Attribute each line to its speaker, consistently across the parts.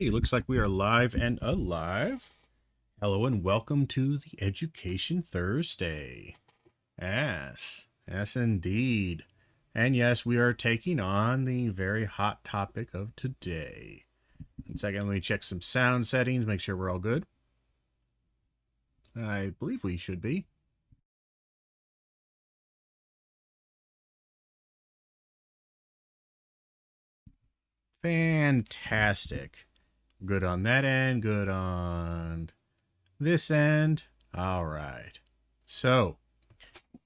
Speaker 1: It looks like we are live and alive. Hello and welcome to the Education Thursday. Yes, indeed. And yes, we are taking on the very hot topic of today. One second, let me check some sound settings, make sure we're all good. I believe we should be. Fantastic. Good on that end, good on this end. All right. So,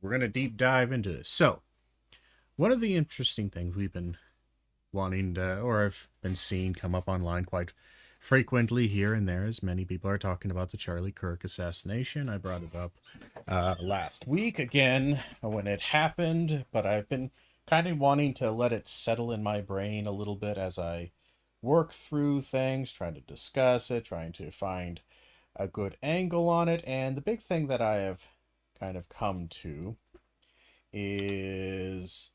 Speaker 1: we're going to deep dive into this. So, one of the interesting things we've been wanting to, or I've been seeing come up online quite frequently here and there, as many people are talking about the Charlie Kirk assassination. I brought it up last week again when it happened, but I've been kind of wanting to let it settle in my brain a little bit as I work through things, trying to discuss it, trying to find a good angle on it. And the big thing that I have kind of come to is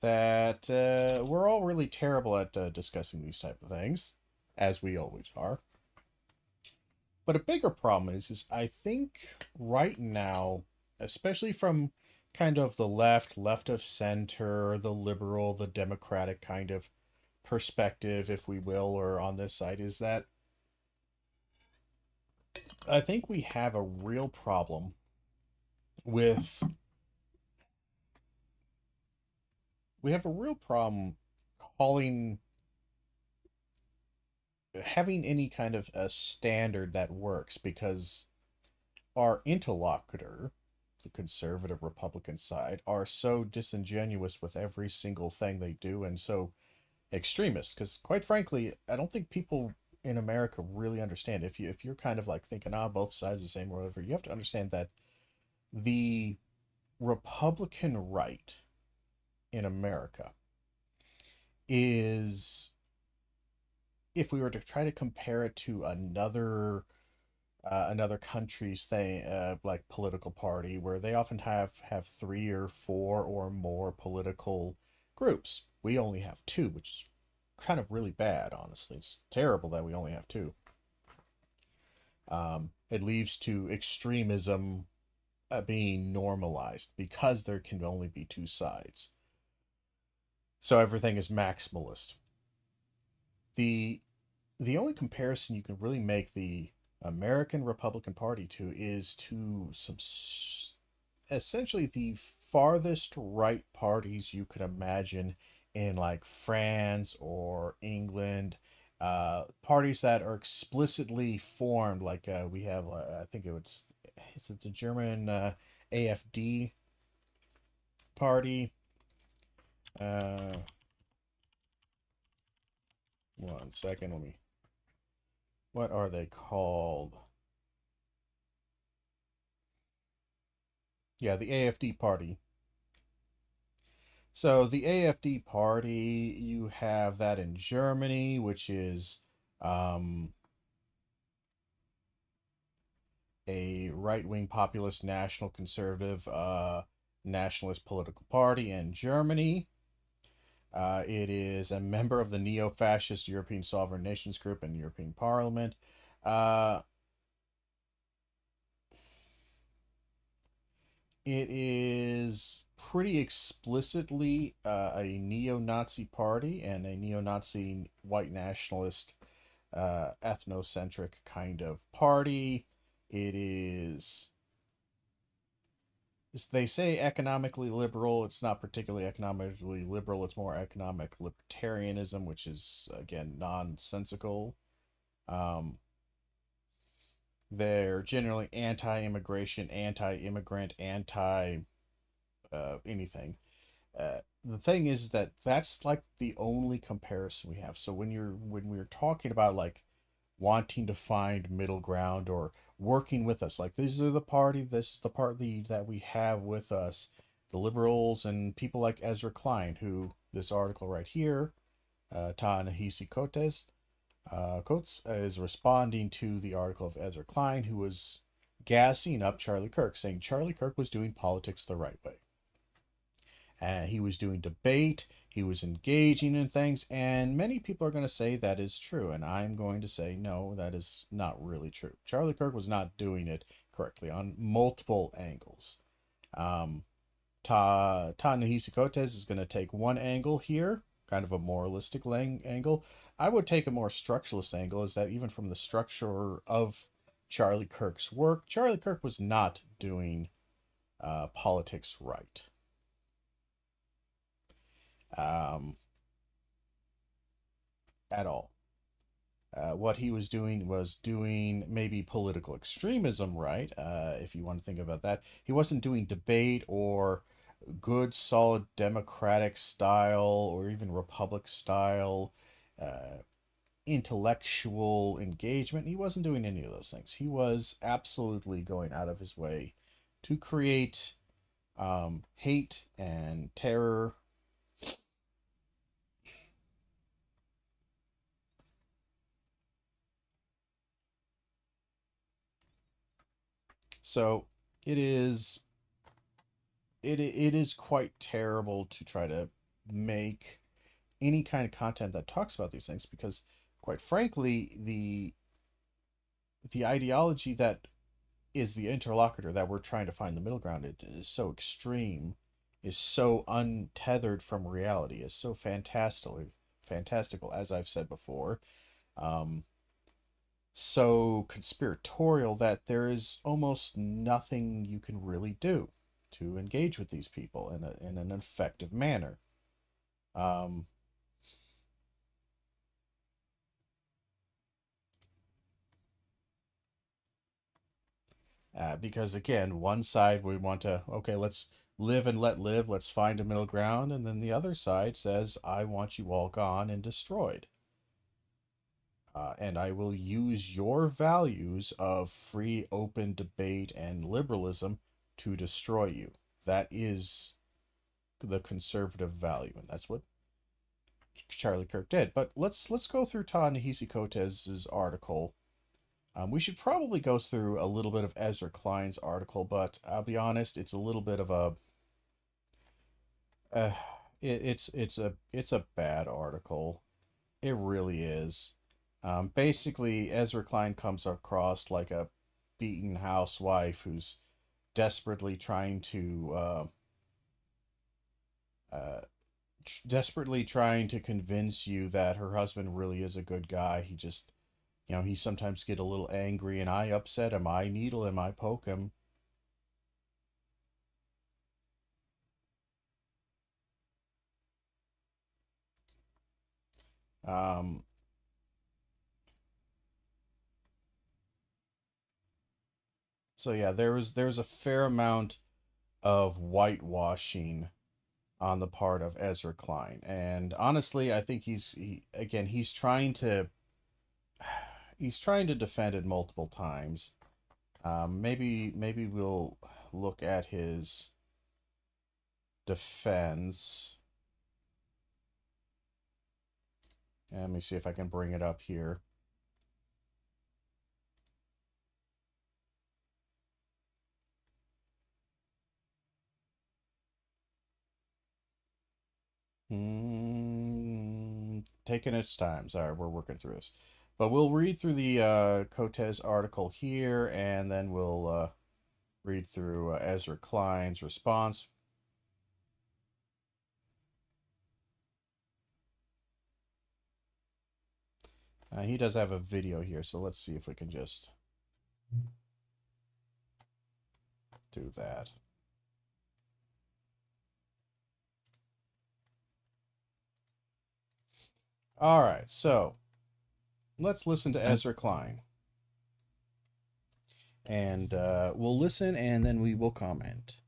Speaker 1: that we're all really terrible at discussing these type of things, as we always are. But a bigger problem is I think right now, especially from kind of the left of center, the liberal, the democratic kind of perspective, if we will, or on this side, is that I think we have a real problem with calling having any kind of a standard that works because our interlocutor, the conservative Republican side, are so disingenuous with every single thing they do and so extremist. Because quite frankly, I don't think people in America really understand. If you're kind of like thinking, both sides the same or whatever, you have to understand that the Republican right in America is, if we were to try to compare it to another country's thing, like political party, where they often have three or four or more political groups. We only have two, which is kind of really bad, honestly. It's terrible that we only have two. It leads to extremism being normalized because there can only be two sides. So everything is maximalist. The the only comparison you can really make the American Republican Party to is to some essentially the farthest right parties you could imagine in like France or England, parties that are explicitly formed. Like we have, I think it was, is it the German AFD party? Uh, 1 second, let me. What are they called? Yeah, the AFD party. So the AFD party, you have that in Germany, which is um, a right-wing populist national conservative nationalist political party in Germany. It is a member of the neo-fascist European Sovereign Nations Group and European Parliament. Uh, It is pretty explicitly a neo-Nazi party and a neo-Nazi white nationalist, ethnocentric kind of party. It is, they say economically liberal. It's not particularly economically liberal. It's more economic libertarianism, which is, again, nonsensical. Um, they're generally anti-immigration, anti-immigrant, anti anything. The thing is that that's like the only comparison we have. So when we're talking about like wanting to find middle ground or working with us, like this is the party that we have with us, the liberals and people like Ezra Klein, who this article right here, Ta-Nehisi Coates is responding to the article of Ezra Klein, who was gassing up Charlie Kirk, saying Charlie Kirk was doing politics the right way. He was doing debate. He was engaging in things, and many people are going to say that is true, and I'm going to say no, that is not really true. Charlie Kirk was not doing it correctly on multiple angles. Um, Ta-Nehisi Coates is going to take one angle here, kind of a moralistic angle. I would take a more structuralist angle, is that even from the structure of Charlie Kirk's work, Charlie Kirk was not doing politics right. At all. What he was doing maybe political extremism right, if you want to think about that. He wasn't doing debate or good, solid democratic style or even republic style intellectual engagement. He wasn't doing any of those things. He was absolutely going out of his way to create hate and terror. So it is it is quite terrible to try to make any kind of content that talks about these things, because quite frankly the ideology that is the interlocutor that we're trying to find the middle ground, it is so extreme, is so untethered from reality, is so fantastical, as I've said before, um, so conspiratorial that there is almost nothing you can really do to engage with these people in an effective manner. Um, because again, one side we want to, okay, let's live and let live, let's find a middle ground, and then the other side says, I want you all gone and destroyed. And I will use your values of free, open debate and liberalism to destroy you. That is the conservative value, and that's what Charlie Kirk did. But let's go through Ta-Nehisi Coates's article. We should probably go through a little bit of Ezra Klein's article, but I'll be honest, it's a little bit of a uh, it's a bad article. It really is. Basically, Ezra Klein comes across like a beaten housewife who's desperately trying to desperately trying to convince you that her husband really is a good guy. He just, he sometimes get a little angry, and I upset him, I needle him, I poke him. Um, so yeah, there's a fair amount of whitewashing on the part of Ezra Klein, and honestly, I think again he's trying to defend it multiple times. Maybe we'll look at his defense. And let me see if I can bring it up here. Taking its time. Sorry, we're working through this. But we'll read through the Coates article here, and then we'll read through Ezra Klein's response. He does have a video here, so let's see if we can just do that. All right, so let's listen to Ezra Klein. And we'll listen, and then we will comment.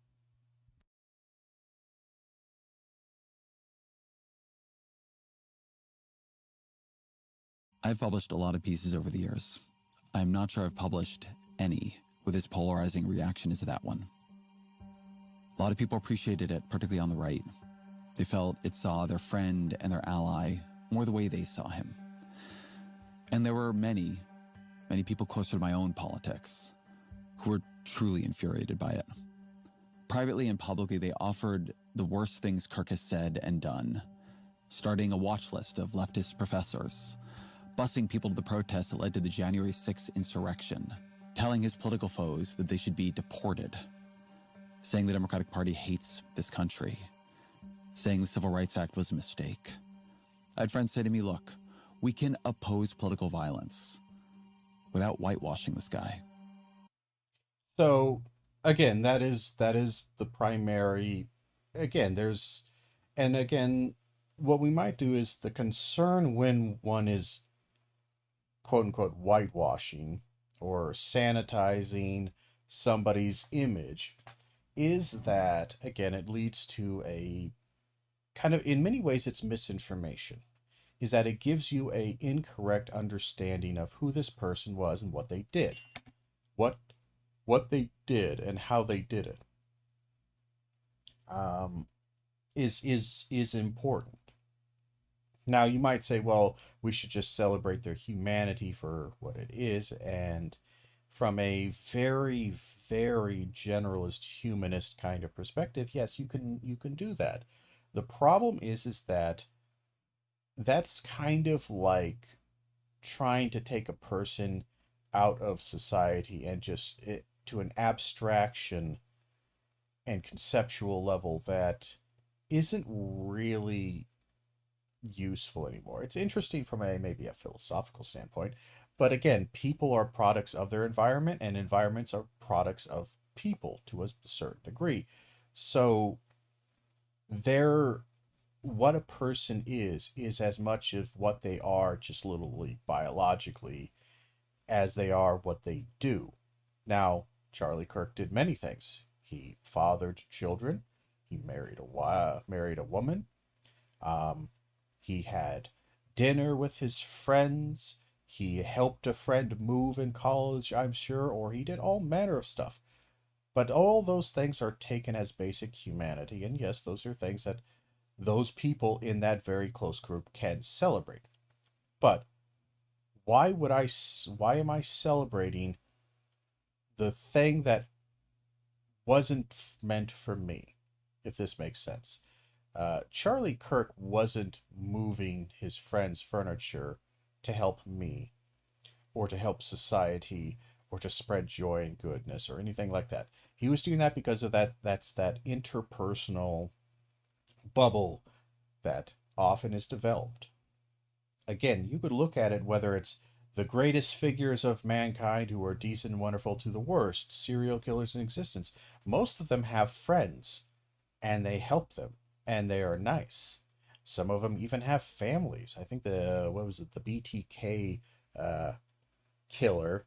Speaker 2: I've published a lot of pieces over the years. I'm not sure I've published any with as polarizing reaction as that one. A lot of people appreciated it, particularly on the right. They felt it saw their friend and their ally more the way they saw him. And there were many people closer to my own politics who were truly infuriated by it. Privately and publicly, they offered the worst things Kirk has said and done, starting a watch list of leftist professors, busing people to the protests that led to the January 6th insurrection, telling his political foes that they should be deported, saying the Democratic Party hates this country, saying the Civil Rights Act was a mistake. I had friends say to me, look, we can oppose political violence without whitewashing this guy.
Speaker 1: So again, that is the primary. Again, what we might do is the concern when one is quote unquote whitewashing or sanitizing somebody's image is that, again, it leads to a kind of, in many ways, it's misinformation. Is that it gives you a incorrect understanding of who this person was and what they did. What they did and how they did it is important. Now you might say, well, we should just celebrate their humanity for what it is, and from a very, very generalist humanist kind of perspective, yes, you can do that. The problem is that that's kind of like trying to take a person out of society and just it to an abstraction and conceptual level that isn't really useful anymore. It's interesting from a maybe a philosophical standpoint, but again, people are products of their environment and environments are products of people to a certain degree. So they're what a person is as much of what they are just literally biologically as they are what they do. Now, Charlie Kirk did many things. He fathered children. He married a woman. He had dinner with his friends. He helped a friend move in college, I'm sure, or he did all manner of stuff. But all those things are taken as basic humanity. And yes, those are things that those people in that very close group can celebrate. But why am I celebrating the thing that wasn't meant for me, if this makes sense? Charlie Kirk wasn't moving his friend's furniture to help me, or to help society, or to spread joy and goodness, or anything like that. He was doing that because of that's that interpersonal bubble that often is developed. Again, you could look at it whether it's the greatest figures of mankind who are decent and wonderful to the worst serial killers in existence. Most of them have friends, and they help them, and they are nice. Some of them even have families. I think the BTK killer,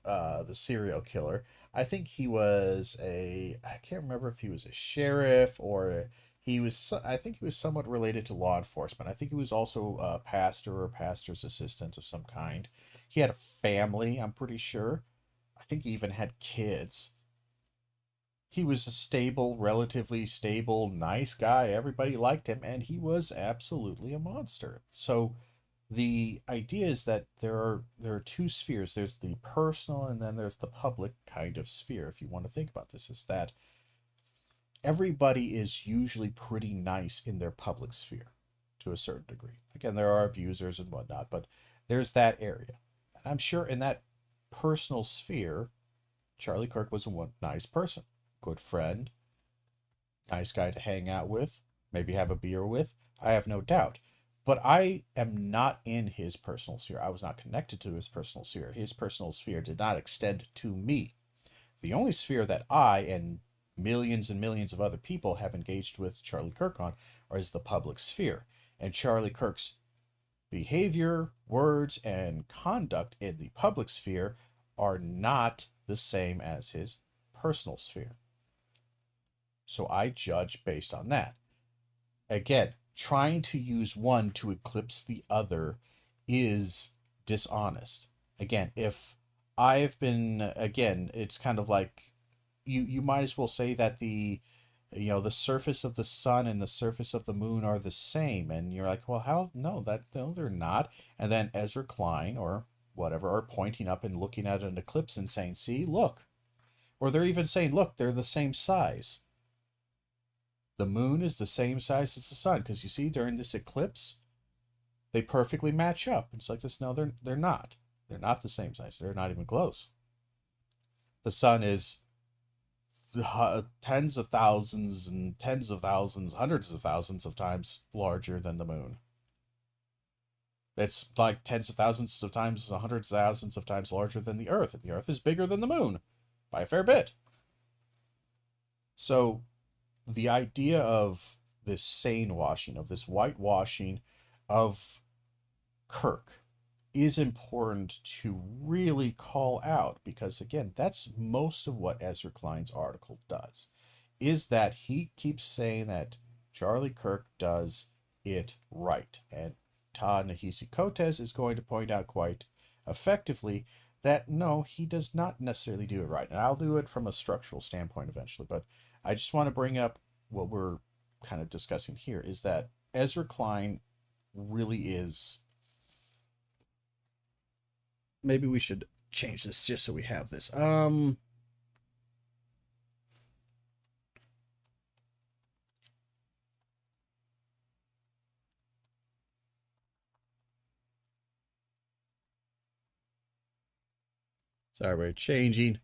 Speaker 1: the serial killer. I think he was I can't remember if he was a sheriff or I think he was somewhat related to law enforcement. I think he was also a pastor or pastor's assistant of some kind. He had a family, I'm pretty sure. I think he even had kids. He was a stable, relatively stable, nice guy. Everybody liked him, and he was absolutely a monster. So the idea is that there are two spheres. There's the personal, and then there's the public kind of sphere. If you want to think about this, is that everybody is usually pretty nice in their public sphere to a certain degree. Again, there are abusers and whatnot, but there's that area. And I'm sure in that personal sphere, Charlie Kirk was a nice person, good friend, nice guy to hang out with, maybe have a beer with. I have no doubt. But I am not in his personal sphere. I was not connected to his personal sphere. His personal sphere did not extend to me. The only sphere that I and millions and millions of other people have engaged with Charlie Kirk on is the public sphere. And Charlie Kirk's behavior, words, and conduct in the public sphere are not the same as his personal sphere. So I judge based on that. Again, trying to use one to eclipse the other is dishonest. Again, if I've been, again, it's kind of like you might as well say that the surface of the sun and the surface of the moon are the same, and you're like, well, how? No, they're not. And then Ezra Klein or whatever are pointing up and looking at an eclipse and saying, see, look, Or they're even saying, look, they're the same size. The moon is the same size as the sun, because you see during this eclipse, they perfectly match up. It's like this. No, they're not. They're not the same size. They're not even close. The sun is tens of thousands and tens of thousands, hundreds of thousands of times larger than the moon. It's like tens of thousands of times, hundreds of thousands of times larger than the Earth. And the Earth is bigger than the moon by a fair bit. So the idea of this sane washing, of this whitewashing of Kirk, is important to really call out, because again, that's most of what Ezra Klein's article does, is that he keeps saying that Charlie Kirk does it right. And Ta-Nehisi Coates is going to point out quite effectively that no, he does not necessarily do it right. And I'll do it from a structural standpoint eventually, but I just want to bring up what we're kind of discussing here, is that Ezra Klein really is... Maybe we should change this just so we have this. Sorry, we're changing.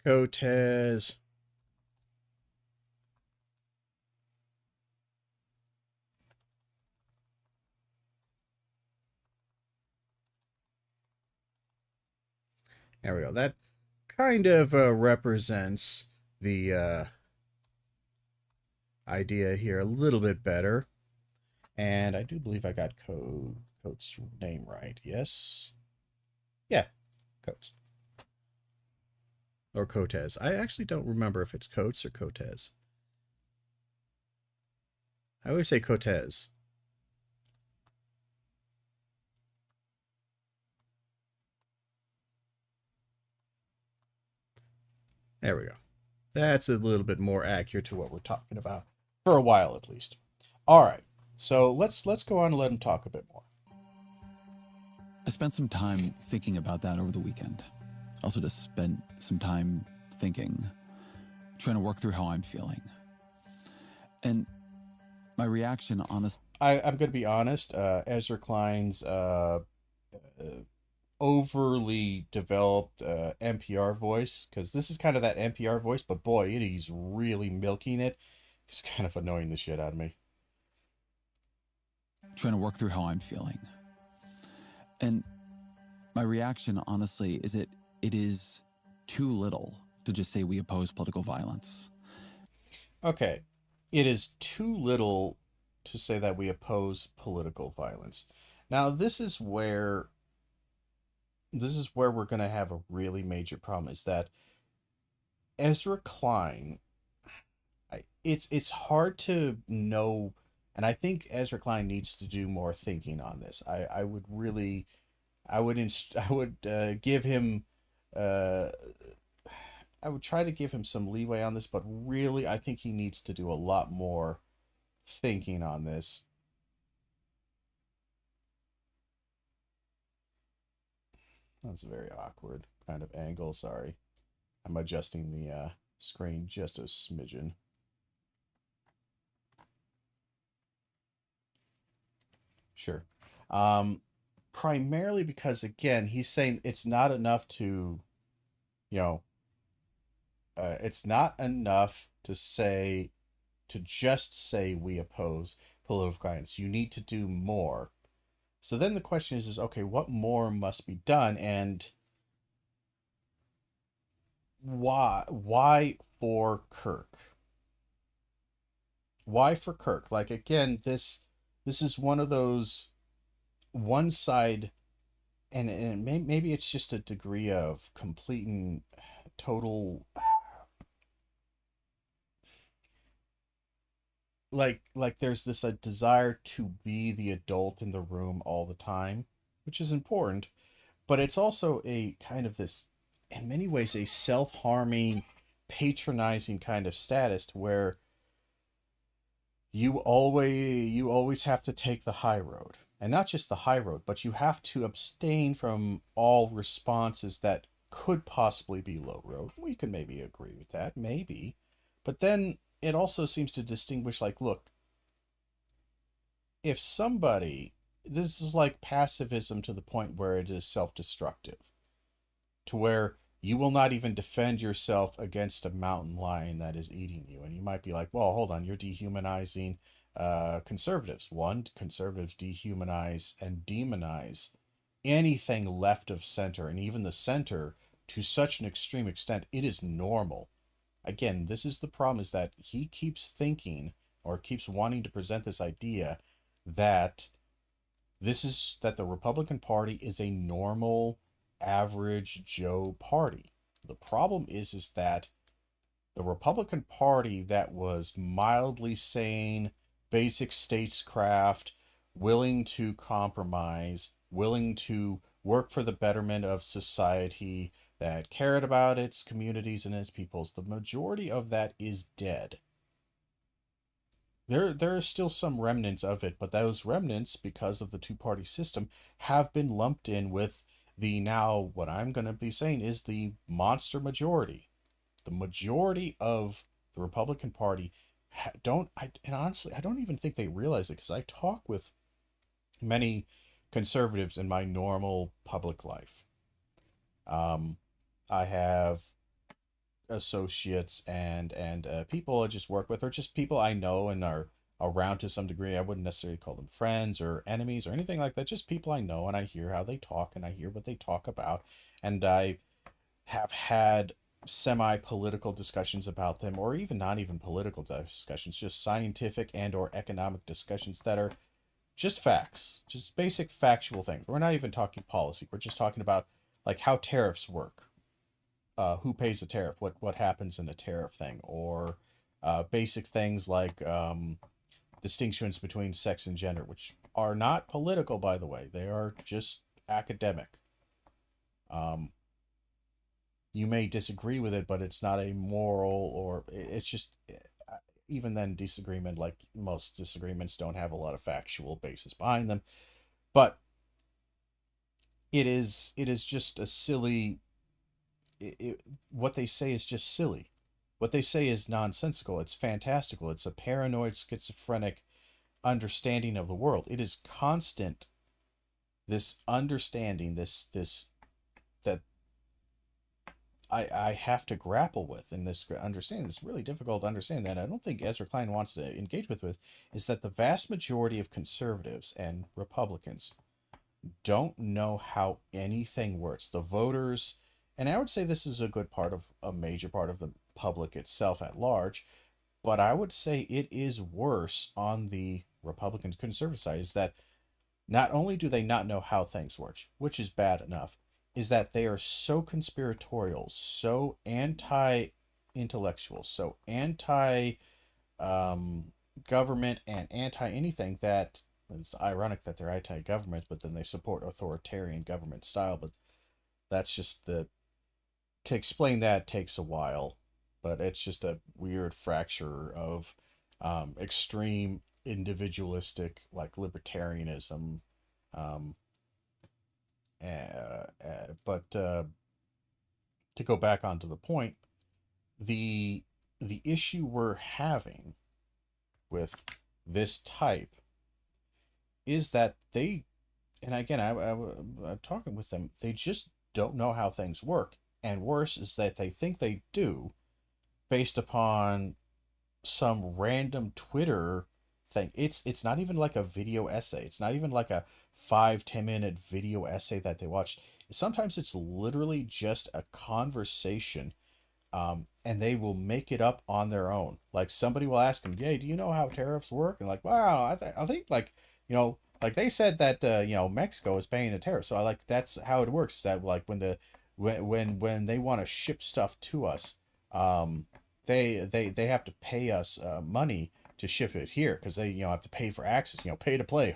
Speaker 1: Coates. There we go. That kind of represents the idea here a little bit better. And I do believe I got Coates' name right. Yes? Yeah, Coates. Or Coates. I actually don't remember if it's Coates or Coates. I always say Coates. There we go. That's a little bit more accurate to what we're talking about, for a while at least. All right, so let's go on and let him talk a bit more.
Speaker 2: I spent some time thinking about that over the weekend. Also just spent some time thinking, trying to work through how I'm feeling. And my reaction, honestly...
Speaker 1: I'm going to be honest, Ezra Klein's overly developed NPR voice, because this is kind of that NPR voice, but boy, he's really milking it. It's kind of annoying the shit out of me.
Speaker 2: Trying to work through how I'm feeling. And my reaction, honestly, is it is too little to just say we oppose political violence.
Speaker 1: Okay, it is too little to say that we oppose political violence. Now, this is where we're going to have a really major problem, is that Ezra Klein, it's hard to know, and I think Ezra Klein needs to do more thinking on this. I would give him I would try to give him some leeway on this, but really I think he needs to do a lot more thinking on this. That's a very awkward kind of angle. Sorry. I'm adjusting the screen just a smidgen. Sure. Primarily because, again, he's saying it's not enough to, it's not enough to just say we oppose political violence. You need to do more. So then the question is okay, what more must be done, and why for Kirk? Why for Kirk? Like, again, this is one of those one side, and maybe it's just a degree of complete and total, like there's this a desire to be the adult in the room all the time, which is important, but it's also a kind of this, in many ways, a self-harming, patronizing kind of status, where you always have to take the high road. And not just the high road, but you have to abstain from all responses that could possibly be low road. We could maybe agree with that, maybe. But then it also seems to distinguish, like, look, if somebody, this is like pacifism to the point where it is self-destructive, to where you will not even defend yourself against a mountain lion that is eating you. And you might be like, well, hold on, you're dehumanizing conservatives. One, conservatives dehumanize and demonize anything left of center, and even the center to such an extreme extent, it is normal. Again, this is the problem, is that he keeps thinking or keeps wanting to present this idea that that the Republican Party is a normal, average Joe party. The problem is that the Republican Party that was mildly sane, basic statescraft, willing to compromise, willing to work for the betterment of society, that cared about its communities and its peoples, the majority of that is dead. There are still some remnants of it, but those remnants, because of the two-party system, have been lumped in with the, now what I'm going to be saying is the monster majority. The majority of the Republican Party and honestly, I don't even think they realize it, because I talk with many conservatives in my normal public life. I have associates and people I just work with, or just people I know and are around to some degree. I wouldn't necessarily call them friends or enemies or anything like that. Just people I know, and I hear how they talk, and I hear what they talk about, and I have had semi-political discussions about them, or even not even political discussions, just scientific and or economic discussions that are just facts, just basic factual things. We're not even talking policy. We're just talking about like how tariffs work, who pays a tariff, what happens in a tariff thing, or basic things like distinctions between sex and gender, which are not political, by the way. They are just academic. Um, you may disagree with it, but it's not a moral, or it's just, even then, disagreement, like most disagreements, don't have a lot of factual basis behind them. But it is just a silly, what they say is just silly. What they say is nonsensical. It's fantastical. It's a paranoid, schizophrenic understanding of the world. It is constant, this understanding, this that I have to grapple with, in this understanding. It's really difficult to understand, that I don't think Ezra Klein wants to engage with, is that the vast majority of conservatives and Republicans don't know how anything works. The voters, and I would say this is a good part of a major part of the public itself at large, but I would say it is worse on the Republican conservative side, is that not only do they not know how things work, which is bad enough, is that they are so conspiratorial, so anti-intellectual, so anti government and anti anything, that it's ironic that they're anti-government, but then they support authoritarian government style. But that's just to explain that takes a while, but it's just a weird fracture of extreme individualistic, like libertarianism. Um, but to go back onto the point, the issue we're having with this type is that they, and again, I'm talking with them, they just don't know how things work. And worse is that they think they do, based upon some random Twitter thing. It's not even like a video essay. It's not even like a 5-10 minute video essay that they watched. Sometimes it's literally just a conversation, and they will make it up on their own. Like somebody will ask them, "Hey, do you know how tariffs work?" And like, "Wow, I think like, like they said that Mexico is paying a tariff, so I like that's how it works. Is that like when they want to ship stuff to us, they have to pay us money to ship it here, because they have to pay for access, pay to play."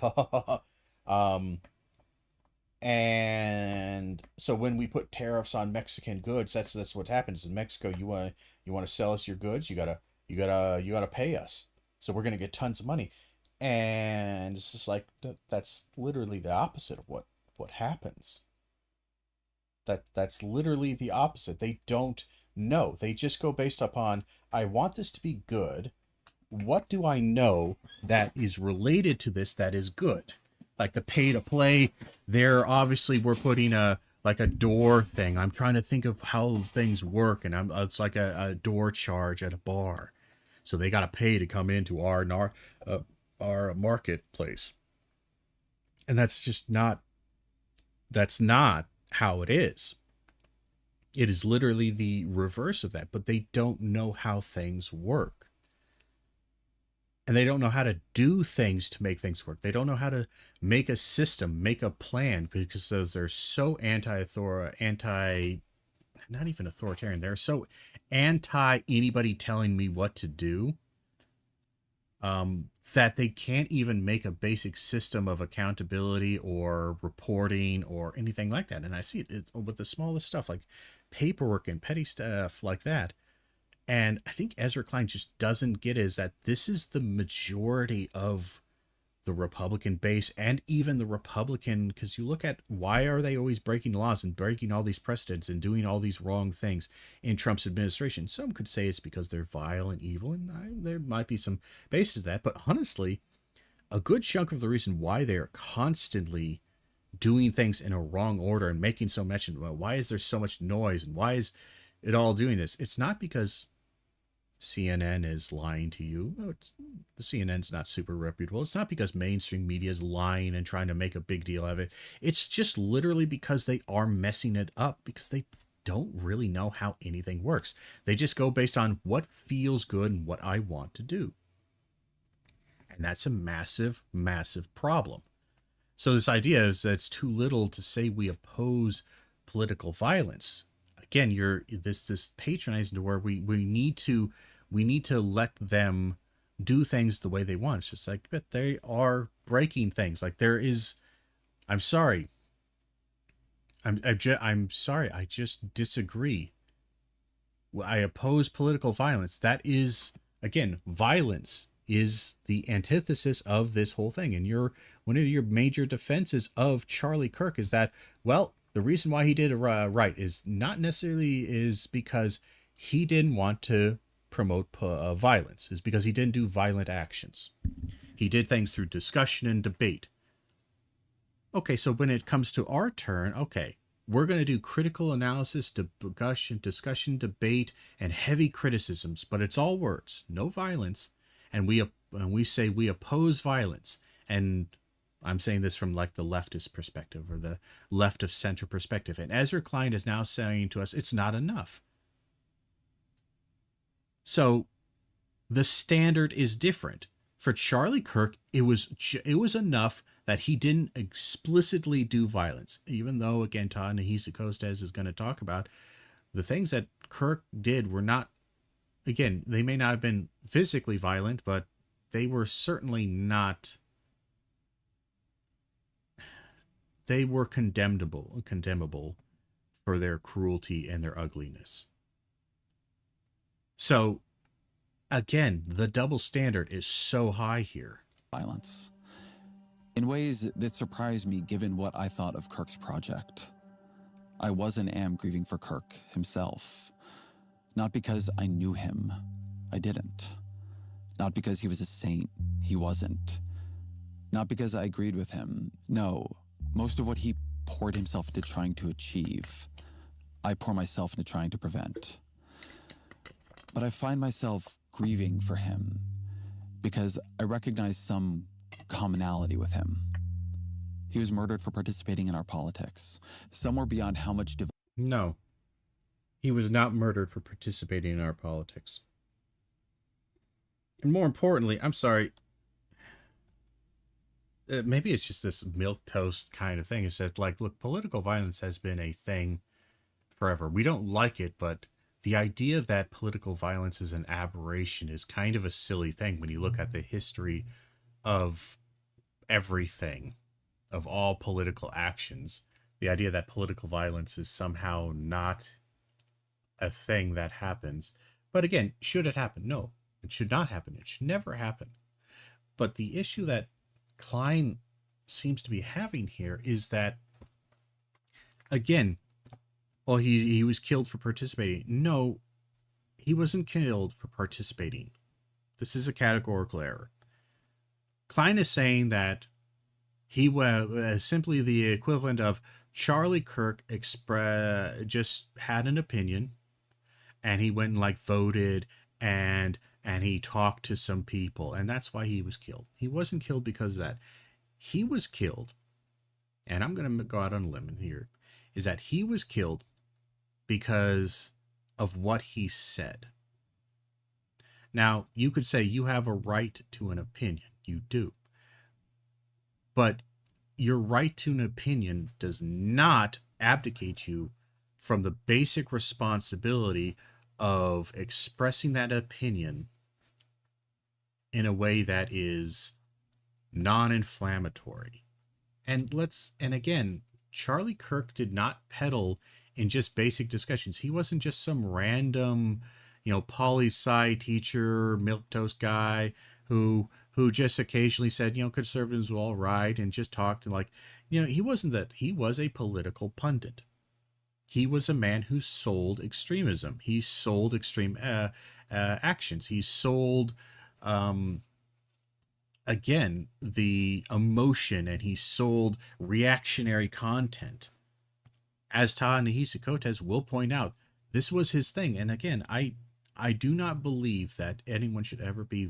Speaker 1: um and so when we put tariffs on Mexican goods, that's what happens in Mexico. You want to sell us your goods, you gotta pay us. So we're gonna get tons of money, and it's just like that's literally the opposite of what happens. That's literally the opposite. They don't know. They just go based upon, I want this to be good. What do I know that is related to this that is good? Like the pay to play, there obviously we're putting a like a door thing. I'm trying to think of how things work, and it's like a door charge at a bar. So they got to pay to come into our marketplace. And that's just not that's not how it is. It is literally the reverse of that, but they don't know how things work. And they don't know how to do things to make things work. They don't know how to make a system, make a plan, because they're so not even authoritarian. They're so anti anybody telling me what to do, that they can't even make a basic system of accountability or reporting or anything like that. And I see it with the smallest stuff like paperwork and petty stuff like that. And I think Ezra Klein just doesn't get is that this is the majority of the Republican base, and even the Republican, because you look at why are they always breaking laws and breaking all these precedents and doing all these wrong things in Trump's administration. Some could say it's because they're vile and evil, and there might be some basis to that. But honestly, a good chunk of the reason why they're constantly doing things in a wrong order and making so much, well, why is there so much noise and why is it all doing this? It's not because CNN is lying to you. The CNN's not super reputable. It's not because mainstream media is lying and trying to make a big deal of it. It's just literally because they are messing it up, because they don't really know how anything works. They just go based on what feels good and what I want to do. And that's a massive, massive problem. So this idea is that it's too little to say we oppose political violence. Again, you're this patronizing to where we need to let them do things the way they want. It's just like, but they are breaking things. Like there is, I'm sorry. I'm sorry. I just disagree. I oppose political violence. That is, again, violence is the antithesis of this whole thing. And one of your major defenses of Charlie Kirk is that, well, the reason why he did it right is not necessarily is because he didn't want to promote violence. Is because he didn't do violent actions. He did things through discussion and debate. Okay, so when it comes to our turn, okay, we're going to do critical analysis, discussion, debate, and heavy criticisms, but it's all words, no violence. And we say we oppose violence. And I'm saying this from like the leftist perspective or the left of center perspective. And Ezra Klein is now saying to us, it's not enough. So the standard is different. For Charlie Kirk, it was enough that he didn't explicitly do violence, even though, again, Ta-Nehisi Coates is going to talk about the things that Kirk did were not, again, they may not have been physically violent, but they were certainly not, they were condemnable for their cruelty and their ugliness. So, again, the double standard is so high here.
Speaker 2: Violence. In ways that surprised me given what I thought of Kirk's project. I was and am grieving for Kirk himself. Not because I knew him. I didn't. Not because he was a saint. He wasn't. Not because I agreed with him. No, most of what he poured himself into trying to achieve, I pour myself into trying to prevent. But I find myself grieving for him because I recognize some commonality with him. He was murdered for participating in our politics, somewhere beyond how much...
Speaker 1: No, he was not murdered for participating in our politics. And more importantly, I'm sorry, maybe it's just this milquetoast kind of thing. It's that, like, look, political violence has been a thing forever. We don't like it, but the idea that political violence is an aberration is kind of a silly thing when you look at the history of everything, of all political actions. The idea that political violence is somehow not a thing that happens. But again, should it happen? No, it should not happen. It should never happen. But the issue that Klein seems to be having here is that, again, well, he was killed for participating. No, he wasn't killed for participating. This is a categorical error. Klein is saying that he was simply the equivalent of Charlie Kirk just had an opinion, and he went and like voted and he talked to some people, and that's why he was killed. He wasn't killed because of that. He was killed, and I'm going to go out on a limb here, is that he was killed because of what he said. Now, you could say you have a right to an opinion. You do. But your right to an opinion does not abdicate you from the basic responsibility of expressing that opinion in a way that is non-inflammatory. And again, Charlie Kirk did not peddle in just basic discussions. He wasn't just some random, poli-sci teacher, milquetoast guy who just occasionally said, conservatives were all right, and just talked, and he wasn't that. He was a political pundit. He was a man who sold extremism. He sold extreme actions. He sold, again, the emotion, and he sold reactionary content. As Ta-Nehisi Coates will point out, this was his thing. And again, I do not believe that anyone should ever be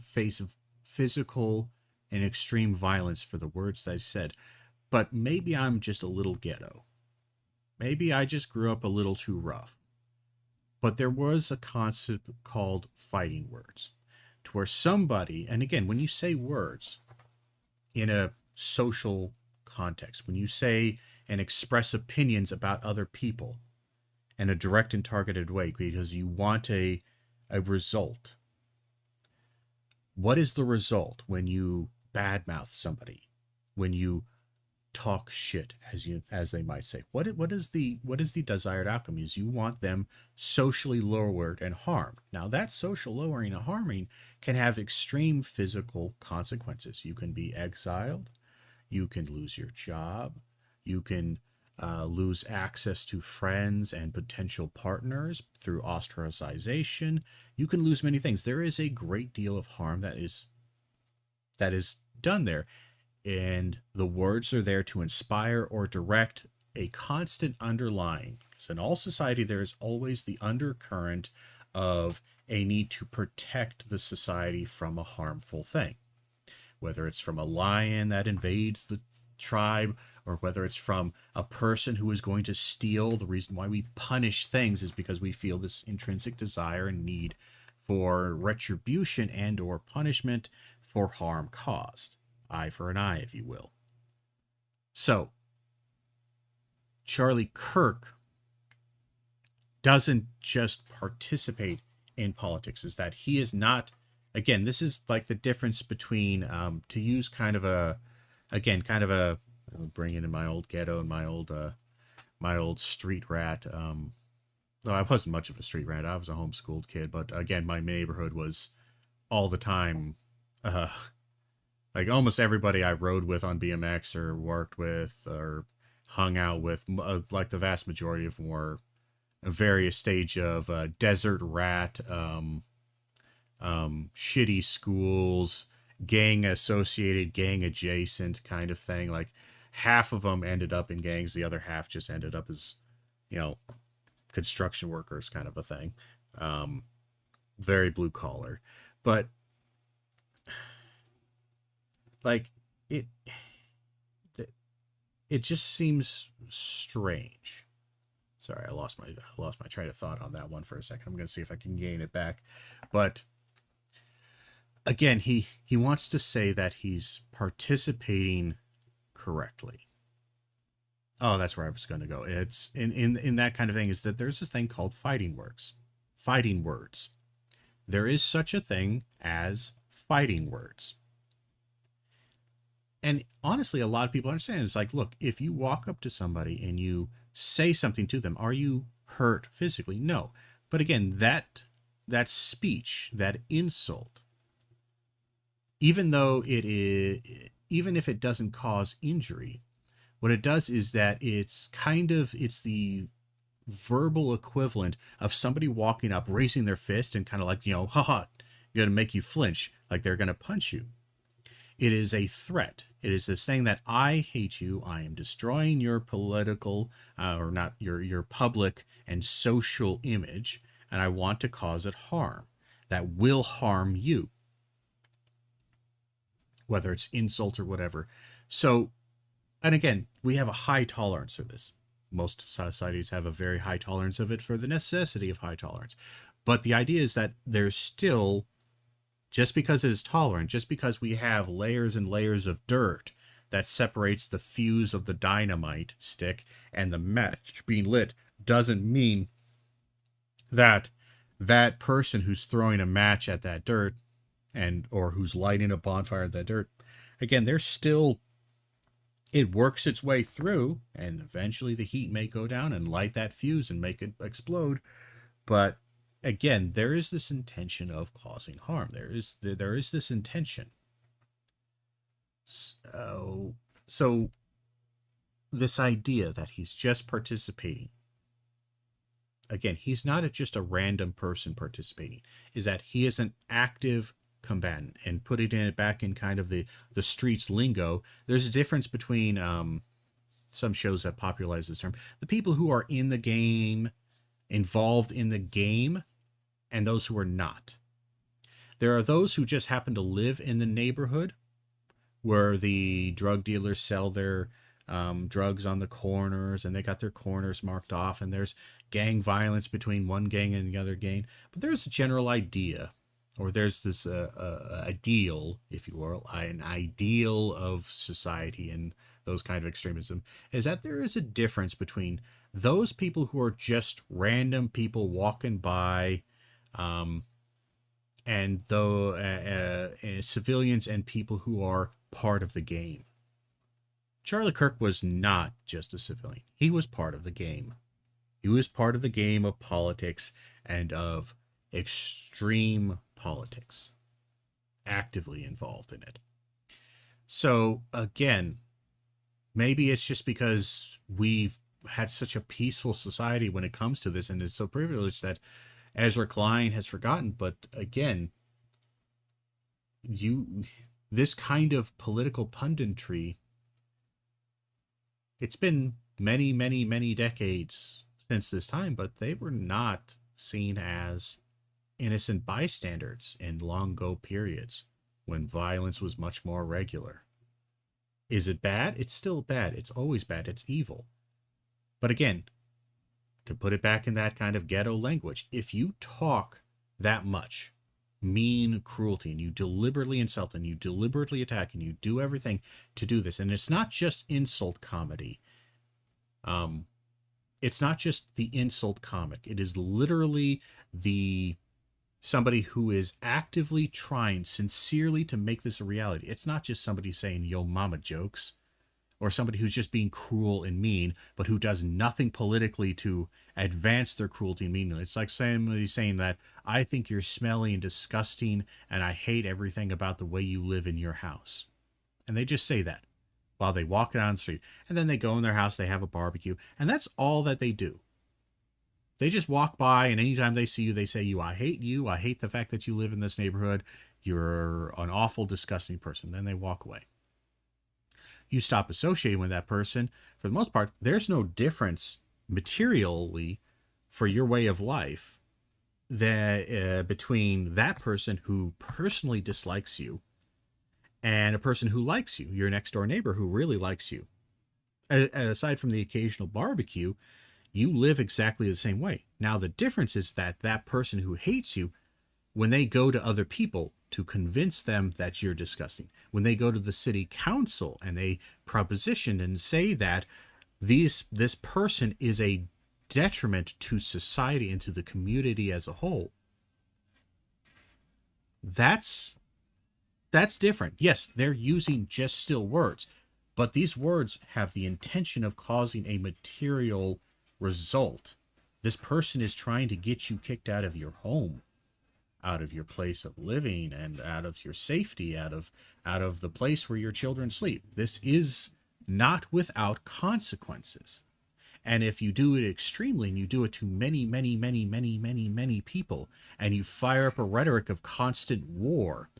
Speaker 1: face of physical and extreme violence for the words that I said. But maybe I'm just a little ghetto. Maybe I just grew up a little too rough. But there was a concept called fighting words, to where somebody, and again, when you say words in a social context, when you say and express opinions about other people in a direct and targeted way because you want a result, what is the result when you badmouth somebody, when you talk shit, as they might say? What is the desired outcome? Is you want them socially lowered and harmed. Now, that social lowering and harming can have extreme physical consequences. You can be exiled, you can lose your job, you can lose access to friends and potential partners through ostracization. You can lose many things. There is a great deal of harm that is done there. And the words are there to inspire or direct a constant underlying. Because in all society, there is always the undercurrent of a need to protect the society from a harmful thing. Whether it's from a lion that invades the tribe, or whether it's from a person who is going to steal. The reason why we punish things is because we feel this intrinsic desire and need for retribution and or punishment for harm caused. Eye for an eye, if you will. So, Charlie Kirk doesn't just participate in politics, is that he is not, again, this is like the difference between, to use kind of a, I'll bring in my old ghetto and my old street rat. Though I wasn't much of a street rat. I was a homeschooled kid, but again, my neighborhood was all the time, like almost everybody I rode with on BMX or worked with or hung out with, like the vast majority of them were a various stage of desert rat, shitty schools, gang associated, gang adjacent kind of thing. Like half of them ended up in gangs. The other half just ended up as, construction workers kind of a thing. Very blue collar, but like it just seems strange. Sorry, I lost my train of thought on that one for a second. I'm going to see if I can gain it back. But again, he wants to say that he's participating correctly. Oh, that's where I was going to go. It's in that kind of thing, is that there's this thing called fighting words. Fighting words. There is such a thing as fighting words. And honestly, a lot of people understand. It's like, look, if you walk up to somebody and you say something to them, are you hurt physically? No. But again, that speech, that insult, even if it doesn't cause injury, What it does is that it's the verbal equivalent of somebody walking up, raising their fist, and kind of like, haha, going to make you flinch, like they're going to punch you. It is a threat. It is this thing that I hate you. I am destroying your political, or not your public and social image, and I want to cause it harm that will harm you, whether it's insult or whatever. So, and again, we have a high tolerance for this. Most societies have a very high tolerance of it for the necessity of high tolerance. But the idea is that there's still, just because it is tolerant, just because we have layers and layers of dirt that separates the fuse of the dynamite stick and the match being lit, doesn't mean that that person who's throwing a match at that dirt or who's lighting a bonfire at that dirt, again, there's still, it works its way through, and eventually the heat may go down and light that fuse and make it explode. But again, there is this intention of causing harm. There is this intention. So this idea that he's just participating, again, he's not just a random person participating, is that he is an active combatant. And putting it back in kind of the streets lingo, there's a difference between some shows that popularize this term, the people who are in the game, involved in the game, and those who are not. There are those who just happen to live in the neighborhood where the drug dealers sell their drugs on the corners, and they got their corners marked off, and there's gang violence between one gang and the other gang. But there's a general idea, or there's this ideal, if you will, an ideal of society and those kind of extremism, is that there is a difference between those people who are just random people walking by, and civilians and people who are part of the game. Charlie Kirk was not just a civilian. He was part of the game. He was part of the game of politics and of extreme politics, actively involved in it. So again, maybe it's just because we've had such a peaceful society when it comes to this, and it's so privileged that Ezra Klein has forgotten. But again, this kind of political punditry, it's been many, many, many decades since this time, but they were not seen as innocent bystanders in long ago periods when violence was much more regular. Is it bad? It's still bad. It's always bad. It's evil. But again, to put it back in that kind of ghetto language, if you talk that much mean cruelty, and you deliberately insult, and you deliberately attack, and you do everything to do this, and it's not just insult comedy. It's not just the insult comic. It is literally somebody who is actively trying sincerely to make this a reality. It's not just somebody saying yo mama jokes, or somebody who's just being cruel and mean, but who does nothing politically to advance their cruelty and meanness. It's like somebody saying that I think you're smelly and disgusting, and I hate everything about the way you live in your house. And they just say that while they walk down the street. And then they go in their house, they have a barbecue, and that's all that they do. They just walk by, and anytime they see you, they say I hate you. I hate the fact that you live in this neighborhood. You're an awful, disgusting person. Then they walk away. You stop associating with that person, for the most part, there's no difference materially for your way of life between that person who personally dislikes you and a person who likes you, your next door neighbor who really likes you. Aside from the occasional barbecue, you live exactly the same way. Now, the difference is that that person who hates you, when they go to other people to convince them that you're disgusting, when they go to the city council and they proposition and say that this person is a detriment to society and to the community as a whole, that's different. Yes, they're using just still words, but these words have the intention of causing a material result. This person is trying to get you kicked out of your home, out of your place of living, and out of your safety, out of the place where your children sleep. This is not without consequences. And if you do it extremely and you do it to many, many, many, many, many, many people, and you fire up a rhetoric of constant war,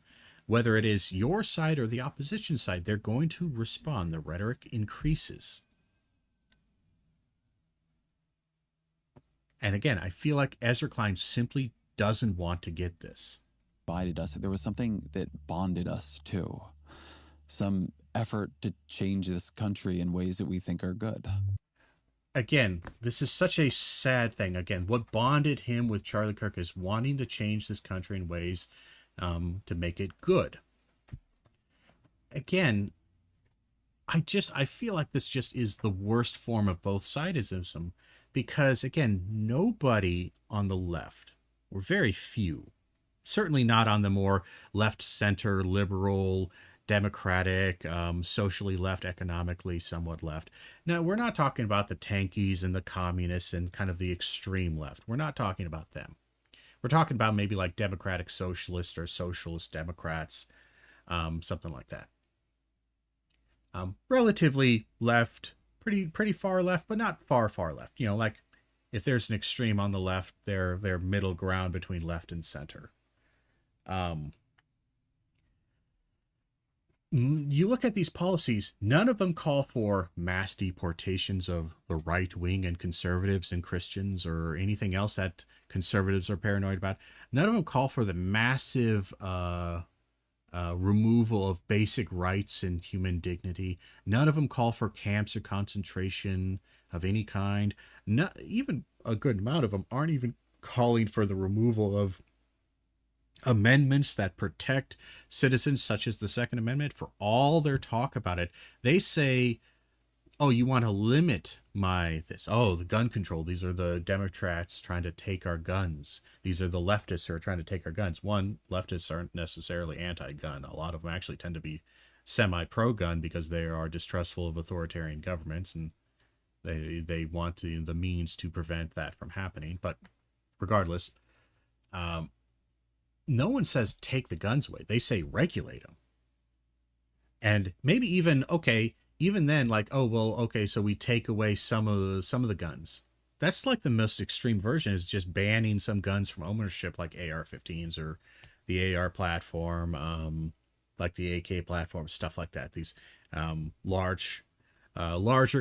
Speaker 1: whether it is your side or the opposition side, they're going to respond. The rhetoric increases. And again, I feel like Ezra Klein simply doesn't want to get this.
Speaker 2: Divided us. There was something that bonded us too. Some effort to change this country in ways that we think are good.
Speaker 1: Again, this is such a sad thing. Again, what bonded him with Charlie Kirk is wanting to change this country in ways to make it good. Again, I feel like this just is the worst form of both sidism, because again, nobody on the left, or very few, certainly not on the more left, center, liberal, democratic, socially left, economically somewhat left. Now, we're not talking about the tankies and the communists and kind of the extreme left. We're not talking about them. We're talking about maybe like democratic socialists or socialist democrats, something like that. Relatively left, pretty far left, but not far left. You know, like if there's an extreme on the left, they're middle ground between left and center. You look at these policies, none of them call for mass deportations of the right wing and conservatives and Christians or anything else that conservatives are paranoid about. None of them call for the massive removal of basic rights and human dignity. None of them call for camps or concentration of any kind. Not even a good amount of them aren't even calling for the removal of amendments that protect citizens, such as the Second Amendment. For all their talk about it, they say, oh, you want to limit the gun control. These are the Democrats trying to take our guns. These are the leftists who are trying to take our guns. One, leftists aren't necessarily anti-gun. A lot of them actually tend to be semi-pro-gun because they are distrustful of authoritarian governments, and they want the means to prevent that from happening. But regardless, no one says take the guns away. They say regulate them. And maybe even, okay, even then, like, oh, well, okay, so we take away some of the guns. That's like the most extreme version, is just banning some guns from ownership, like AR-15s or the AR platform, like the AK platform, stuff like that. These larger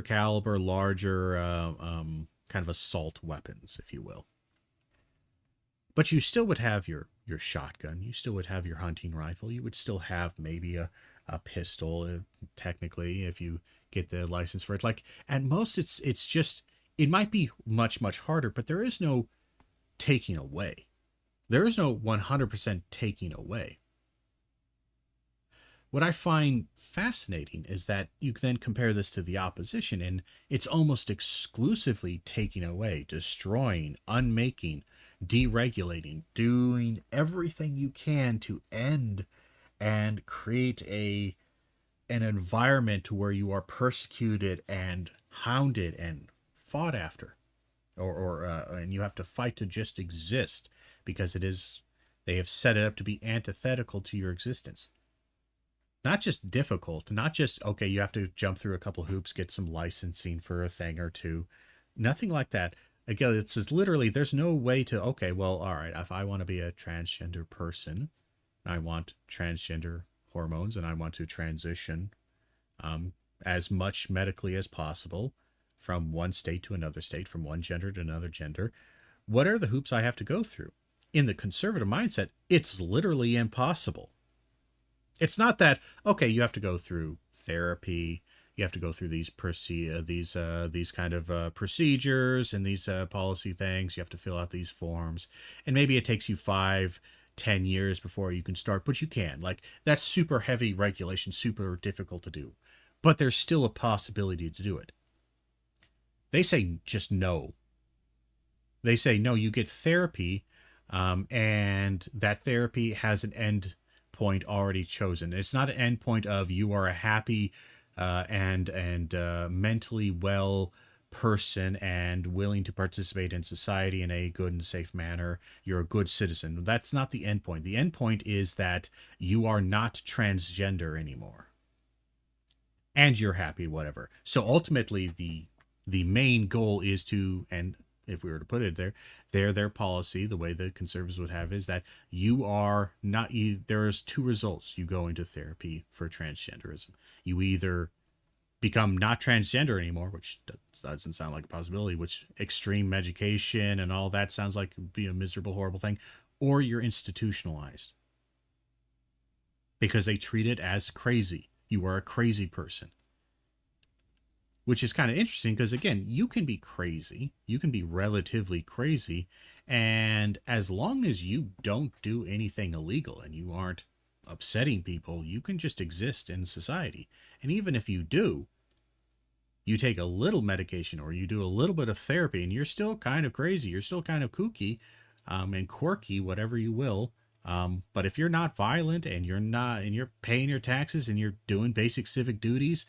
Speaker 1: caliber, larger kind of assault weapons, if you will. But you still would have your shotgun. You still would have your hunting rifle. You would still have maybe a pistol, technically, if you get the license for it. Like, at most, it's just, it might be much, much harder, but there is no taking away. There is no 100% taking away. What I find fascinating is that you then compare this to the opposition, and it's almost exclusively taking away, destroying, unmaking, deregulating, doing everything you can to end and create an environment where you are persecuted and hounded and fought after, or and you have to fight to just exist, because they have set it up to be antithetical to your existence. Not just difficult, not just, okay, you have to jump through a couple hoops, get some licensing for a thing or two. Nothing like that. Again, it's just literally, there's no way to, okay, well, all right, if I want to be a transgender person, I want transgender hormones, and I want to transition as much medically as possible from one state to another state, from one gender to another gender. What are the hoops I have to go through? In the conservative mindset, it's literally impossible. It's not that, okay, you have to go through therapy, you have to go through these kind of procedures and these policy things. You have to fill out these forms, and maybe it takes you 5-10 years before you can start, but you can. Like, that's super heavy regulation, super difficult to do, but there's still a possibility to do it. They say just no. They say no. You get therapy, and that therapy has an end point already chosen. It's not an end point of you are a happy and mentally well person and willing to participate in society in a good and safe manner. You're a good citizen. That's not the end point. The end point is that you are not transgender anymore. and you're happy, whatever. So ultimately, the main goal is to, and if we were to put it there, their policy, the way the conservatives would have, is that you are not. There's two results. You go into therapy for transgenderism. You either become not transgender anymore, which doesn't sound like a possibility, which extreme medication and all that sounds like it'd be a miserable, horrible thing, or you're institutionalized because they treat it as crazy. You are a crazy person, which is kind of interesting because, again, you can be crazy, you can be relatively crazy, and as long as you don't do anything illegal and you aren't upsetting people, you can just exist in society. And even if you do, you take a little medication or you do a little bit of therapy and you're still kind of crazy, you're still kind of kooky, and quirky, whatever you will. But if you're not violent and you're paying your taxes and you're doing basic civic duties,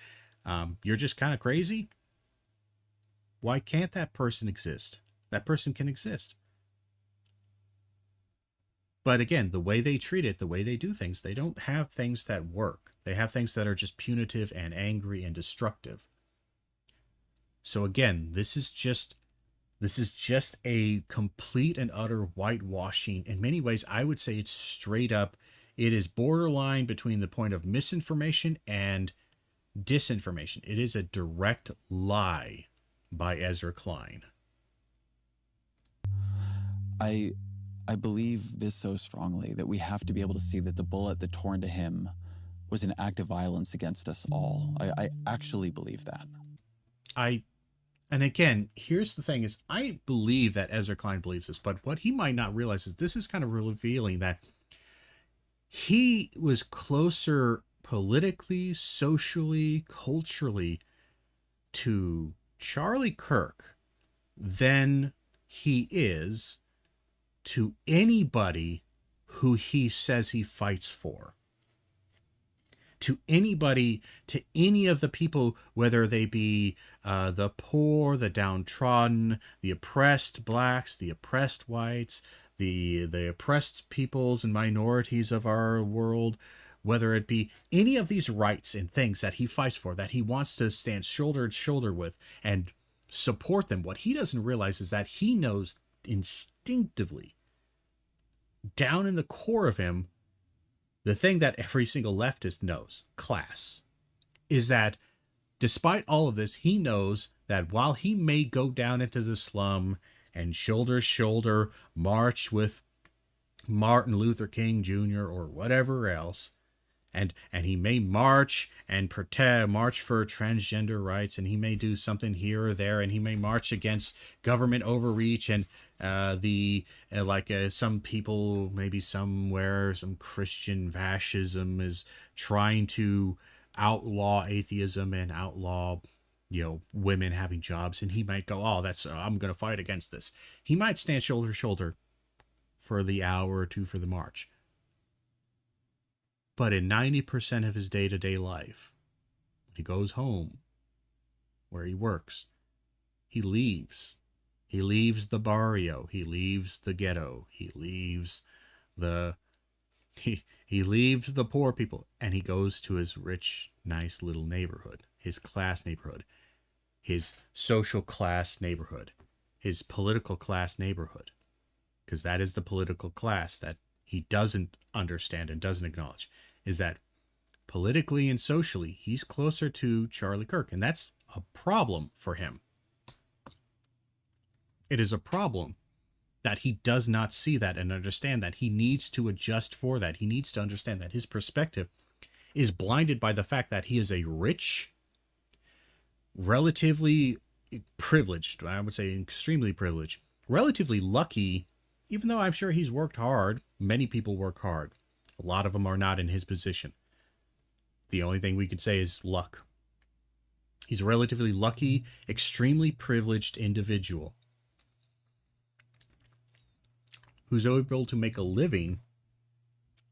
Speaker 1: you're just kind of crazy. Why can't that person exist? That person can exist. But again, the way they treat it, the way they do things, they don't have things that work. They have things that are just punitive and angry and destructive. So again, this is just a complete and utter whitewashing. In many ways, I would say it's straight up. It is borderline between the point of misinformation and disinformation. It is a direct lie by Ezra Klein.
Speaker 2: I believe this so strongly that we have to be able to see that the bullet that tore into him was an act of violence against us all. I actually believe that.
Speaker 1: And again, here's the thing is, I believe that Ezra Klein believes this, but what he might not realize is this is kind of revealing that he was closer politically, socially, culturally to Charlie Kirk than he is to anybody who he says he fights for. To anybody, to any of the people, whether they be the poor, the downtrodden, the oppressed blacks, the oppressed whites, the oppressed peoples and minorities of our world, whether it be any of these rights and things that he fights for, that he wants to stand shoulder to shoulder with and support them. What he doesn't realize is that he knows instinctively, down in the core of him, the thing that every single leftist knows, class, is that despite all of this, he knows that while he may go down into the slum and shoulder to shoulder march with Martin Luther King Jr. or whatever else, and he may march and march for transgender rights, and he may do something here or there, and he may march against government overreach and some people, maybe somewhere, some Christian fascism is trying to outlaw atheism and outlaw, women having jobs, and he might go, I'm going to fight against this. He might stand shoulder to shoulder for the hour or two for the march. But in 90% of his day-to-day life, he goes home where he works. He leaves. He leaves the barrio. He leaves the ghetto. He leaves he leaves the poor people, and he goes to his rich, nice little neighborhood, his class neighborhood, his social class neighborhood, his political class neighborhood, because that is the political class that he doesn't understand and doesn't acknowledge, is that politically and socially, he's closer to Charlie Kirk, and that's a problem for him. It is a problem that he does not see that and understand that. He needs to adjust for that. He needs to understand that his perspective is blinded by the fact that he is a rich, relatively privileged, I would say extremely privileged, relatively lucky, even though I'm sure he's worked hard. Many people work hard. A lot of them are not in his position. The only thing we could say is luck. He's a relatively lucky, extremely privileged individual who's able to make a living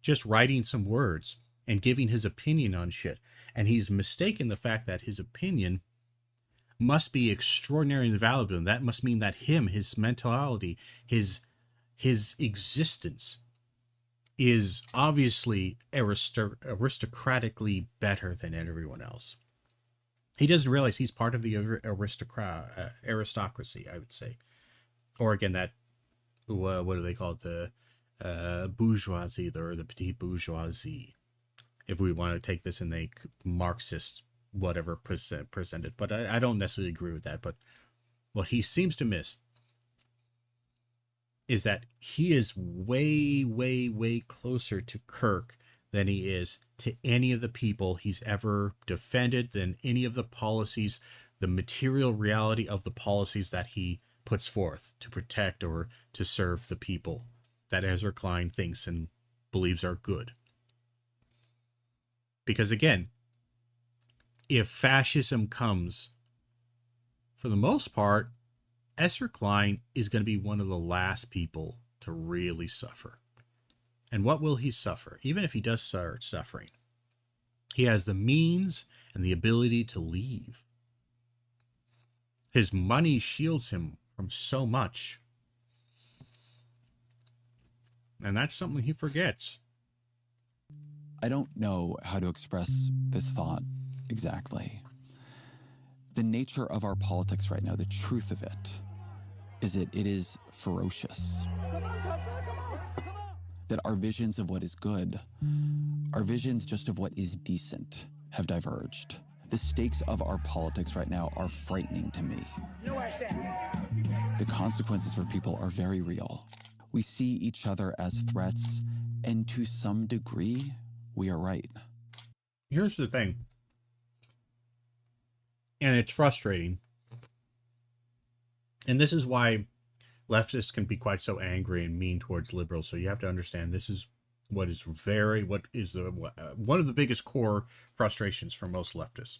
Speaker 1: just writing some words and giving his opinion on shit. And he's mistaken the fact that his opinion must be extraordinarily valuable. And that must mean that his mentality, his existence is obviously aristocratically better than everyone else. He doesn't realize he's part of the aristocracy, I would say. Or again, that, what do they call it? The bourgeoisie, or the petite bourgeoisie, if we want to take this in a Marxist whatever presented. But I don't necessarily agree with that. But what he seems to miss is that he is way, way, way closer to Kirk than he is to any of the people he's ever defended, than any of the policies, the material reality of the policies that he puts forth to protect or to serve the people that Ezra Klein thinks and believes are good. Because again, if fascism comes, for the most part, Ezra Klein is going to be one of the last people to really suffer. And what will he suffer? Even if he does start suffering, he has the means and the ability to leave. His money shields him from so much. And that's something he forgets.
Speaker 2: I don't know how to express this thought exactly. The nature of our politics right now, the truth of it, is that it is ferocious. That our visions of what is good, our visions just of what is decent, have diverged. The stakes of our politics right now are frightening to me. The consequences for people are very real. We see each other as threats, and to some degree, we are right.
Speaker 1: Here's the thing, and it's frustrating, and this is why leftists can be quite so angry and mean towards liberals. So you have to understand, this is one of the biggest core frustrations for most leftists.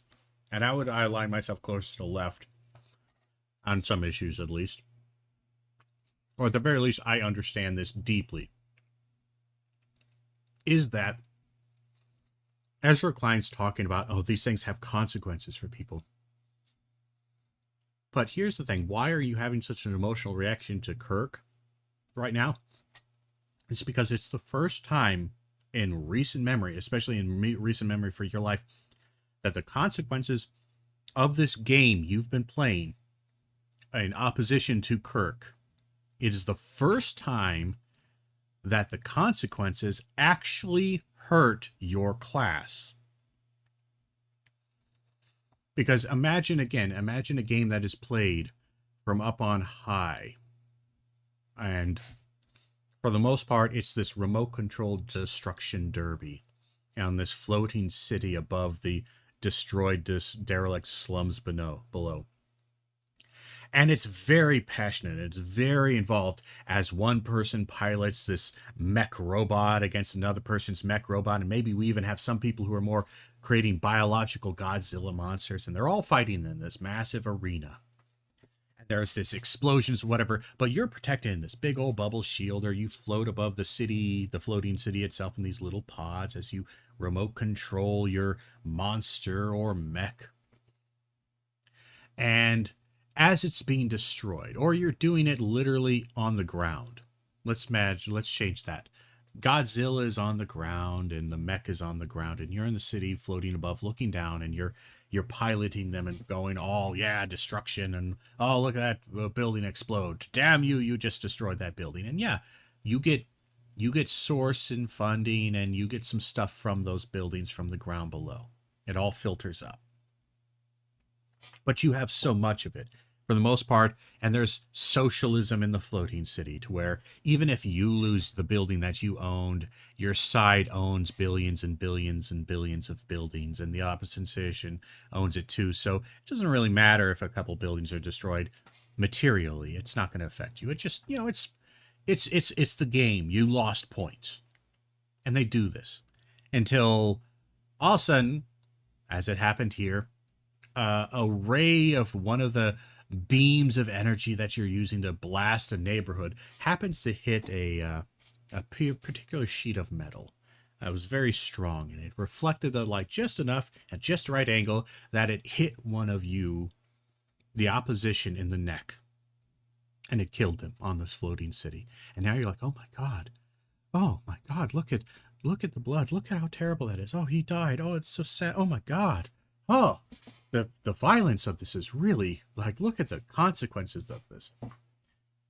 Speaker 1: And I align myself closer to the left on some issues, at least, or at the very least, I understand this deeply. Is that Ezra Klein's talking about, oh, these things have consequences for people. But here's the thing. Why are you having such an emotional reaction to Kirk right now? It's because it's the first time in recent memory, especially in recent memory for your life, that the consequences of this game you've been playing in opposition to Kirk, it is the first time that the consequences actually hurt your class. Because imagine a game that is played from up on high. And for the most part, it's this remote-controlled destruction derby on this floating city above the destroyed, derelict slums below. And it's very passionate. It's very involved as one person pilots this mech robot against another person's mech robot. And maybe we even have some people who are more creating biological Godzilla monsters. And they're all fighting in this massive arena. And there's this explosions, whatever. But you're protected in this big old bubble shield, or you float above the city, the floating city itself, in these little pods as you remote control your monster or mech. And as it's being destroyed, or you're doing it literally on the ground. Let's change that. Godzilla is on the ground and the mech is on the ground, and you're in the city floating above, looking down, and you're piloting them and going, oh yeah, destruction, and oh, look at that building explode. Damn you, you just destroyed that building. And yeah, you get source and funding, and you get some stuff from those buildings from the ground below. It all filters up. But you have so much of it, for the most part, and there's socialism in the floating city, to where even if you lose the building that you owned, your side owns billions and billions and billions of buildings, and the opposition owns it too. So it doesn't really matter if a couple buildings are destroyed materially. It's not going to affect you. It just, it's the game. You lost points. And they do this until all of a sudden, as it happened here, a ray of one of the beams of energy that you're using to blast a neighborhood happens to hit a particular sheet of metal. It was very strong, and it reflected the light just enough at just the right angle that it hit one of you, the opposition, in the neck. And it killed them on this floating city. And now you're like, oh my God, look at the blood. Look at how terrible that is. Oh, he died. Oh, it's so sad. Oh my God. oh, the violence of this is really like, look at the consequences of this.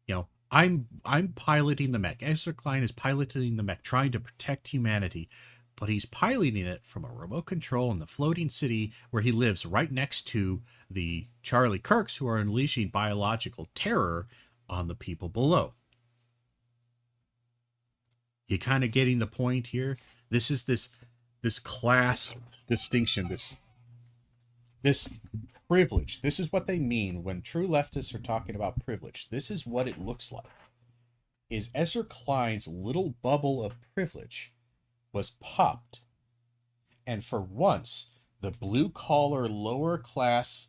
Speaker 1: You know, I'm piloting the mech. Ezra Klein is piloting the mech, trying to protect humanity, but he's piloting it from a remote control in the floating city where he lives, right next to the Charlie Kirks, who are unleashing biological terror on the people below. You kind of getting the point here? This is this class distinction, this privilege. This is what they mean when true leftists are talking about privilege. This is what it looks like. Is Ezra Klein's little bubble of privilege was popped. And for once, the blue-collar, lower-class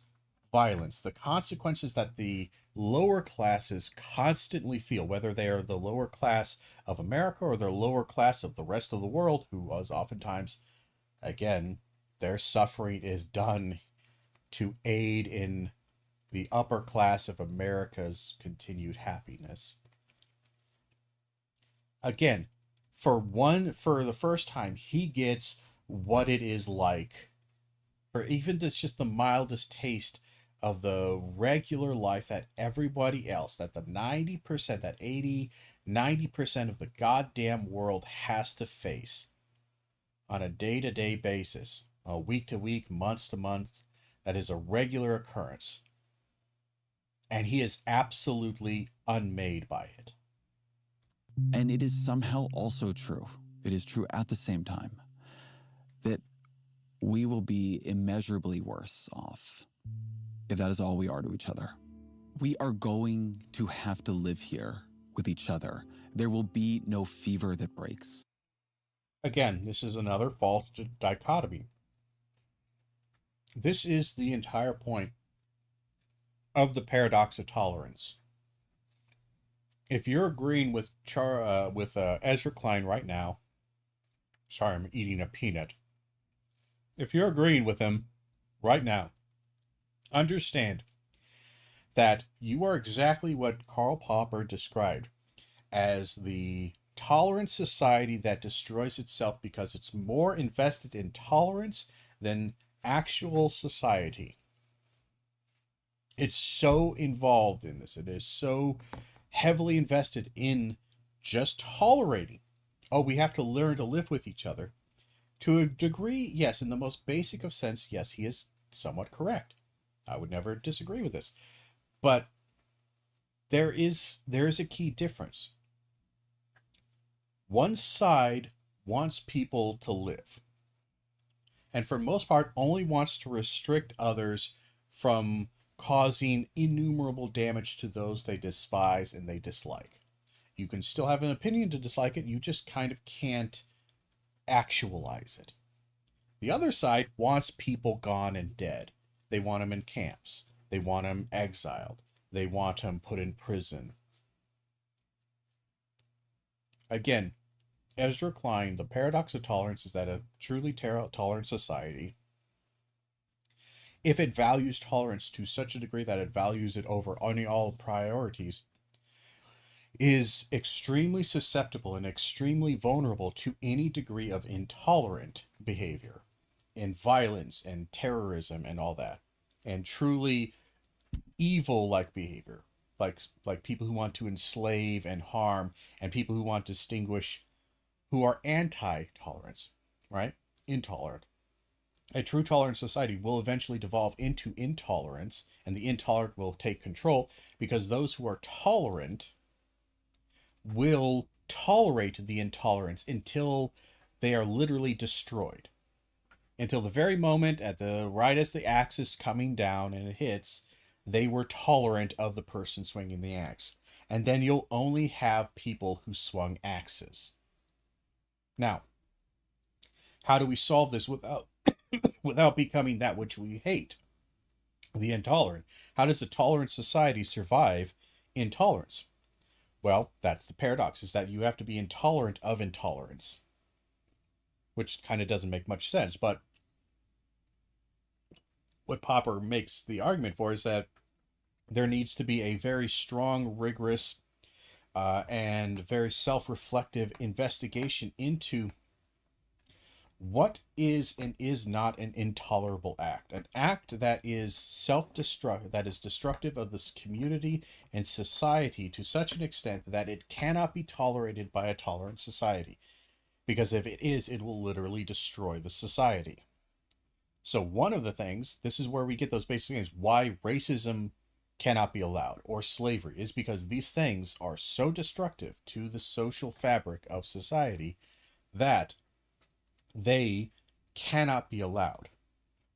Speaker 1: violence, the consequences that the lower classes constantly feel, whether they are the lower class of America or the lower class of the rest of the world, who was oftentimes, again, their suffering is done to aid in the upper class of America's continued happiness. Again, for the first time, he gets what it is like, for even this, just the mildest taste of the regular life that everybody else, that the 90%, that 90% of the goddamn world has to face on a day-to-day basis, a week-to-week, month-to-month. That is a regular occurrence. And he is absolutely unmade by it.
Speaker 2: And it is somehow also true, it is true at the same time, that we will be immeasurably worse off if that is all we are to each other. We are going to have to live here with each other. There will be no fever that breaks.
Speaker 1: Again, this is another false dichotomy. This is the entire point of the paradox of tolerance. If you're agreeing with Ezra Klein right now, sorry, I'm eating a peanut. If you're agreeing with him right now, understand that you are exactly what Karl Popper described as the tolerant society that destroys itself because it's more invested in tolerance than actual society. It's so involved in this. It is so heavily invested in just tolerating. Oh, we have to learn to live with each other. To a degree, yes, in the most basic of sense, yes, he is somewhat correct. I would never disagree with this. But there is a key difference. One side wants people to live, and for most part only wants to restrict others from causing innumerable damage to those they despise and they dislike. You can still have an opinion to dislike it, you just kind of can't actualize it. The other side wants people gone and dead. They want them in camps. They want them exiled. They want them put in prison. Again, Ezra Klein, the paradox of tolerance is that a truly tolerant society, if it values tolerance to such a degree that it values it over any all priorities, is extremely susceptible and extremely vulnerable to any degree of intolerant behavior and violence and terrorism and all that, and truly evil like behavior, like people who want to enslave and harm, and people who want to distinguish, who are anti-tolerance, right? Intolerant. A true tolerant society will eventually devolve into intolerance, and the intolerant will take control, because those who are tolerant will tolerate the intolerance until they are literally destroyed. Until the very moment, right as the axe is coming down and it hits, they were tolerant of the person swinging the axe. And then you'll only have people who swung axes. Now, how do we solve this without becoming that which we hate? The intolerant. How does a tolerant society survive intolerance? Well, that's the paradox, is that you have to be intolerant of intolerance. Which kind of doesn't make much sense, but what Popper makes the argument for is that there needs to be a very strong, rigorous, and very self-reflective investigation into What is and is not an intolerable act? An act that is self-destruct, that is destructive of this community and society to such an extent that it cannot be tolerated by a tolerant society. Because if it is, it will literally destroy the society. So one of the things, this is where we get those basic things, why racism cannot be allowed, or slavery, is because these things are so destructive to the social fabric of society that they cannot be allowed.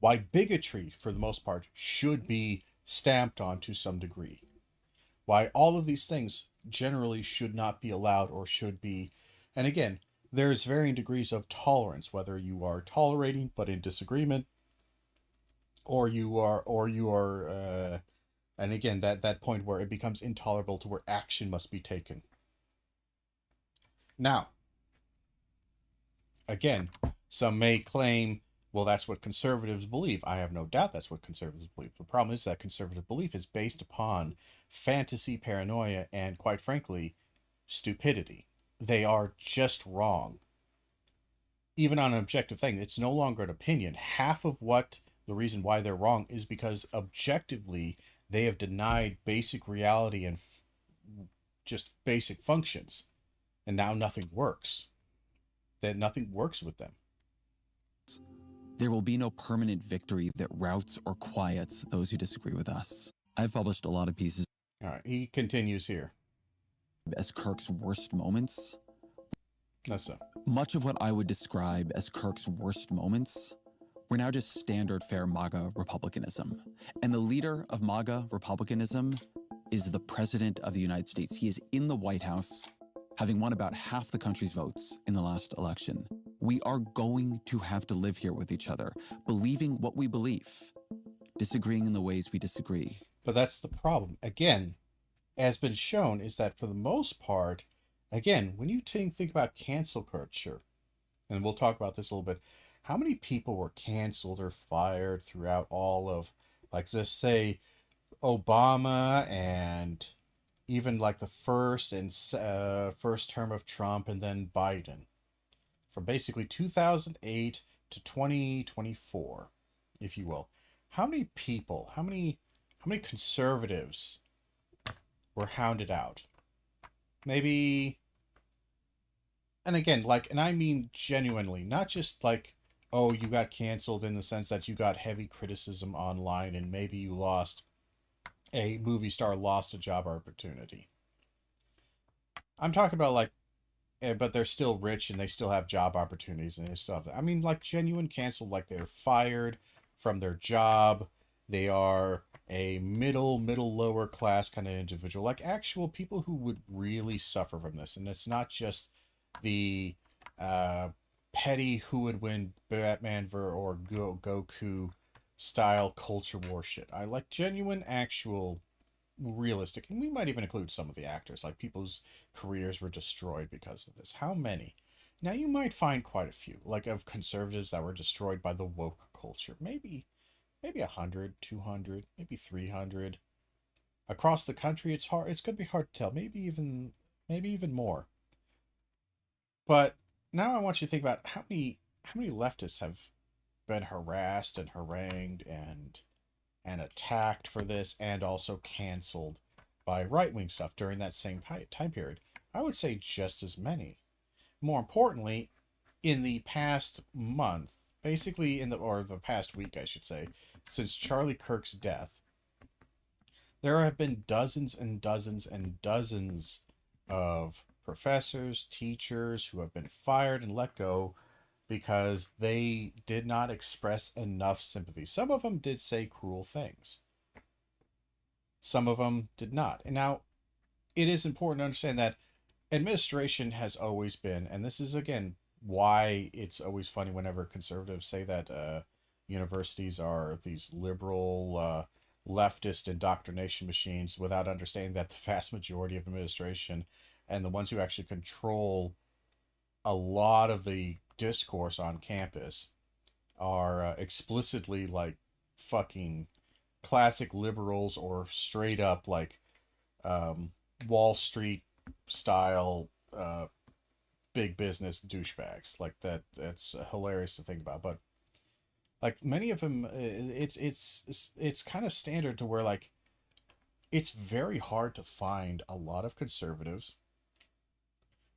Speaker 1: Why bigotry, for the most part, should be stamped on to some degree. Why all of these things generally should not be allowed or should be. And again, there's varying degrees of tolerance, whether you are tolerating but in disagreement, or you are, and again, that point where it becomes intolerable to where action must be taken. Now, again, some may claim, well, that's what conservatives believe. I have no doubt that's what conservatives believe. The problem is that conservative belief is based upon fantasy, paranoia, and quite frankly, stupidity. They are just wrong. Even on an objective thing, it's no longer an opinion. Half of what the reason why they're wrong is because objectively they have denied basic reality and just basic functions, and now nothing works. That nothing works with them.
Speaker 2: There will be no permanent victory that routs or quiets those who disagree with us. I've published a lot of pieces.
Speaker 1: All right, he continues here.
Speaker 2: As Kirk's worst moments.
Speaker 1: That's so.
Speaker 2: Much of what I would describe as Kirk's worst moments were now just standard fare MAGA republicanism. And the leader of MAGA republicanism is the President of the United States. He is in the White House, having won about half the country's votes in the last election. We are going to have to live here with each other, believing what we believe, disagreeing in the ways we disagree.
Speaker 1: But that's the problem. Again, as been shown, is that for the most part, again, when you think about cancel culture, and we'll talk about this a little bit, how many people were canceled or fired throughout all of, like, just say, Obama and even like the first term of Trump and then Biden, from basically 2008 to 2024, if you will. How many people, how many conservatives were hounded out? Maybe, and again, like, and I mean genuinely, not just like, oh, you got canceled in the sense that you got heavy criticism online and maybe you lost, a movie star lost a job opportunity. I'm talking about like, but they're still rich and they still have job opportunities and stuff. I mean, like genuine cancel, like they're fired from their job. They are a middle lower class kind of individual, like actual people who would really suffer from this. And it's not just the petty who would win Batman or Goku style culture war shit. I like genuine, actual, realistic, and we might even include some of the actors, like people's careers were destroyed because of this. How many? Now you might find quite a few, like of conservatives that were destroyed by the woke culture. Maybe 100, 200, maybe 300 across the country. It's hard. It's gonna be hard to tell. Maybe even more. But now I want you to think about how many leftists have been harassed and harangued and attacked for this, and also canceled by right-wing stuff during that same time period. I would say just as many. More importantly, in the past month, basically the past week, I should say, since Charlie Kirk's death, there have been dozens and dozens and dozens of professors, teachers who have been fired and let go because they did not express enough sympathy. Some of them did say cruel things. Some of them did not. And now, it is important to understand that administration has always been, and this is, again, why it's always funny whenever conservatives say that universities are these liberal, leftist indoctrination machines, without understanding that the vast majority of administration and the ones who actually control a lot of the discourse on campus are explicitly like fucking classic liberals or straight up like Wall Street style big business douchebags. Like that's hilarious to think about. But like many of them, it's kind of standard to where like it's very hard to find a lot of conservatives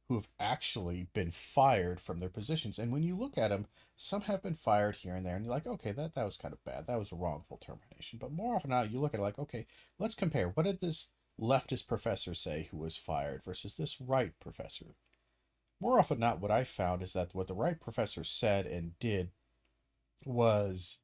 Speaker 1: who have actually been fired from their positions. And when you look at them, some have been fired here and there, and you're like, okay, that was kind of bad. That was a wrongful termination. But more often than not, you look at it like, okay, let's compare. What did this leftist professor say who was fired versus this right professor? More often than not, what I found is that what the right professor said and did was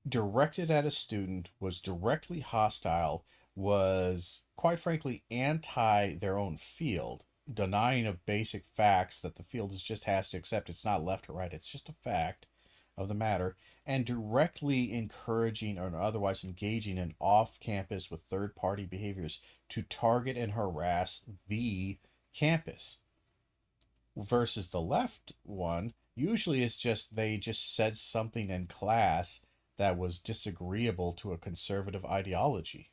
Speaker 1: directed at a student, was directly hostile, was quite frankly anti their own field, denying of basic facts that the field is just has to accept. It's not left or right, it's just a fact of the matter, and directly encouraging or otherwise engaging in off campus with third party behaviors to target and harass the campus. Versus the left one, usually it's just they just said something in class that was disagreeable to a conservative ideology.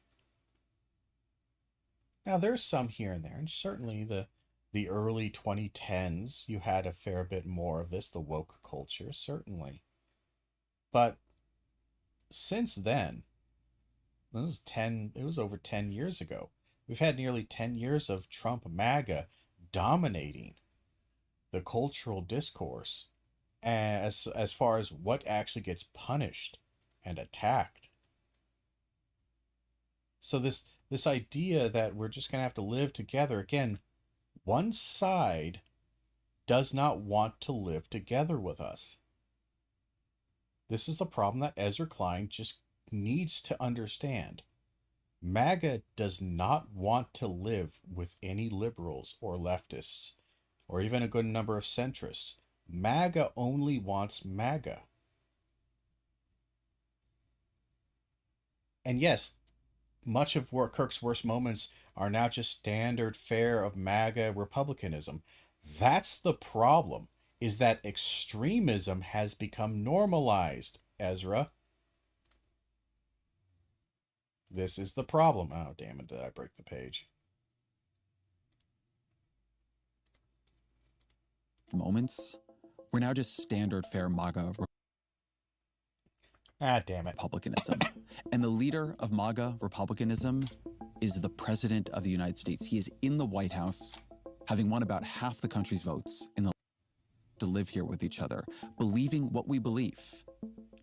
Speaker 1: Now there's some here and there, and certainly the early 2010s you had a fair bit more of this, the woke culture, certainly. But since then, it was over 10 years ago. We've had nearly 10 years of Trump MAGA dominating the cultural discourse as far as what actually gets punished and attacked. So this idea that we're just going to have to live together, again, one side does not want to live together with us. This is the problem that Ezra Klein just needs to understand. MAGA does not want to live with any liberals or leftists, or even a good number of centrists. MAGA only wants MAGA. And yes, much of Kirk's worst moments are now just standard fare of MAGA republicanism. That's the problem, is that extremism has become normalized, Ezra. This is the problem. Oh, damn it, did I break the page?
Speaker 2: Moments, we're now just standard fare MAGA
Speaker 1: Ah, damn it.
Speaker 2: republicanism. And the leader of MAGA republicanism is the President of the United States. He is in the White House, having won about half the country's votes to live here with each other, believing what we believe,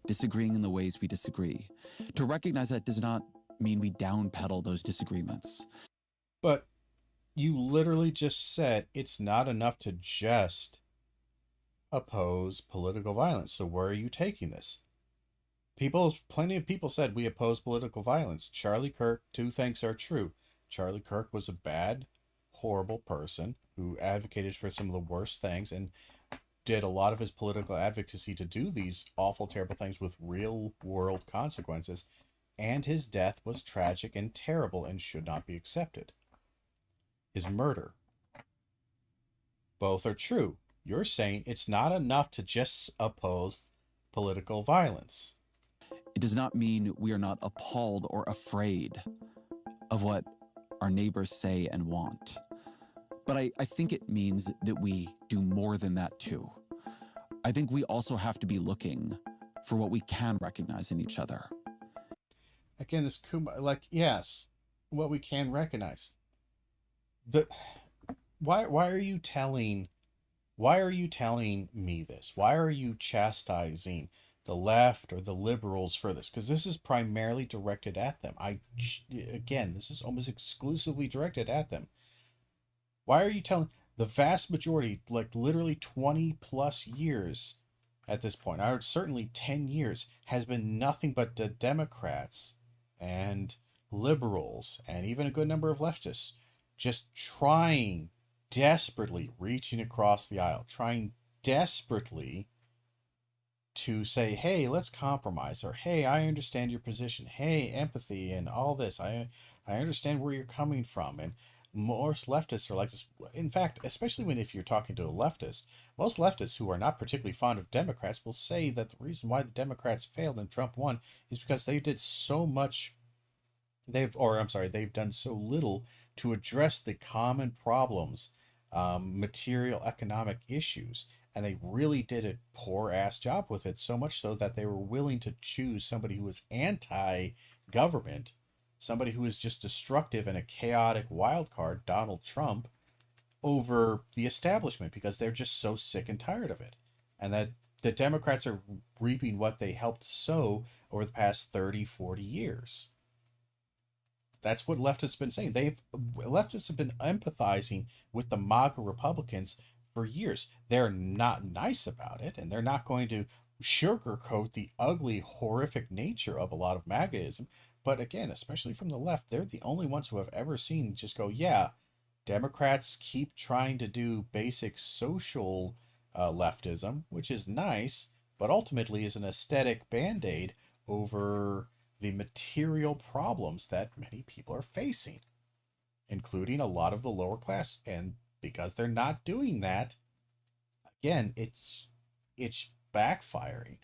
Speaker 2: disagreeing in the ways we disagree. To recognize that does not mean we downpedal those disagreements.
Speaker 1: But you literally just said it's not enough to just oppose political violence. So where are you taking this? Plenty of people said we oppose political violence. Charlie Kirk, two things are true. Charlie Kirk was a bad, horrible person who advocated for some of the worst things and did a lot of his political advocacy to do these awful, terrible things with real world consequences. And his death was tragic and terrible and should not be accepted. His murder. Both are true. You're saying it's not enough to just oppose political violence.
Speaker 2: It does not mean we are not appalled or afraid of what our neighbors say and want. But I think it means that we do more than that too. I think we also have to be looking for what we can recognize in each other.
Speaker 1: Again, this yes, what we can recognize. Why are you telling me this? Why are you chastising the left or the liberals for this? Because this is primarily directed at them. This is almost exclusively directed at them. Why are you telling the vast majority, like literally 20 plus years at this point, or certainly 10 years, has been nothing but the Democrats and liberals and even a good number of leftists just trying desperately, reaching across the aisle, trying desperately to say, hey, let's compromise, or hey, I understand your position, hey, empathy and all this, I understand where you're coming from. And most leftists are like this. In fact, especially if you're talking to a leftist, most leftists who are not particularly fond of Democrats will say that the reason why the Democrats failed and Trump won is because they did so much, they've done so little to address the common problems material economic issues. And they really did a poor ass job with it, so much so that they were willing to choose somebody who was anti government, somebody who was just destructive and a chaotic wild card, Donald Trump, over the establishment because they're just so sick and tired of it. And that the Democrats are reaping what they helped sow over the past 30, 40 years. That's what leftists have been saying. Leftists have been empathizing with the MAGA Republicans for years. They're not nice about it, and they're not going to sugarcoat the ugly, horrific nature of a lot of MAGAism. But again, especially from the left, they're the only ones who have ever seen just go, yeah, Democrats keep trying to do basic social leftism, which is nice, but ultimately is an aesthetic band aid over the material problems that many people are facing, including a lot of the lower class. And because they're not doing that, again, it's backfiring.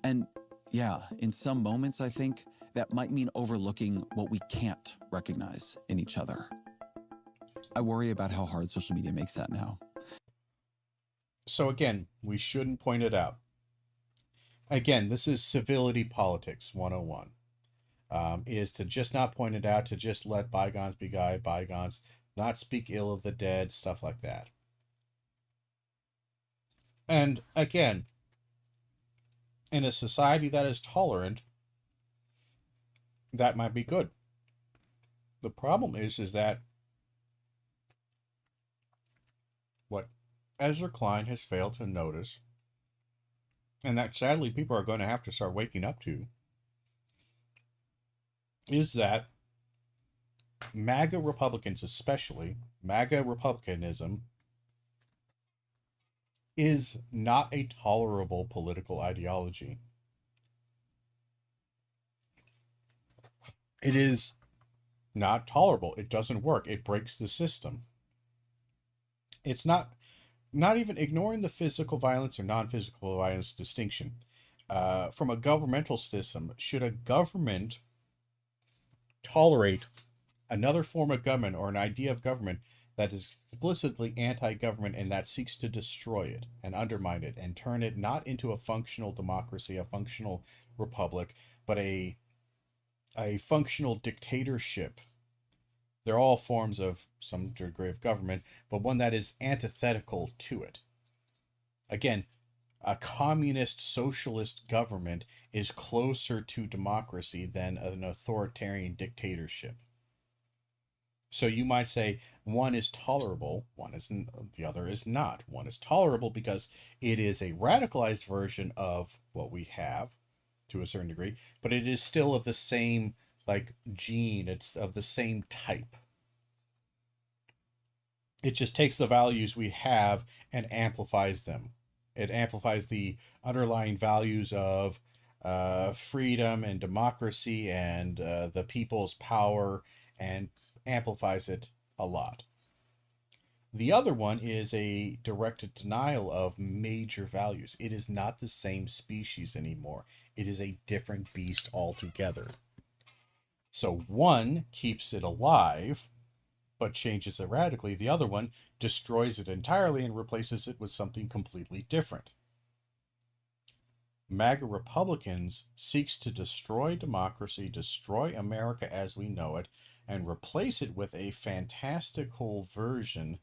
Speaker 2: And yeah, in some moments, I think that might mean overlooking what we can't recognize in each other. I worry about how hard social media makes that now.
Speaker 1: So again, we shouldn't point it out. Again, this is civility politics 101. Is to just not point it out, to just let bygones be bygones, not speak ill of the dead, stuff like that. And again, in a society that is tolerant, that might be good. The problem is that what Ezra Klein has failed to notice, and that sadly people are going to have to start waking up to, is that MAGA Republicans, especially MAGA Republicanism, is not a tolerable political ideology. It is not tolerable. It doesn't work. It breaks the system. It's not even ignoring the physical violence or non-physical violence distinction. From a governmental system, should a government tolerate another form of government or an idea of government that is explicitly anti-government and that seeks to destroy it and undermine it and turn it not into a functional democracy, a functional republic, but a functional dictatorship? They're all forms of some degree of government, but one that is antithetical to it. Again, a communist socialist government is closer to democracy than an authoritarian dictatorship. So you might say one is tolerable, the other is not. One is tolerable because it is a radicalized version of what we have to a certain degree, but it is still of the same gene, it's of the same type. It just takes the values we have and amplifies them. It amplifies the underlying values of freedom and democracy and the people's power, and amplifies it a lot. The other one is a direct denial of major values. It is not the same species anymore. It is a different beast altogether. So one keeps it alive, but changes it radically. The other one destroys it entirely and replaces it with something completely different. MAGA Republicans seeks to destroy democracy, destroy America as we know it, and replace it with a fantastical version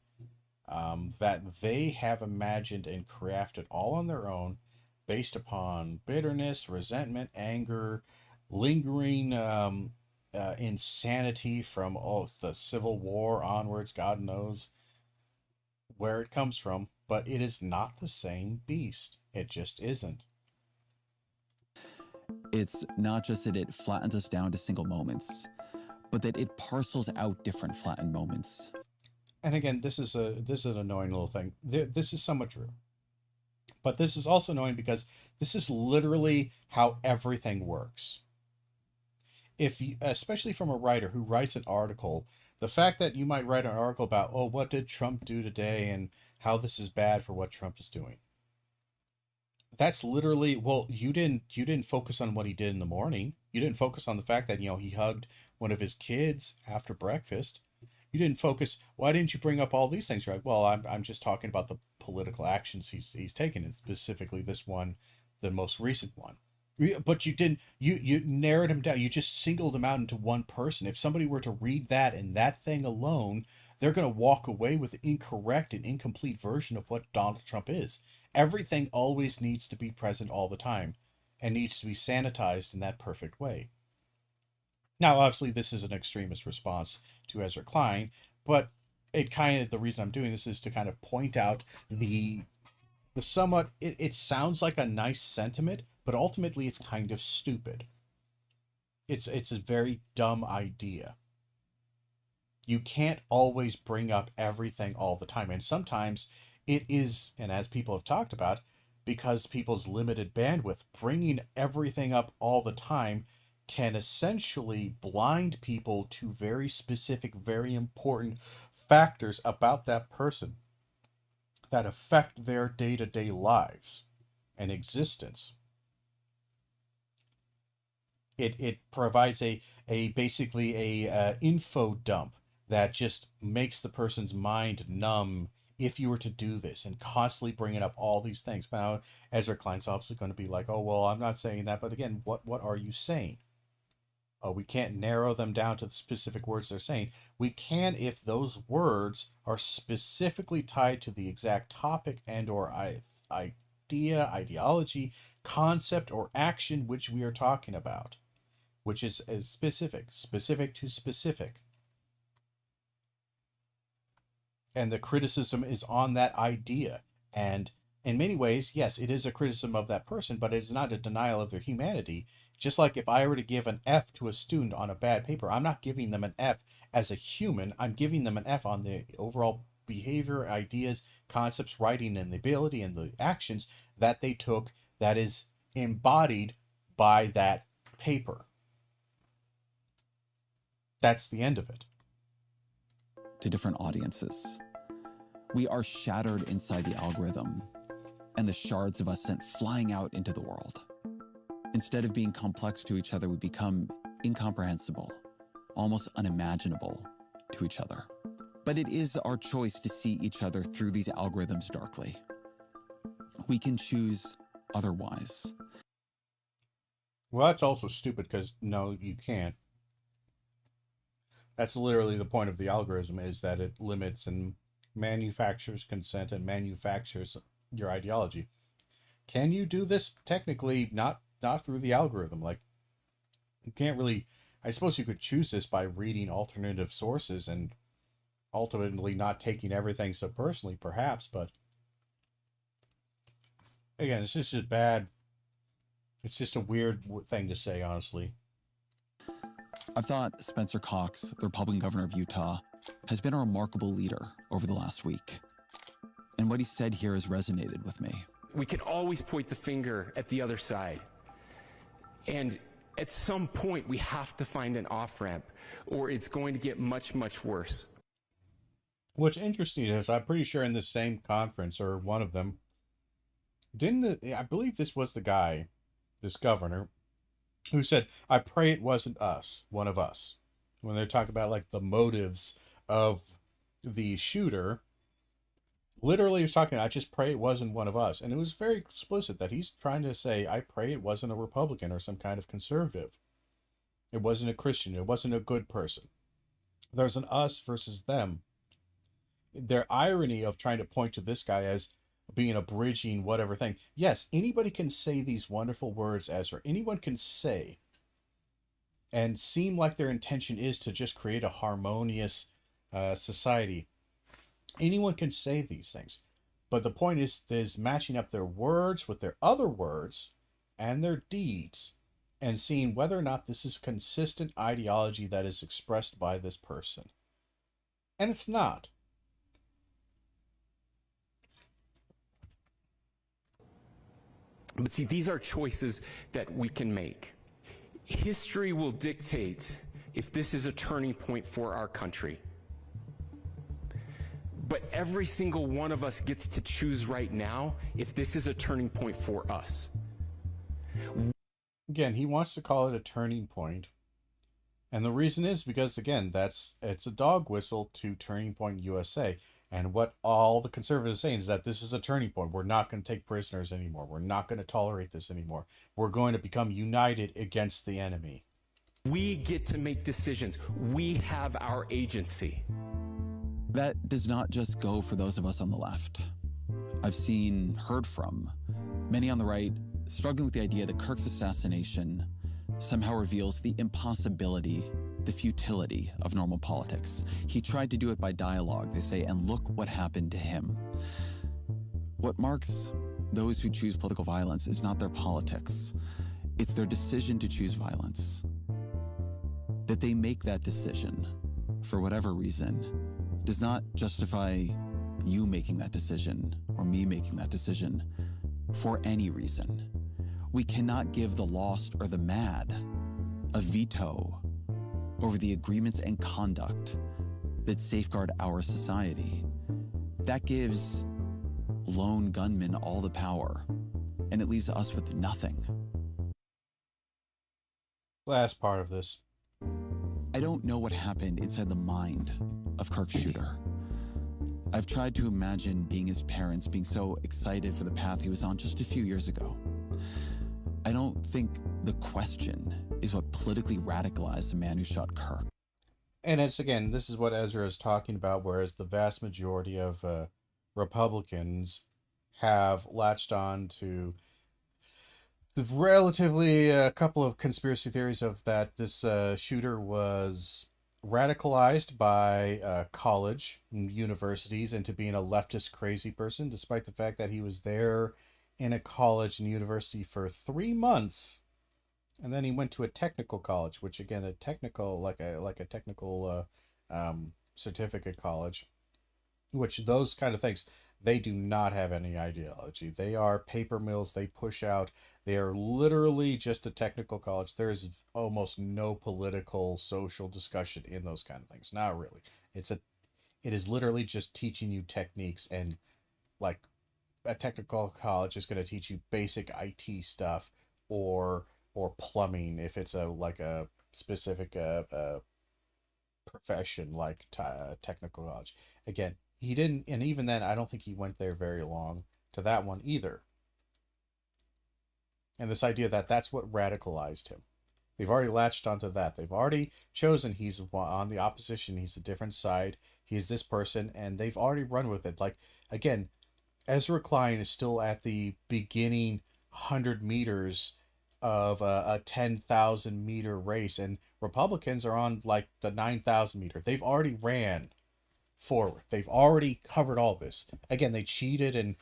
Speaker 1: that they have imagined and crafted all on their own, based upon bitterness, resentment, anger, lingering insanity from the Civil War onwards. God knows where it comes from, but it is not the same beast. It just isn't.
Speaker 2: It's not just that it flattens us down to single moments, but that it parcels out different flattened moments.
Speaker 1: And again, this is an annoying little thing. This is somewhat true, but this is also annoying because this is literally how everything works. Especially from a writer who writes an article, the fact that you might write an article about, oh, what did Trump do today and how this is bad for what Trump is doing. That's literally, well, you didn't focus on what he did in the morning. You didn't focus on the fact that, he hugged one of his kids after breakfast. you didn't focus. Why didn't you bring up all these things? Right. Well, I'm just talking about the political actions he's taken, and specifically this one, the most recent one. But you didn't. You narrowed him down. You just singled him out into one person. If somebody were to read that and that thing alone, they're going to walk away with an incorrect and incomplete version of what Donald Trump is. Everything always needs to be present all the time, and needs to be sanitized in that perfect way. Now, obviously, this is an extremist response to Ezra Klein, but the reason I'm doing this is to kind of point out the somewhat, it sounds like a nice sentiment, but ultimately it's kind of stupid. It's a very dumb idea. You can't always bring up everything all the time, and sometimes it is, and as people have talked about, because people's limited bandwidth, bringing everything up all the time can essentially blind people to very specific, very important factors about that person that affect their day-to-day lives and existence. It provides a basically a info dump that just makes the person's mind numb if you were to do this and constantly bringing up all these things. Now, Ezra Klein's obviously going to be like, oh, well, I'm not saying that. But again, what are you saying? Oh, we can't narrow them down to the specific words they're saying. We can if those words are specifically tied to the exact topic and or idea, ideology, concept, or action which we are talking about, which is specific to specific. And the criticism is on that idea. And in many ways, yes, it is a criticism of that person, but it is not a denial of their humanity. Just like if I were to give an F to a student on a bad paper, I'm not giving them an F as a human. I'm giving them an F on the overall behavior, ideas, concepts, writing, and the ability and the actions that they took that is embodied by that paper. That's the end of it.
Speaker 2: To different audiences. We are shattered inside the algorithm, and the shards of us sent flying out into the world. Instead of being complex to each other, we become incomprehensible, almost unimaginable to each other. But it is our choice to see each other through these algorithms darkly. We can choose otherwise.
Speaker 1: Well, that's also stupid because no, you can't. That's literally the point of the algorithm, is that it limits and manufactures consent and manufactures your ideology. Can you do this? Technically, not through the algorithm. Like, you can't really, I suppose you could choose this by reading alternative sources and ultimately not taking everything so personally, perhaps, but again, it's just bad. It's just a weird thing to say, honestly.
Speaker 2: I've thought Spencer Cox, the Republican governor of Utah, has been a remarkable leader over the last week. And what he said here has resonated with me.
Speaker 3: We can always point the finger at the other side. And at some point, we have to find an off-ramp, or it's going to get much, much worse.
Speaker 1: What's interesting is I'm pretty sure in the same conference, or one of them, I believe this was the guy, this governor, who said, I pray it wasn't us, one of us. When they're talking about like the motives of the shooter, literally he was talking, I just pray it wasn't one of us. And it was very explicit that he's trying to say, I pray it wasn't a Republican or some kind of conservative. It wasn't a Christian. It wasn't a good person. There's an us versus them. Their irony of trying to point to this guy as being a bridging whatever thing. Yes, anybody can say these wonderful words, Ezra. Anyone can say and seem like their intention is to just create a harmonious society. Anyone can say these things. But the point is matching up their words with their other words and their deeds and seeing whether or not this is a consistent ideology that is expressed by this person. And it's not.
Speaker 3: But see, these are choices that we can make. History will dictate if this is a turning point for our country. But every single one of us gets to choose right now if this is a turning point for us.
Speaker 1: Again, he wants to call it a turning point. And the reason is because, again, it's a dog whistle to Turning Point USA. And what all the conservatives are saying is that this is a turning point. We're not going to take prisoners anymore. We're not going to tolerate this anymore. We're going to become united against the enemy.
Speaker 3: We get to make decisions. We have our agency.
Speaker 2: That does not just go for those of us on the left. I've heard from many on the right struggling with the idea that Kirk's assassination somehow reveals the impossibility, the futility of normal politics. He tried to do it by dialogue, they say, and look what happened to him. What marks those who choose political violence is not their politics. It's their decision to choose violence. That they make that decision, for whatever reason, does not justify you making that decision or me making that decision for any reason. We cannot give the lost or the mad a veto over the agreements and conduct that safeguard our society. That gives lone gunmen all the power, and it leaves us with nothing.
Speaker 1: Last part of this.
Speaker 2: I don't know what happened inside the mind of Kirk's shooter. I've tried to imagine being his parents, being so excited for the path he was on just a few years ago. I don't think the question is what politically radicalized the man who shot Kirk.
Speaker 1: And this is what Ezra is talking about, whereas the vast majority of Republicans have latched on to relatively a couple of conspiracy theories of that this shooter was radicalized by college and universities into being a leftist crazy person, despite the fact that he was there in a college and university for 3 months, and then he went to a technical college, which again, a technical like a technical certificate college, which those kind of things, they do not have any ideology. They are paper mills. They push out. They are literally just a technical college. There is almost no political, social discussion in those kind of things. Not really. It is literally just teaching you techniques, and like a technical college is going to teach you basic IT stuff or plumbing if it's a specific profession like technical college. Again, he didn't, and even then, I don't think he went there very long to that one either. And this idea that that's what radicalized him. They've already latched onto that. They've already chosen he's on the opposition. He's a different side. He's this person, and they've already run with it. Like, again, Ezra Klein is still at the beginning 100 meters of a 10,000 meter race, and Republicans are on like the 9,000 meter. They've already ran forward. They've already covered all this. Again, they cheated and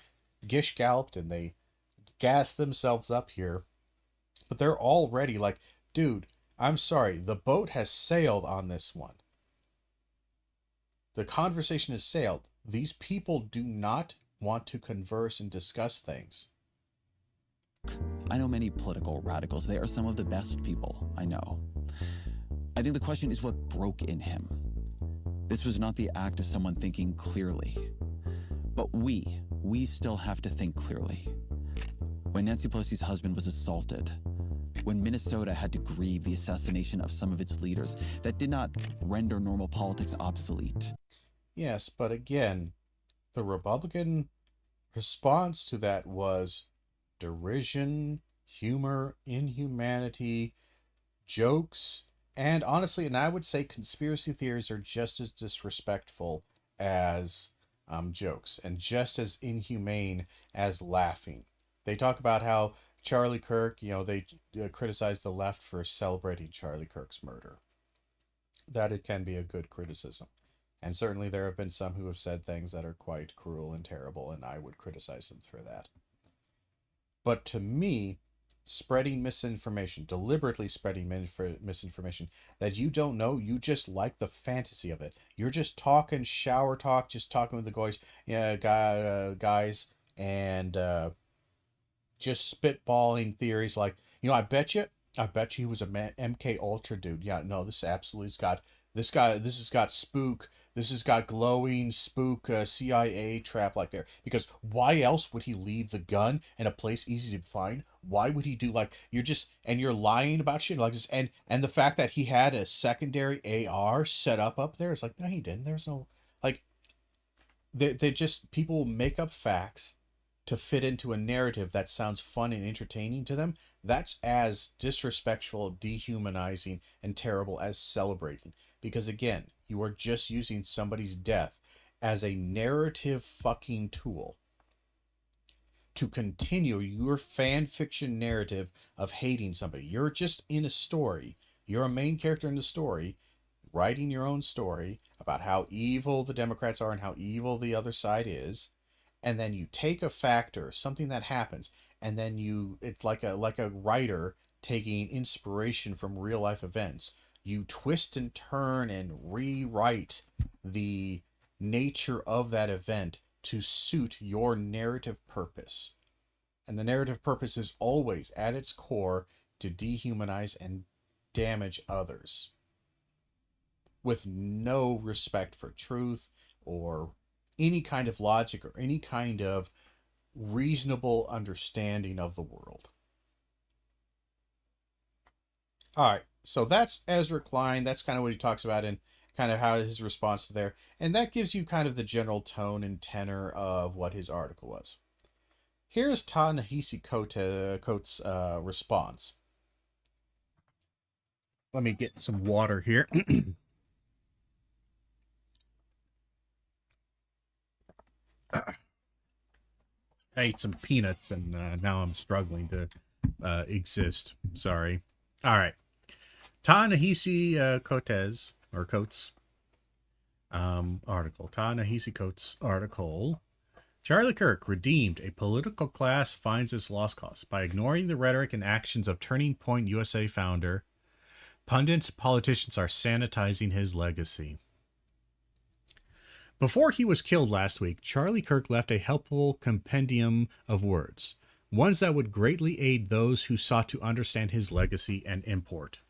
Speaker 1: gish galloped and they gassed themselves up here, but they're already like, dude, I'm sorry, the boat has sailed on this one. The conversation has sailed. These people do not want to converse and discuss things.
Speaker 2: I know many political radicals. They are some of the best people I know. I think the question is what broke in him. This was not the act of someone thinking clearly. But we still have to think clearly. When Nancy Pelosi's husband was assaulted, when Minnesota had to grieve the assassination of some of its leaders, that did not render normal politics obsolete.
Speaker 1: Yes, but again, the Republican response to that was derision, humor, inhumanity, jokes, and honestly, and I would say conspiracy theories are just as disrespectful as jokes, and just as inhumane as laughing. They talk about how Charlie Kirk, they criticize the left for celebrating Charlie Kirk's murder. That it can be a good criticism. And certainly there have been some who have said things that are quite cruel and terrible, and I would criticize them for that. But to me, spreading misinformation, deliberately spreading misinformation that you don't know, you just like the fantasy of it. You're just talking shower talk, just talking with the guys, and just spitballing theories like, I bet you he was a MK Ultra dude. Yeah, no, this absolutely has got spook. This has got glowing spook CIA trap like there. Because why else would he leave the gun in a place easy to find? Why would he do like you're lying about shit like this? And the fact that he had a secondary AR set up there, it's like, no, he didn't. There's no like they just people make up facts to fit into a narrative that sounds fun and entertaining to them. That's as disrespectful, dehumanizing, and terrible as celebrating. Because again, you are just using somebody's death as a narrative fucking tool to continue your fan fiction narrative of hating somebody. You're just in a story. You're a main character in the story, writing your own story about how evil the Democrats are and how evil the other side is. And then you take a factor, something that happens, and then it's like a writer taking inspiration from real life events. You twist and turn and rewrite the nature of that event to suit your narrative purpose. And the narrative purpose is always, at its core, to dehumanize and damage others with no respect for truth or any kind of logic or any kind of reasonable understanding of the world. All right, so that's Ezra Klein. That's kind of what he talks about and kind of how his response to there. And that gives you kind of the general tone and tenor of what his article was. Here's Ta-Nehisi Coates' response. Let me get some water here. I ate some peanuts and now I'm struggling to exist. Sorry. All right. Ta-Nehisi Coates article. Ta-Nehisi Coates article. Charlie Kirk redeemed. A political class finds its lost cause. By ignoring the rhetoric and actions of Turning Point USA founder, pundits, politicians are sanitizing his legacy. Before he was killed last week, Charlie Kirk left a helpful compendium of words, ones that would greatly aid those who sought to understand his legacy and import.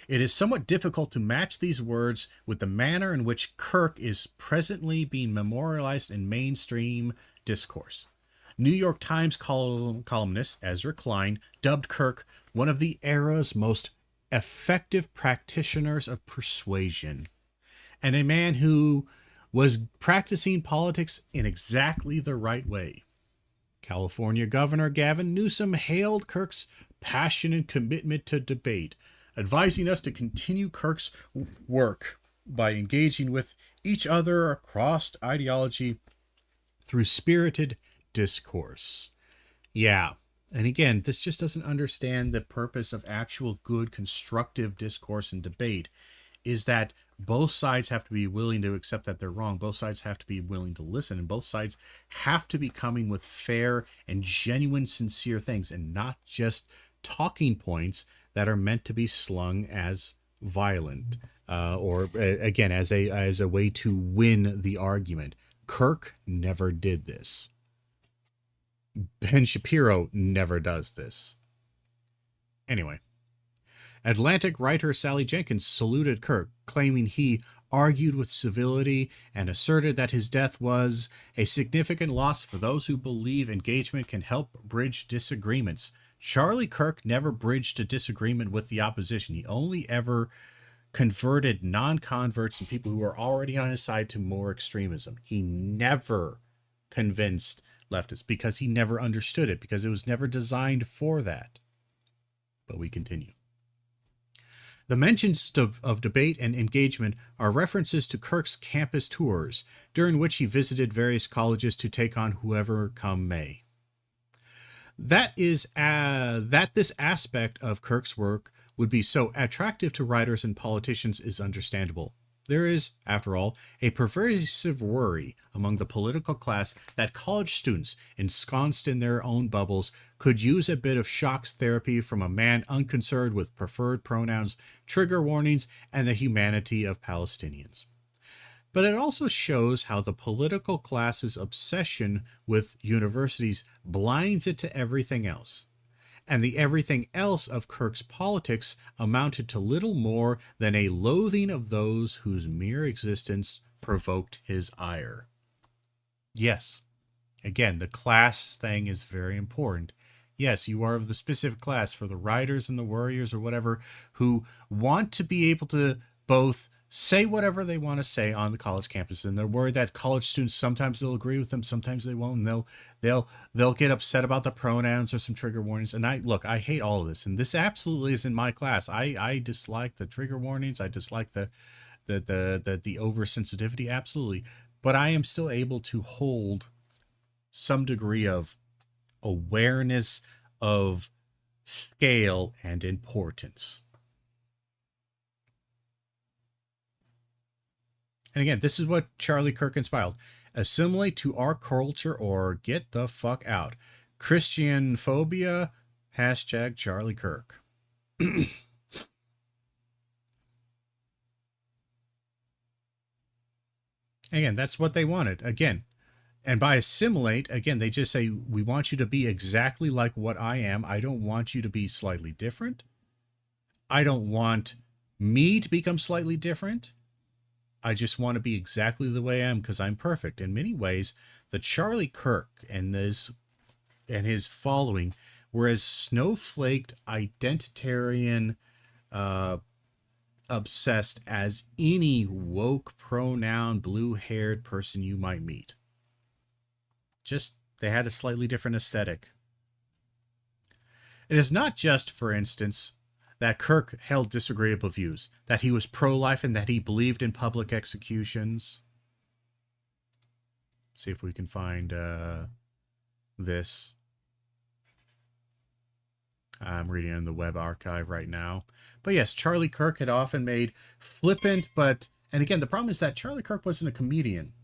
Speaker 1: It is somewhat difficult to match these words with the manner in which Kirk is presently being memorialized in mainstream discourse. New York Times columnist Ezra Klein dubbed Kirk one of the era's most effective practitioners of persuasion, and a man who was practicing politics in exactly the right way. California Governor Gavin Newsom hailed Kirk's passion and commitment to debate, advising us to continue Kirk's work by engaging with each other across ideology through spirited discourse. Yeah, and again, this just doesn't understand the purpose of actual good constructive discourse and debate is that both sides have to be willing to accept that they're wrong. Both sides have to be willing to listen, and both sides have to be coming with fair and genuine, sincere things, and not just talking points that are meant to be slung as violent, or again, as a way to win the argument. Kirk never did this. Ben Shapiro never does this. Anyway. Atlantic writer Sally Jenkins saluted Kirk, claiming he argued with civility and asserted that his death was a significant loss for those who believe engagement can help bridge disagreements. Charlie Kirk never bridged a disagreement with the opposition. He only ever converted non-converts and people who were already on his side to more extremism. He never convinced leftists because he never understood it, because it was never designed for that. But we continue. The mentions of debate and engagement are references to Kirk's campus tours, during which he visited various colleges to take on whoever come may. That this aspect of Kirk's work would be so attractive to writers and politicians is understandable. There is, after all, a pervasive worry among the political class that college students, ensconced in their own bubbles, could use a bit of shock therapy from a man unconcerned with preferred pronouns, trigger warnings, and the humanity of Palestinians. But it also shows how the political class's obsession with universities blinds it to everything else. And the everything else of Kirk's politics amounted to little more than a loathing of those whose mere existence provoked his ire. Yes, again, the class thing is very important. Yes, you are of the specific class for the riders and the warriors or whatever who want to be able to both say whatever they want to say on the college campus, and they're worried that college students sometimes they'll agree with them, sometimes they won't, and they'll get upset about the pronouns or some trigger warnings. And I hate all of this, and this absolutely isn't my class. I dislike the trigger warnings. I dislike the oversensitivity, absolutely. But I am still able to hold some degree of awareness of scale and importance. And again, this is what Charlie Kirk inspired. Assimilate to our culture or get the fuck out. Christian phobia, hashtag Charlie Kirk. Again, that's what they wanted. Again, and by assimilate, again, they just say, we want you to be exactly like what I am. I don't want you to be slightly different. I don't want me to become slightly different. I just want to be exactly the way I am because I'm perfect. In many ways, the Charlie Kirk and his following were as snowflaked, identitarian, obsessed as any woke pronoun, blue-haired person you might meet. Just, they had a slightly different aesthetic. It is not just, for instance, that Kirk held disagreeable views, that he was pro-life and that he believed in public executions. See if we can find this. I'm reading in the web archive right now. But yes, Charlie Kirk had often made flippant, and again, the problem is that Charlie Kirk wasn't a comedian.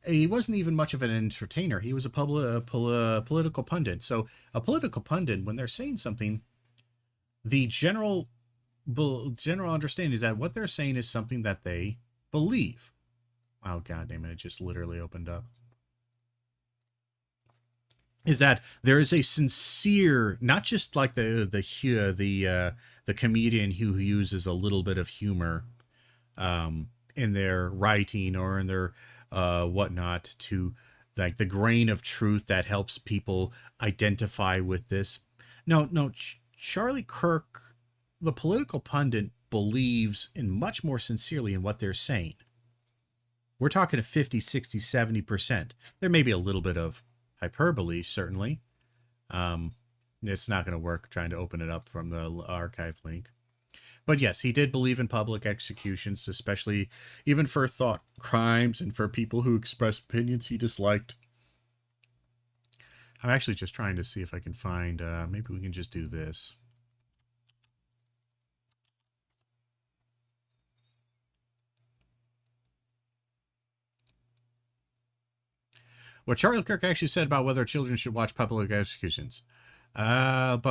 Speaker 1: He wasn't even much of an entertainer. He was a political pundit. So a political pundit, when they're saying something, the general understanding is that what they're saying is something that they believe. Oh, God damn it. It just literally opened up. Is that there is a sincere, not just like the comedian who uses a little bit of humor in their writing or in their whatnot to like the grain of truth that helps people identify with this. No, Charlie Kirk, the political pundit, believes in much more sincerely in what they're saying. We're talking a 50, 60, 70%. There may be a little bit of hyperbole, certainly. It's not going to work trying to open it up from the archive link. But yes, he did believe in public executions, especially even for thought crimes and for people who expressed opinions he disliked. I'm actually just trying to see if I can find, maybe we can just do this. What Charlie Kirk actually said about whether children should watch public executions. And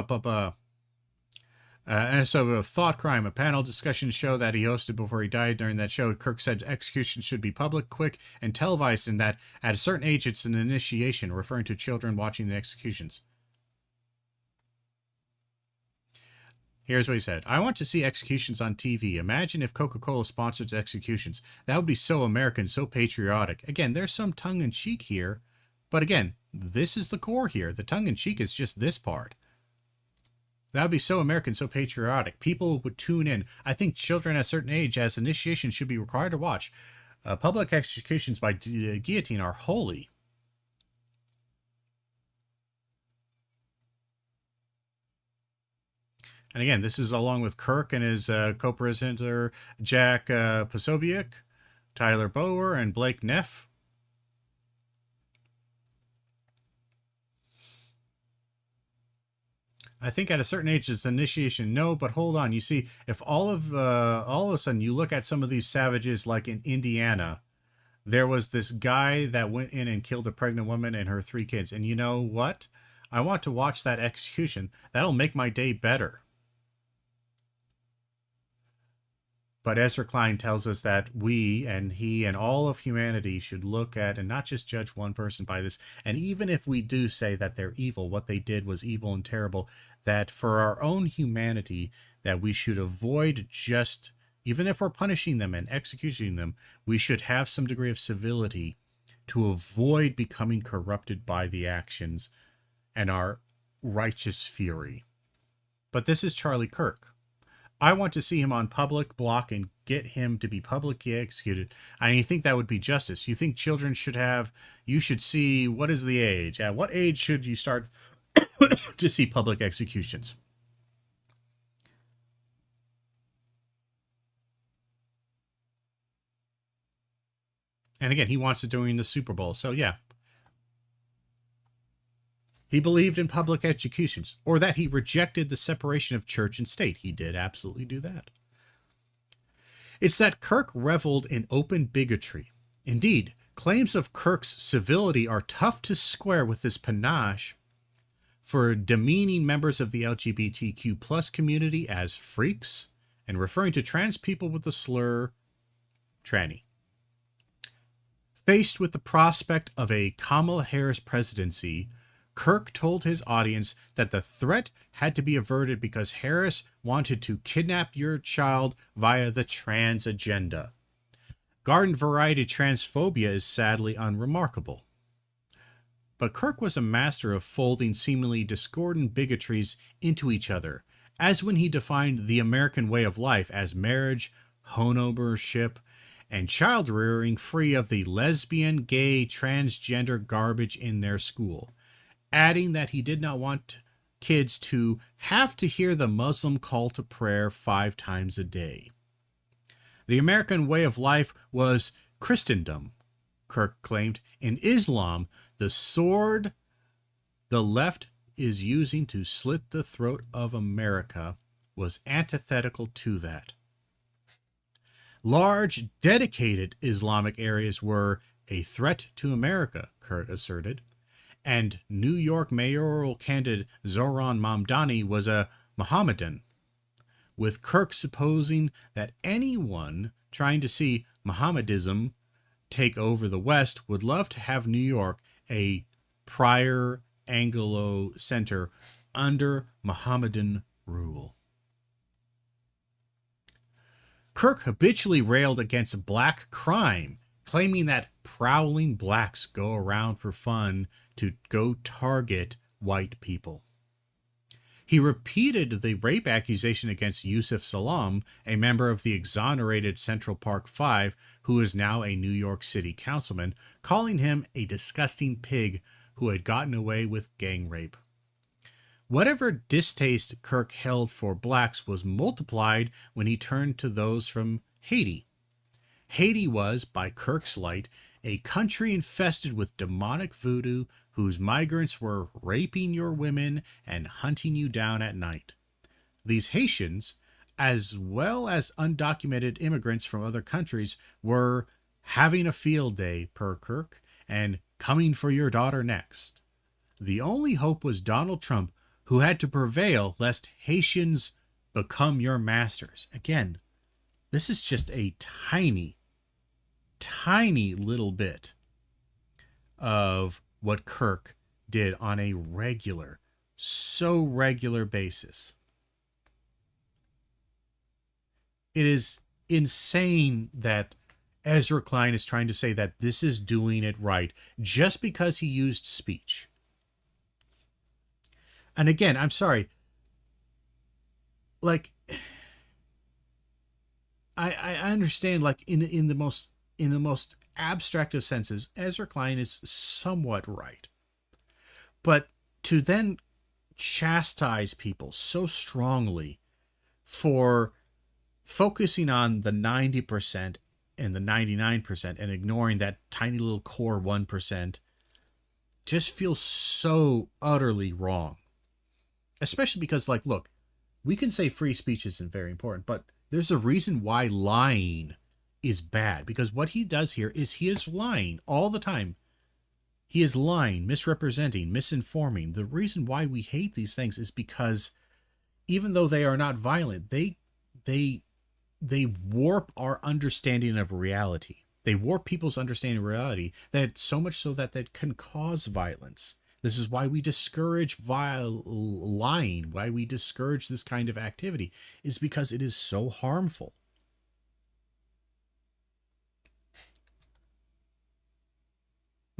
Speaker 1: so a thought crime, a panel discussion show that he hosted before he died. During that show, Kirk said execution should be public, quick, and televised, and that at a certain age it's an initiation, referring to children watching the executions. Here's what he said. I want to see executions on TV. Imagine if Coca-Cola sponsored executions. That would be so American, so patriotic. Again, there's some tongue-in-cheek here. But again, this is the core here. The tongue-in-cheek is just this part. That would be so American, so patriotic. People would tune in. I think children at a certain age, as initiation, should be required to watch. Public executions by guillotine are holy. And again, this is along with Kirk and his co-presenter Jack Posobiec, Tyler Bower, and Blake Neff. I think at a certain age it's initiation. No, but hold on. You see, if all of a sudden you look at some of these savages, like in Indiana, there was this guy that went in and killed a pregnant woman and her 3 kids. And you know what? I want to watch that execution. That'll make my day better. But Ezra Klein tells us that we and he and all of humanity should look at and not just judge one person by this. And even if we do say that they're evil, what they did was evil and terrible, that for our own humanity, that we should avoid just even if we're punishing them and executing them, we should have some degree of civility to avoid becoming corrupted by the actions and our righteous fury. But this is Charlie Kirk. I want to see him on public block and get him to be publicly executed. And you think that would be justice? You think children should have, you should see, what is the age? At what age should you start to see public executions? And again, he wants it during the Super Bowl. So yeah. He believed in public executions, or that he rejected the separation of church and state. He did absolutely do that. It's that Kirk reveled in open bigotry. Indeed, claims of Kirk's civility are tough to square with his panache for demeaning members of the LGBTQ plus community as freaks and referring to trans people with the slur tranny. Faced with the prospect of a Kamala Harris presidency, Kirk told his audience that the threat had to be averted because Harris wanted to kidnap your child via the trans agenda. Garden variety transphobia is sadly unremarkable. But Kirk was a master of folding seemingly discordant bigotries into each other, as when he defined the American way of life as marriage, homeownership, and child rearing free of the lesbian, gay, transgender garbage in their school, adding that he did not want kids to have to hear the Muslim call to prayer 5 times a day. The American way of life was Christendom, Kirk claimed. In Islam, the sword the left is using to slit the throat of America was antithetical to that. Large, dedicated Islamic areas were a threat to America, Kirk asserted. And New York mayoral candidate Zohran Mamdani was a Mohammedan, with Kirk supposing that anyone trying to see Mohammedism take over the West would love to have New York a prior Anglo center under Mohammedan rule. Kirk habitually railed against black crime, claiming that prowling blacks go around for fun to go target white people. He repeated the rape accusation against Yusuf Salam, a member of the exonerated Central Park Five, who is now a New York City councilman, calling him a disgusting pig who had gotten away with gang rape. Whatever distaste Kirk held for blacks was multiplied when he turned to those from Haiti. Haiti was, by Kirk's light, a country infested with demonic voodoo whose migrants were raping your women and hunting you down at night. These Haitians, as well as undocumented immigrants from other countries, were having a field day, per Kirk, and coming for your daughter next. The only hope was Donald Trump, who had to prevail lest Haitians become your masters. Again, this is just a tiny little bit of what Kirk did on a regular basis. It is insane that Ezra Klein is trying to say that this is doing it right just because he used speech. And again, I'm sorry, like, I understand, like, in the most abstract of senses, Ezra Klein is somewhat right. But to then chastise people so strongly for focusing on the 90% and the 99% and ignoring that tiny little core 1% just feels so utterly wrong. Especially because, like, look, we can say free speech isn't very important, but there's a reason why lying is bad. Because what he does here is he is lying all the time. He is lying, misrepresenting, misinforming. The reason why we hate these things is because even though they are not violent, they warp our understanding of reality. They warp people's understanding of reality, that so much so that can cause violence. This is why we discourage lying, why we discourage this kind of activity, is because it is so harmful.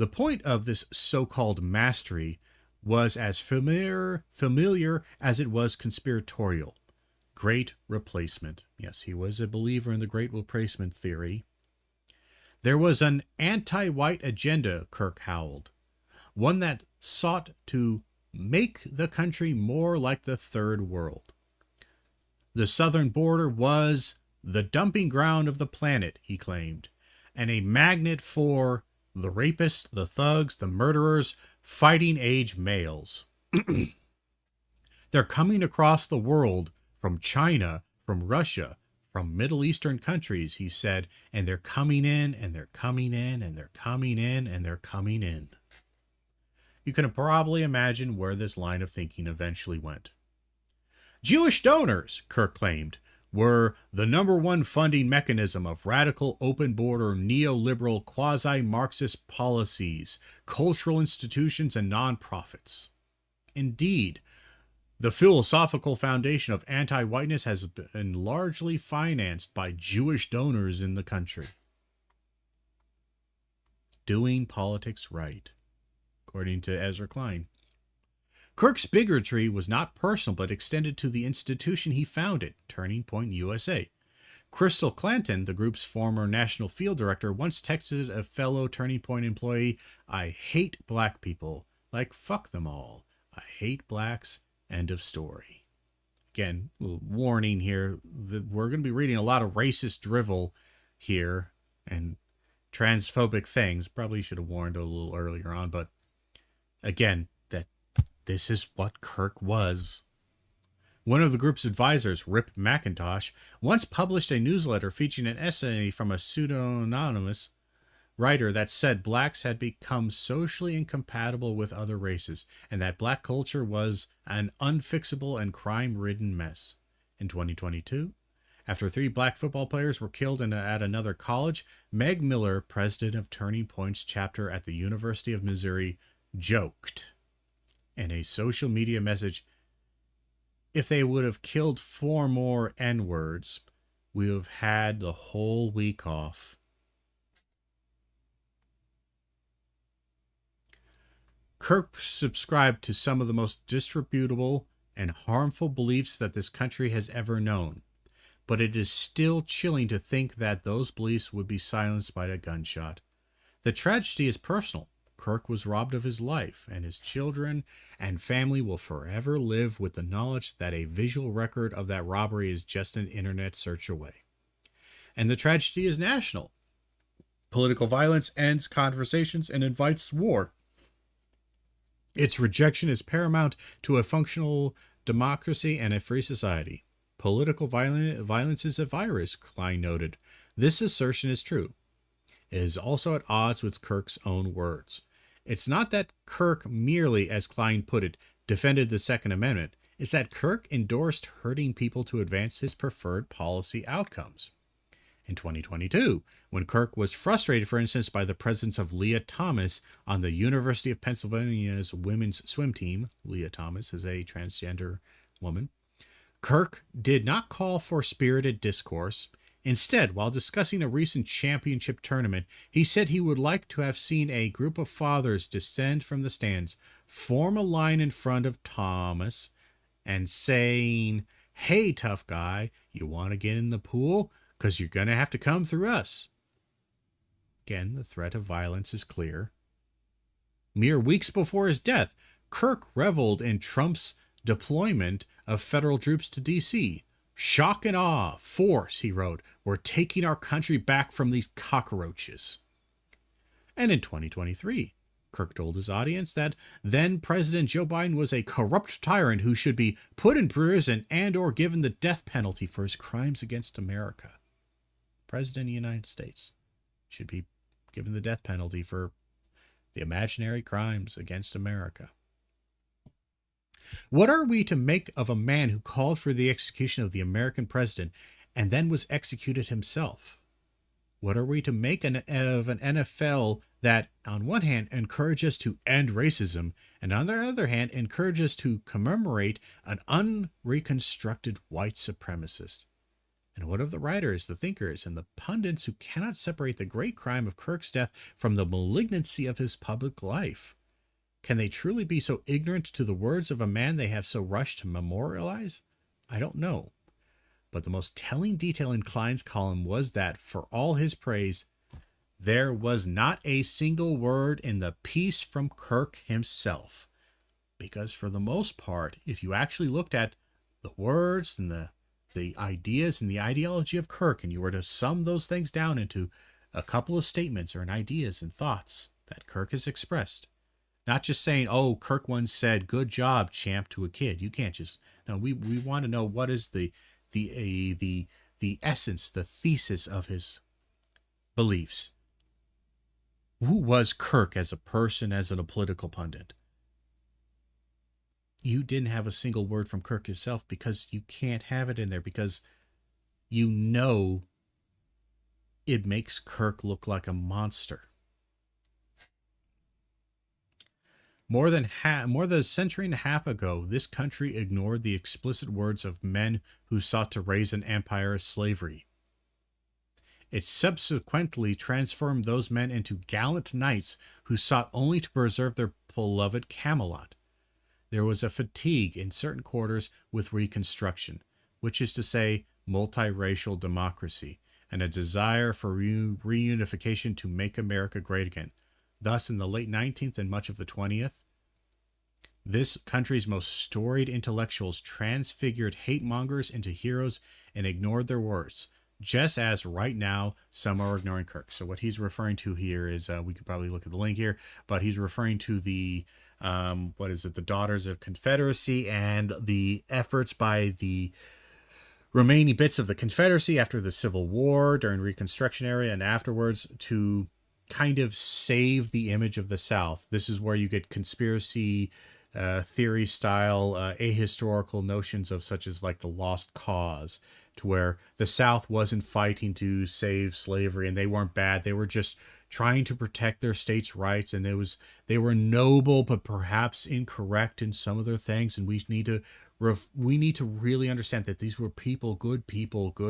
Speaker 1: The point of this so-called mastery was as familiar as it was conspiratorial. Great replacement. Yes, he was a believer in the great replacement theory. There was an anti-white agenda, Kirk howled. One that sought to make the country more like the third world. The southern border was the dumping ground of the planet, he claimed, and a magnet for the rapists, the thugs, the murderers, fighting age males. They're coming across the world from China, from Russia, from Middle Eastern countries, he said, and they're coming in, and they're coming in, and they're coming in, and they're coming in. You can probably imagine where this line of thinking eventually went. Jewish donors, Kirk claimed, were the number one funding mechanism of radical open-border neoliberal quasi-Marxist policies, cultural institutions, and nonprofits. Indeed, the philosophical foundation of anti-whiteness has been largely financed by Jewish donors in the country. Doing politics right, according to Ezra Klein. Kirk's bigotry was not personal, but extended to the institution he founded, Turning Point USA. Crystal Clanton, the group's former national field director, once texted a fellow Turning Point employee, "I hate black people. Like, fuck them all. I hate blacks. End of story." Again, a little warning here that we're going to be reading a lot of racist drivel here and transphobic things. Probably should have warned a little earlier on, but again, this is what Kirk was. One of the group's advisors, Rip McIntosh, once published a newsletter featuring an essay from a pseudonymous writer that said blacks had become socially incompatible with other races and that black culture was an unfixable and crime-ridden mess. In 2022, after 3 black football players were killed at another college, Meg Miller, president of Turning Point's chapter at the University of Missouri, joked in a social media message, "If they would have killed 4 more N-words, we would have had the whole week off." Kirk subscribed to some of the most disreputable and harmful beliefs that this country has ever known, but it is still chilling to think that those beliefs would be silenced by a gunshot. The tragedy is personal. Kirk was robbed of his life, and his children and family will forever live with the knowledge that a visual record of that robbery is just an internet search away. And the tragedy is national. Political violence ends conversations and invites war. Its rejection is paramount to a functional democracy and a free society. Political violence is a virus, Klein noted. This assertion is true. It is also at odds with Kirk's own words. It's not that Kirk merely, as Klein put it, defended the Second Amendment. It's that Kirk endorsed hurting people to advance his preferred policy outcomes. In 2022, when Kirk was frustrated, for instance, by the presence of Leah Thomas on the University of Pennsylvania's women's swim team — Leah Thomas is a transgender woman — Kirk did not call for spirited discourse. Instead, while discussing a recent championship tournament, he said he would like to have seen a group of fathers descend from the stands, form a line in front of Thomas, and saying, "Hey, tough guy, you want to get in the pool? Because you're going to have to come through us." Again, the threat of violence is clear. Mere weeks before his death, Kirk reveled in Trump's deployment of federal troops to D.C. "Shock and awe, force," he wrote. "We're taking our country back from these cockroaches." And in 2023, Kirk told his audience that then President Joe Biden was a corrupt tyrant who should be put in prison and or given the death penalty for his crimes against America. President of the United States should be given the death penalty for the imaginary crimes against America. What are we to make of a man who called for the execution of the American president and then was executed himself? What are we to make of an NFL that, on one hand, encourages to end racism, and on the other hand, encourages to commemorate an unreconstructed white supremacist? And what of the writers, the thinkers, and the pundits who cannot separate the great crime of Kirk's death from the malignancy of his public life? Can they truly be so ignorant to the words of a man they have so rushed to memorialize? I don't know. But the most telling detail in Klein's column was that, for all his praise, there was not a single word in the piece from Kirk himself. Because for the most part, if you actually looked at the words and the ideas and the ideology of Kirk, and you were to sum those things down into a couple of statements or ideas and thoughts that Kirk has expressed, not just saying, oh, Kirk once said, good job, champ, to a kid. You can't just, no, we want to know what is the essence, the thesis of his beliefs. Who was Kirk as a person, as a political pundit? You didn't have a single word from Kirk yourself because you can't have it in there, because you know it makes Kirk look like a monster. More than a century and a half ago, this country ignored the explicit words of men who sought to raise an empire of slavery. It subsequently transformed those men into gallant knights who sought only to preserve their beloved Camelot. There was a fatigue in certain quarters with Reconstruction, which is to say, multiracial democracy, and a desire for reunification to make America great again. Thus, in the late 19th and much of the 20th, this country's most storied intellectuals transfigured hate mongers into heroes and ignored their words, just as right now some are ignoring Kirk. So what he's referring to here is, we could probably look at the link here, but he's referring to the the Daughters of Confederacy and the efforts by the remaining bits of the Confederacy after the Civil War, during Reconstruction era, and afterwards, to kind of save the image of the South. This is where you get conspiracy theory style ahistorical notions of such as like the lost cause, to where the South wasn't fighting to save slavery and they weren't bad. They were just trying to protect their states' rights, and they were noble but perhaps incorrect in some of their things, and we need to really understand that these were people, good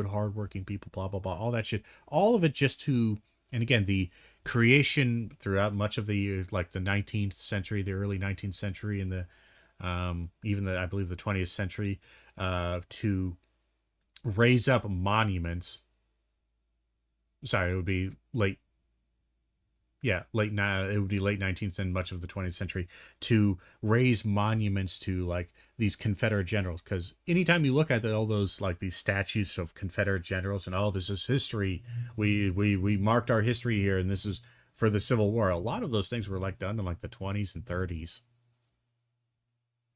Speaker 1: hardworking people, blah blah blah, all that shit, all of it just to, and again, the creation throughout much of the like the 19th century, the early 19th century, and the even the, I believe, the 20th century, to raise up monuments. Sorry, it would be late 19th and much of the 20th century, to raise monuments to like these Confederate generals. Because anytime you look at all those like these statues of Confederate generals and, oh, this is history, we marked our history here, and this is for the Civil War. A lot of those things were like done in like the 20s and 30s,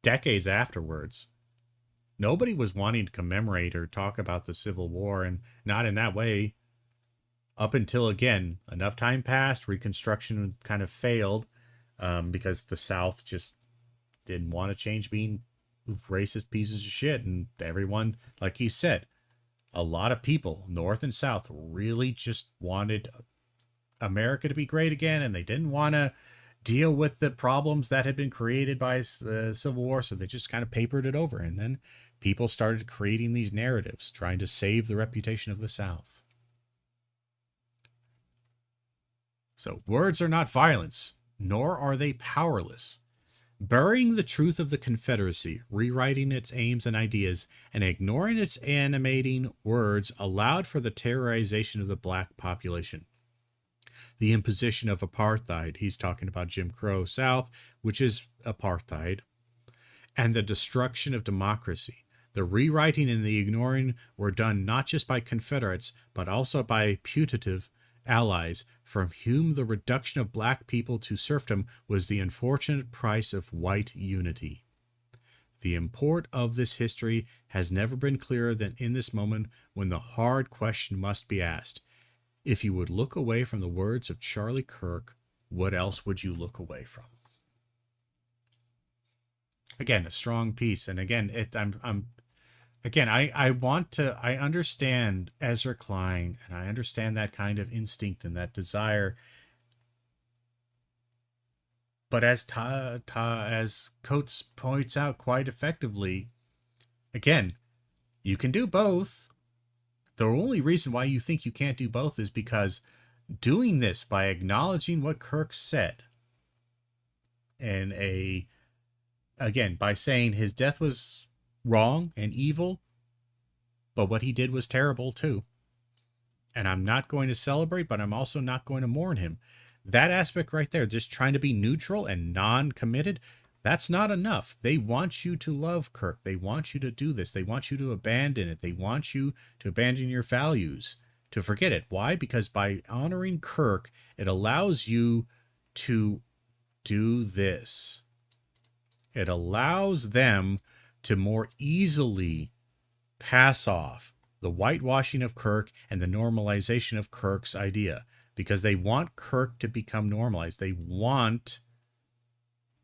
Speaker 1: decades afterwards. Nobody was wanting to commemorate or talk about the Civil War, and not in that way. Up until, again, enough time passed, Reconstruction kind of failed, because the South just didn't want to change being racist pieces of shit. And everyone, like he said, a lot of people, North and South, really just wanted America to be great again, and they didn't want to deal with the problems that had been created by the Civil War, so they just kind of papered it over. And then people started creating these narratives, trying to save the reputation of the South. So words are not violence, nor are they powerless. Burying the truth of the Confederacy, rewriting its aims and ideas, and ignoring its animating words allowed for the terrorization of the black population. The imposition of apartheid, he's talking about Jim Crow South, which is apartheid, and the destruction of democracy. The rewriting and the ignoring were done not just by Confederates, but also by putative allies, from whom the reduction of black people to serfdom was the unfortunate price of white unity. The import of this history has never been clearer than in this moment, when the hard question must be asked. If you would look away from the words of Charlie Kirk, what else would you look away from? Again, a strong piece. And again, I understand Ezra Klein, and I understand that kind of instinct and that desire. But as Coates points out quite effectively, again, you can do both. the only reason why you think you can't do both is because doing this by acknowledging what Kirk said, and again, by saying his death was wrong and evil, but what he did was terrible too. And I'm not going to celebrate, but I'm also not going to mourn him. That aspect right there, just trying to be neutral and non-committed, that's not enough. They want you to love Kirk. They want you to do this. They want you to abandon it. They want you to abandon your values, to forget it. Why? Because by honoring Kirk, it allows you to do this. It allows them to more easily pass off the whitewashing of Kirk and the normalization of Kirk's idea, because they want Kirk to become normalized. They want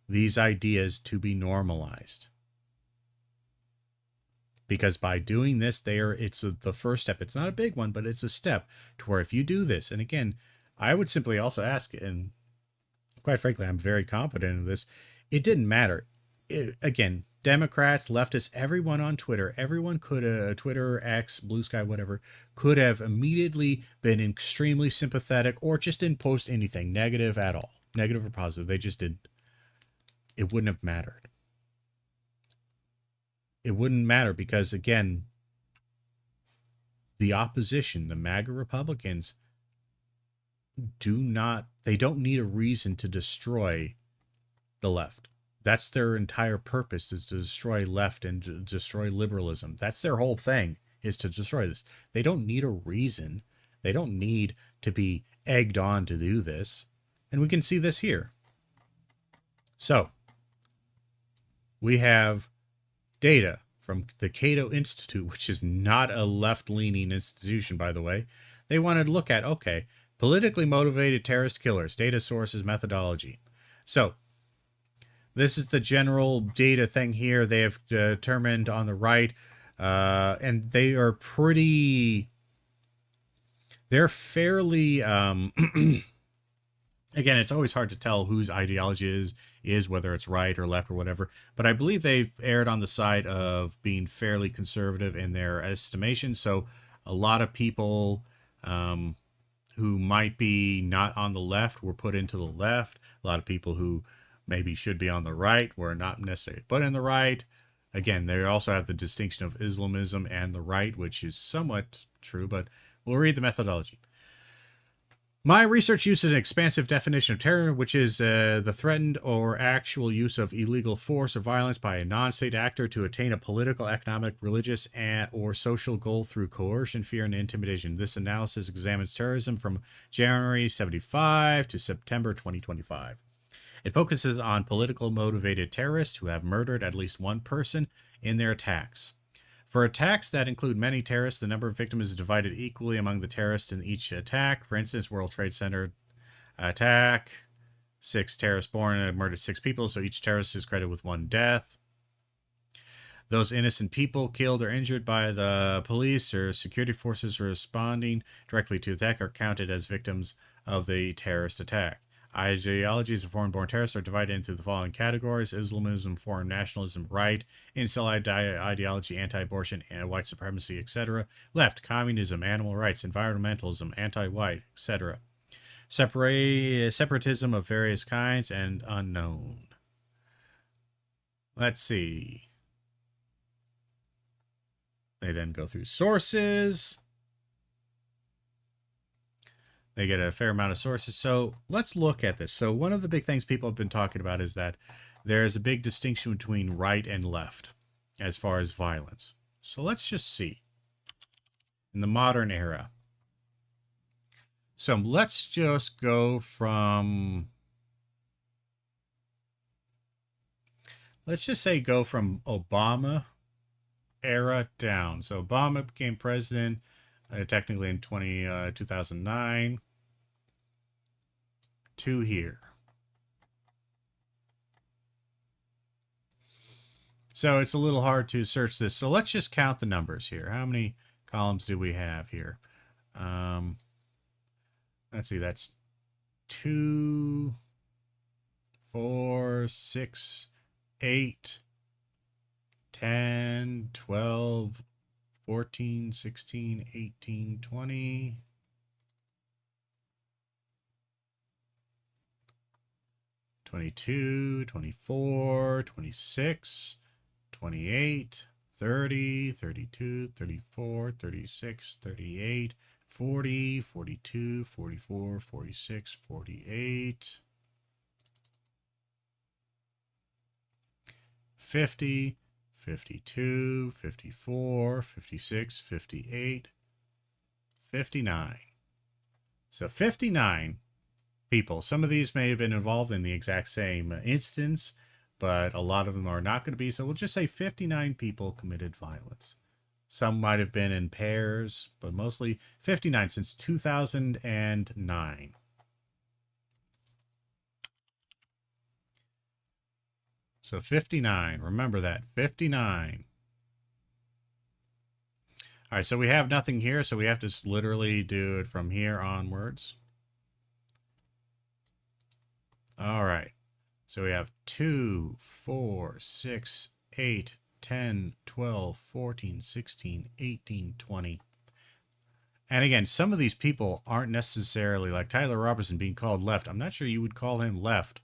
Speaker 1: these ideas to be normalized. Because by doing this, it's the first step. It's not a big one, but it's a step to where if you do this, and again, I would simply also ask, and quite frankly, I'm very confident in this, it didn't matter. Again, Democrats, leftists, everyone on Twitter, everyone could, Twitter, X, Blue Sky, whatever, could have immediately been extremely sympathetic or just didn't post anything negative at all, negative or positive. They just didn't. It wouldn't have mattered. It wouldn't matter because, again, the opposition, the MAGA Republicans, they don't need a reason to destroy the left. That's their entire purpose, is to destroy left and to destroy liberalism. That's their whole thing, is to destroy this. They don't need a reason. They don't need to be egged on to do this. And we can see this here. So, we have data from the Cato Institute, which is not a left-leaning institution, by the way. They wanted to look at, okay, politically motivated terrorist killers, data sources, methodology. So, this is the general data thing here. They have determined on the right, and they are they're fairly, again, it's always hard to tell whose ideology is, whether it's right or left or whatever, but I believe they've erred on the side of being fairly conservative in their estimation. So a lot of people who might be not on the left were put into the left. A lot of people who maybe should be on the right were not necessarily put in the right. Again, they also have the distinction of Islamism and the right, which is somewhat true, but we'll read the methodology. My research uses an expansive definition of terror, which is the threatened or actual use of illegal force or violence by a non-state actor to attain a political, economic, religious, or social goal through coercion, fear, and intimidation. This analysis examines terrorism from January 1975 to September 2025. It focuses on political motivated terrorists who have murdered at least one person in their attacks. For attacks that include many terrorists, the number of victims is divided equally among the terrorists in each attack. For instance, World Trade Center attack, 6 terrorists born and murdered 6 people, so each terrorist is credited with 1 death. Those innocent people killed or injured by the police or security forces responding directly to attack are counted as victims of the terrorist attack. Ideologies of foreign-born terrorists are divided into the following categories: Islamism, foreign nationalism, right, incel ideology, anti-abortion, and white supremacy, etc. Left, communism, animal rights, environmentalism, anti-white, etc. Separatism of various kinds, and unknown. Let's see. They then go through sources. They get a fair amount of sources. So let's look at this. So one of the big things people have been talking about is that there's a big distinction between right and left as far as violence. So let's just see. In the modern era. So let's just go from... Let's just say go from Obama era down. So Obama became president technically in 2009 to here. So it's a little hard to search this. So let's just count the numbers here. How many columns do we have here? Let's see, that's 2, 4, 6, 8, 10, 12, 14, 16, 18, 20. 22, 24, 26, 28, 30, 32, 34, 36, 38, 40, 42, 44, 46, 48, 50, 52, 54, 56, 58, 59. So 59 people. Some of these may have been involved in the exact same instance, but a lot of them are not going to be. So we'll just say 59 people committed violence. Some might have been in pairs, but mostly 59 since 2009. So 59, remember that, 59. All right, so we have nothing here, so we have to literally do it from here onwards. All right, so we have 2, 4, 6, 8, 10, 12, 14, 16, 18, 20. And again, some of these people aren't necessarily like Tyler Robertson being called left. I'm not sure you would call him left.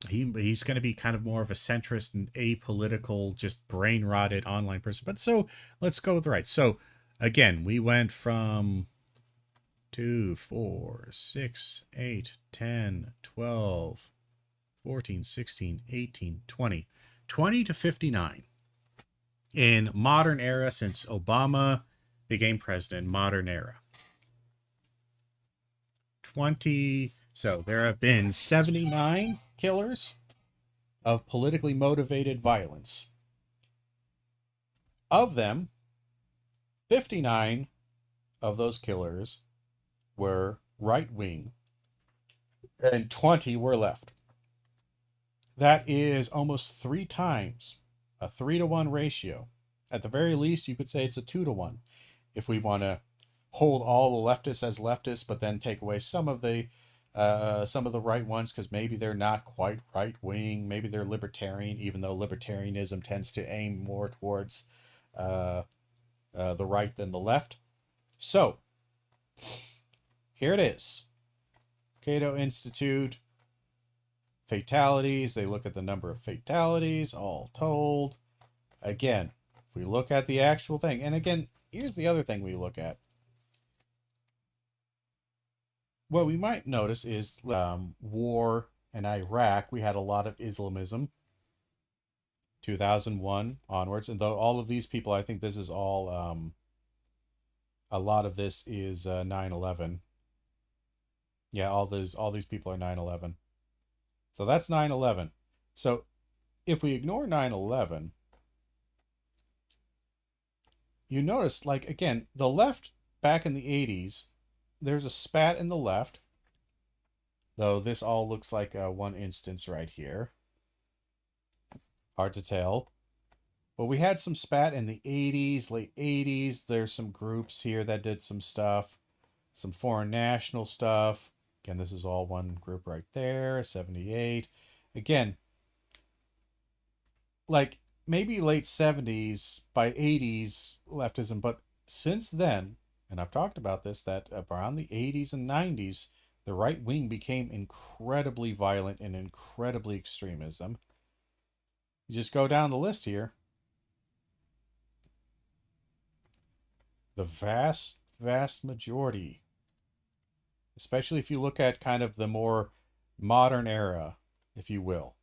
Speaker 1: He's going to be kind of more of a centrist and apolitical, just brain-rotted online person. But so let's go with the right. So again, we went from 2, 4, 6, 8, 10, 12, 14, 16, 18, 20. 20 to 59. In modern era, since Obama became president, modern era. 20. So there have been 79 killers of politically motivated violence. Of them, 59 of those killers were right-wing, and 20 were left. That is almost 3 times, a 3-to-1 ratio. At the very least, you could say it's a 2-to-1. If we want to hold all the leftists as leftists, but then take away some of the right ones, because maybe they're not quite right-wing, maybe they're libertarian, even though libertarianism tends to aim more towards the right than the left. So, here it is. Cato Institute, fatalities. They look at the number of fatalities, all told. Again, if we look at the actual thing, and again, here's the other thing we look at. What we might notice is war in Iraq. We had a lot of Islamism, 2001 onwards, and though all of these people, I think this is all, a lot of this is 9/11. Yeah, all these people are 9/11. So that's 9/11. So if we ignore 9/11, you notice, like, again, the left back in the 80s, there's a spat in the left, though this all looks like one instance right here. Hard to tell. But we had some spat in the 80s, late 80s. There's some groups here that did some stuff, some foreign national stuff. Again, this is all one group right there, 78. Again, like maybe late 70s, by 80s leftism, but since then, and I've talked about this, that around the 80s and 90s, the right wing became incredibly violent and incredibly extremism. You just go down the list here. The vast, vast majority, especially if you look at kind of the more modern era, if you will,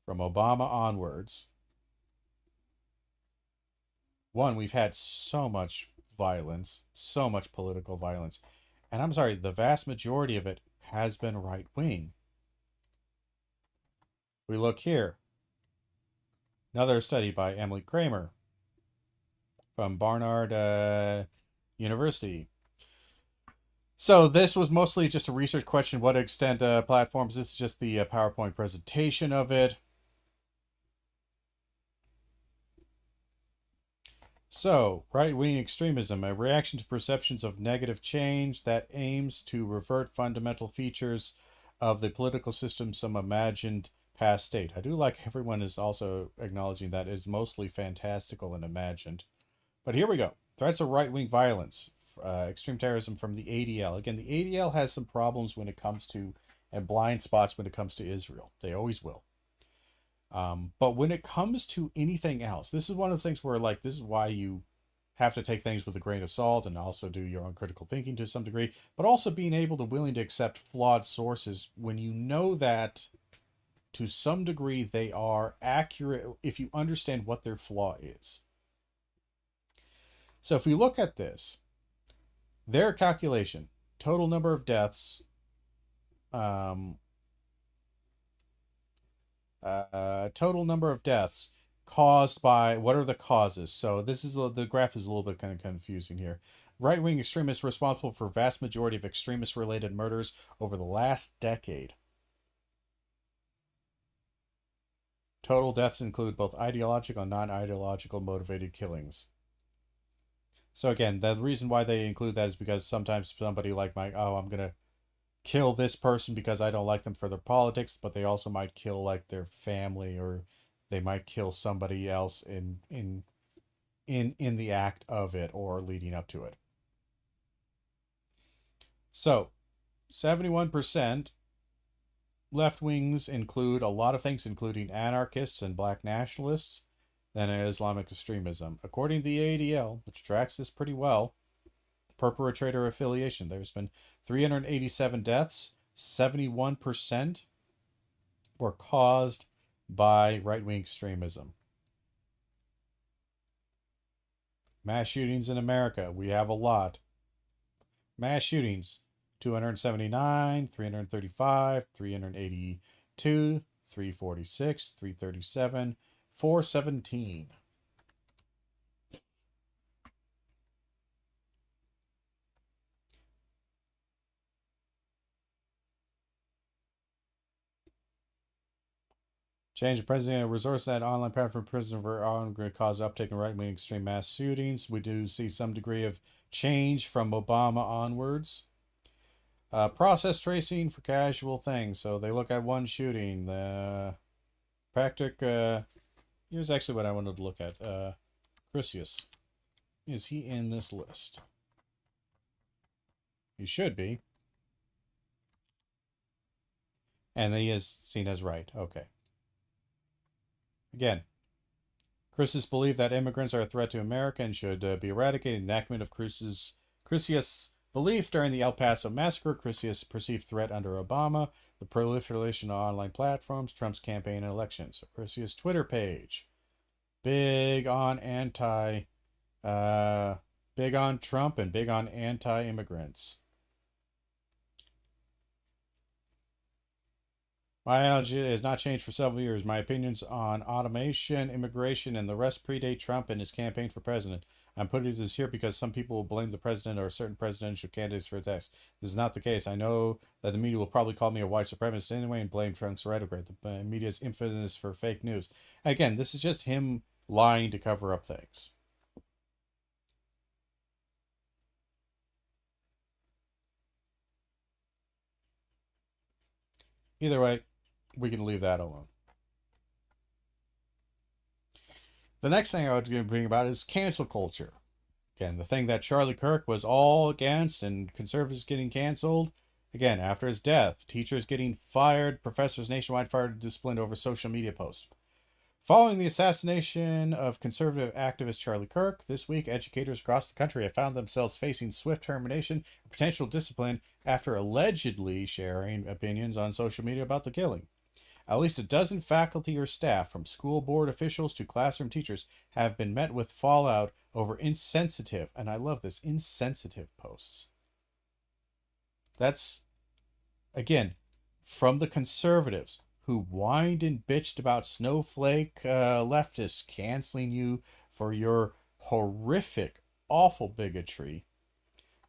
Speaker 1: from Obama onwards. One, we've had so much violence, so much political violence. And I'm sorry, the vast majority of it has been right-wing. We look here. Another study by Emily Kramer from Barnard University. So this was mostly just a research question. What extent platforms? This is just the PowerPoint presentation of it. So, right-wing extremism, a reaction to perceptions of negative change that aims to revert fundamental features of the political system some imagined past state. I do like everyone is also acknowledging that it's mostly fantastical and imagined. But here we go. Threats of right-wing violence, extreme terrorism from the ADL. Again, the ADL has some problems when it comes to, and blind spots when it comes to Israel. They always will. But when it comes to anything else, this is one of the things where, like, this is why you have to take things with a grain of salt and also do your own critical thinking to some degree, but also being able to willing to accept flawed sources when you know that to some degree they are accurate if you understand what their flaw is. So if we look at this, their calculation, total number of deaths, total number of deaths caused by, what are the causes? So this is, the graph is a little bit kind of confusing here. Right-wing extremists responsible for vast majority of extremist-related murders over the last decade. Total deaths include both ideological and non-ideological motivated killings. So again, the reason why they include that is because sometimes somebody like Mike, oh, I'm going to kill this person because I don't like them for their politics, but they also might kill like their family, or they might kill somebody else in the act of it or leading up to it. So 71% left wings include a lot of things, including anarchists and black nationalists, then Islamic extremism. According to the ADL, which tracks this pretty well, perpetrator affiliation, there's been 387 deaths. 71% were caused by right-wing extremism. Mass shootings in America, we have a lot. Mass shootings, 279, 335, 382, 346, 337, 417. Change the president resource that online platform prison for on going to cause uptake in right-wing extreme mass shootings. We do see some degree of change from Obama onwards. Process tracing for casual things. So they look at one shooting. Here's actually what I wanted to look at. Chrysius. Is he in this list? He should be. And he is seen as right. Okay. Again, Chrysius believed that immigrants are a threat to America and should be eradicated. Enactment of Chrysius' belief during the El Paso massacre. Chrysius' perceived threat under Obama. The proliferation of online platforms. Trump's campaign and elections. So Chrysius' Twitter page. Big on Trump and big on anti-immigrants. My ideology has not changed for several years. My opinions on automation, immigration, and the rest predate Trump and his campaign for president. I'm putting this here because some people will blame the president or certain presidential candidates for attacks. This is not the case. I know that the media will probably call me a white supremacist anyway and blame Trump's rhetoric. The media is infamous for fake news. Again, this is just him lying to cover up things. Either way, we can leave that alone. The next thing I was going to bring about is cancel culture. Again, the thing that Charlie Kirk was all against and conservatives getting canceled. Again, after his death, teachers getting fired, professors nationwide fired and disciplined over social media posts. Following the assassination of conservative activist Charlie Kirk, this week educators across the country have found themselves facing swift termination and potential discipline after allegedly sharing opinions on social media about the killing. At least a dozen faculty or staff, from school board officials to classroom teachers, have been met with fallout over insensitive, and I love this, insensitive posts. That's, again, from the conservatives who whined and bitched about snowflake leftists canceling you for your horrific, awful bigotry.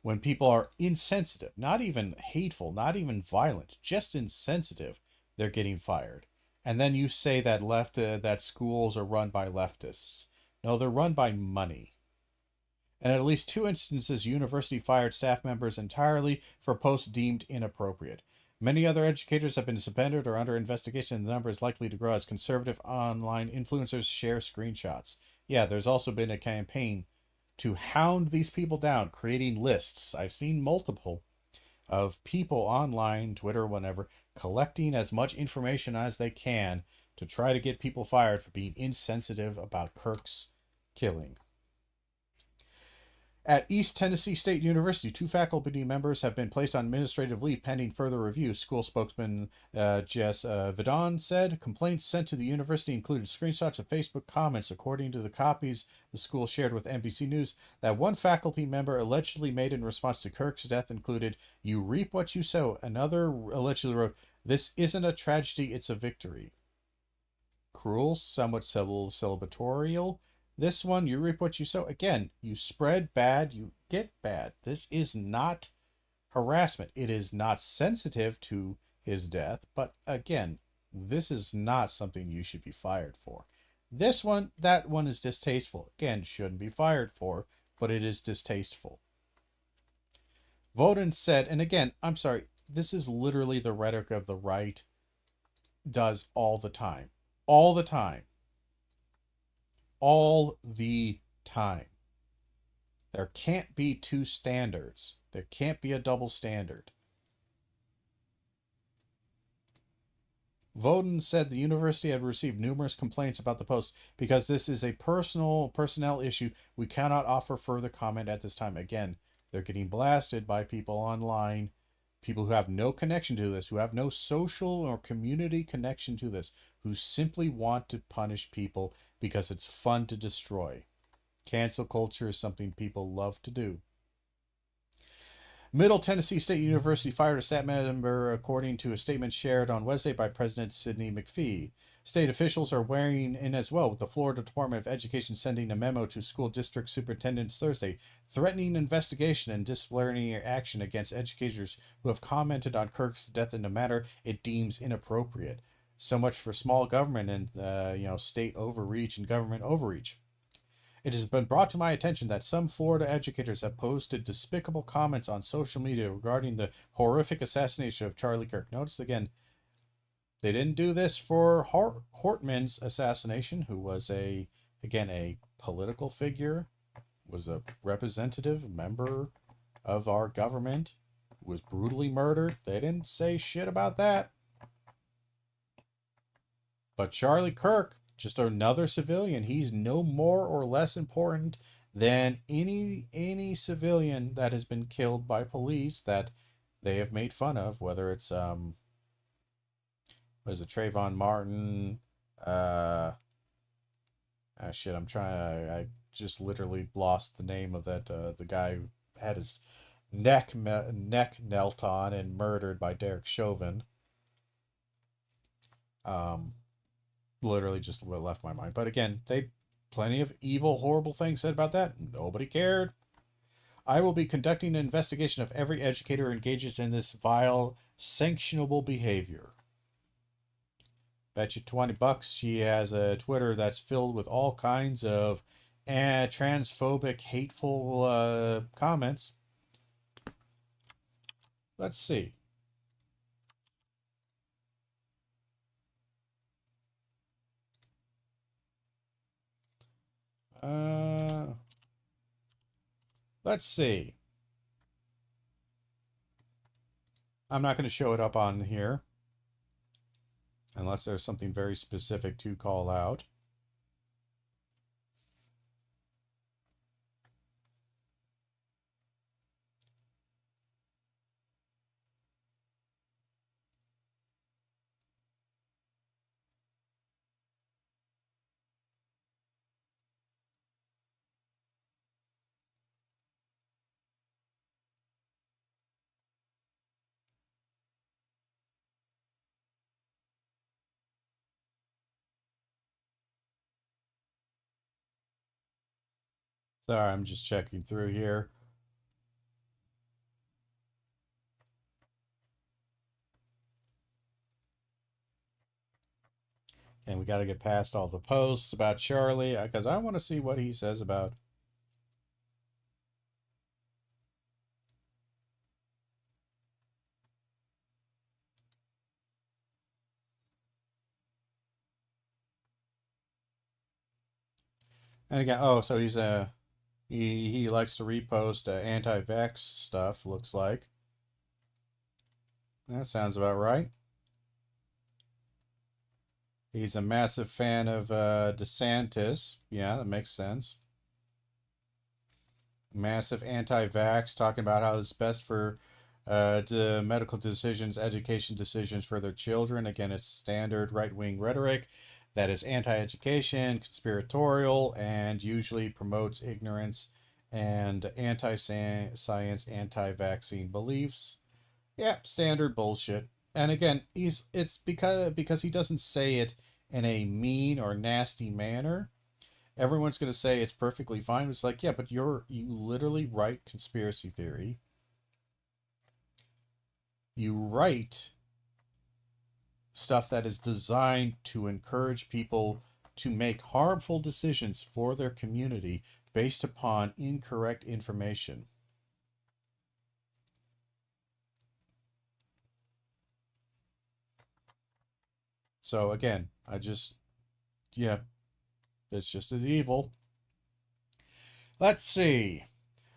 Speaker 1: When people are insensitive, not even hateful, not even violent, just insensitive, they're getting fired. And then you say that that schools are run by leftists. No, they're run by money. And at least 2 instances, university fired staff members entirely for posts deemed inappropriate. Many other educators have been suspended or under investigation, and the number is likely to grow as conservative online influencers share screenshots. Yeah, there's also been a campaign to hound these people down, creating lists. I've seen multiple of people online, Twitter, whatever, collecting as much information as they can to try to get people fired for being insensitive about Kirk's killing. At East Tennessee State University, 2 faculty members have been placed on administrative leave pending further review. School spokesman Jess Vidon said complaints sent to the university included screenshots of Facebook comments. According to the copies the school shared with NBC News, that one faculty member allegedly made in response to Kirk's death included, "You reap what you sow." Another allegedly wrote, "This isn't a tragedy, it's a victory." Cruel, somewhat celebratorial. This one, you reap what you sow. Again, you spread bad, you get bad. This is not harassment. It is not sensitive to his death, but again, this is not something you should be fired for. This one, that one is distasteful. Again, shouldn't be fired for, but it is distasteful. Voden said, and again, I'm sorry, this is literally the rhetoric of the right does all the time. All the time. All the time. There can't be two standards. There can't be a double standard. Voden said the university had received numerous complaints about the post. Because this is a personnel issue, we cannot offer further comment at this time. Again, they're getting blasted by people online, people who have no connection to this, who have no social or community connection to this, who simply want to punish people because it's fun to destroy. Cancel culture is something people love to do. Middle Tennessee State University fired a staff member, according to a statement shared on Wednesday by President Sidney McPhee. State officials are weighing in as well, with the Florida Department of Education sending a memo to school district superintendents Thursday, threatening investigation and disciplinary action against educators who have commented on Kirk's death in a manner it deems inappropriate. So much for small government and state overreach and government overreach. It has been brought to my attention that some Florida educators have posted despicable comments on social media regarding the horrific assassination of Charlie Kirk. Notice again, they didn't do this for Hortman's assassination, who was a political figure, was a representative member of our government, was brutally murdered. They didn't say shit about that. But Charlie Kirk, just another civilian. He's no more or less important than any civilian that has been killed by police that they have made fun of, whether it's was it Trayvon Martin? I just literally lost the name of that the guy who had his neck knelt on and murdered by Derek Chauvin. Literally just left my mind. But again, they plenty of evil, horrible things said about that. Nobody cared. I will be conducting an investigation of every educator who engages in this vile, sanctionable behavior. Bet you $20 she has a Twitter that's filled with all kinds of transphobic, hateful comments. Let's see. Let's see. I'm not going to show it up on here unless there's something very specific to call out. Sorry, I'm just checking through here. And we got to get past all the posts about Charlie, because I want to see what he says about. And again, oh, so he likes to repost anti-vax stuff. Looks like that sounds about right. He's a massive fan of DeSantis. Yeah, that makes sense. Massive anti-vax, talking about how it's best for medical decisions, education decisions for their children. Again, it's standard right-wing rhetoric that is anti-education, conspiratorial, and usually promotes ignorance and anti-science, anti-vaccine beliefs. Yeah, standard bullshit. And again, it's because he doesn't say it in a mean or nasty manner. Everyone's going to say it's perfectly fine. It's like, yeah, but you literally write conspiracy theory. You write stuff that is designed to encourage people to make harmful decisions for their community based upon incorrect information. So again, yeah, it's just as evil. Let's see.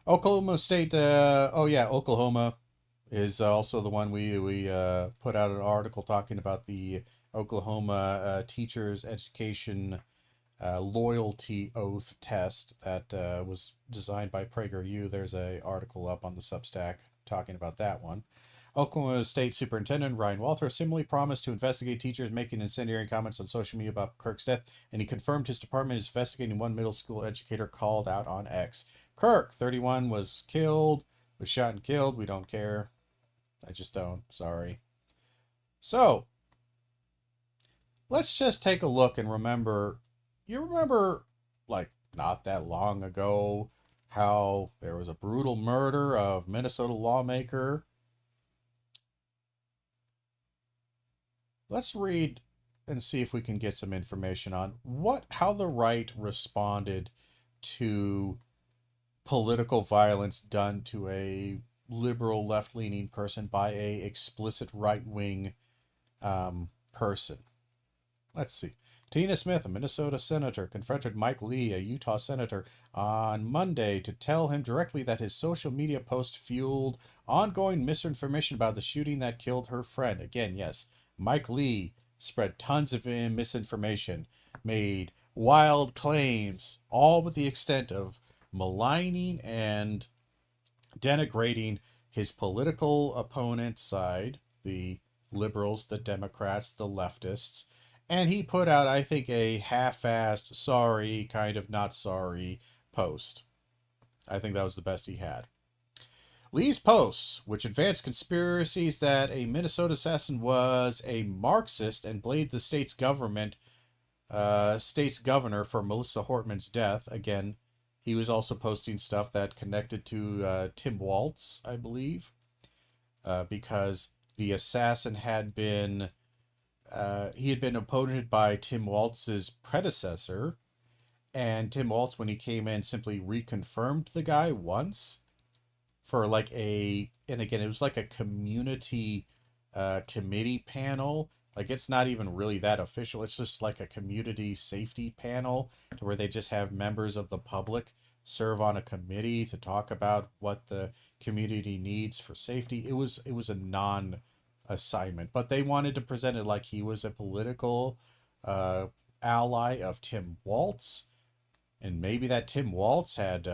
Speaker 1: Oklahoma State, Oklahoma is also the one we put out an article talking about the Oklahoma teachers education loyalty oath test that was designed by PragerU. There's an article up on the Substack talking about that one. Oklahoma State Superintendent Ryan Walter similarly promised to investigate teachers making incendiary comments on social media about Kirk's death, and he confirmed his department is investigating one middle school educator called out on X. Kirk, 31, was shot and killed. We don't care. I just don't. Sorry. So, let's just take a look and remember. You remember, like, not that long ago, how there was a brutal murder of Minnesota lawmaker. Let's read and see if we can get some information on how the right responded to political violence done to a liberal left-leaning person by a explicit right-wing person. Let's see. Tina Smith, a Minnesota senator, confronted Mike Lee, a Utah senator, on Monday to tell him directly that his social media post fueled ongoing misinformation about the shooting that killed her friend. Again, yes, Mike Lee spread tons of misinformation, made wild claims, all with the extent of maligning and denigrating his political opponent's side, the liberals, the Democrats, the leftists. And he put out, I think, a half-assed, sorry, kind of not sorry post. I think that was the best he had. Lee's posts, which advanced conspiracies that a Minnesota assassin was a Marxist and blamed the state's governor for Melissa Hortman's death. Again, he was also posting stuff that connected to Tim Walz, I believe, because the assassin had been opponented by Tim Walz's predecessor, and Tim Walz, when he came in, simply reconfirmed the guy once for and again, it was like a community committee panel. Like, it's not even really that official. It's just like a community safety panel to where they just have members of the public serve on a committee to talk about what the community needs for safety. It was a non-assignment, but they wanted to present it like he was a political ally of Tim Walz, and maybe that Tim Walz had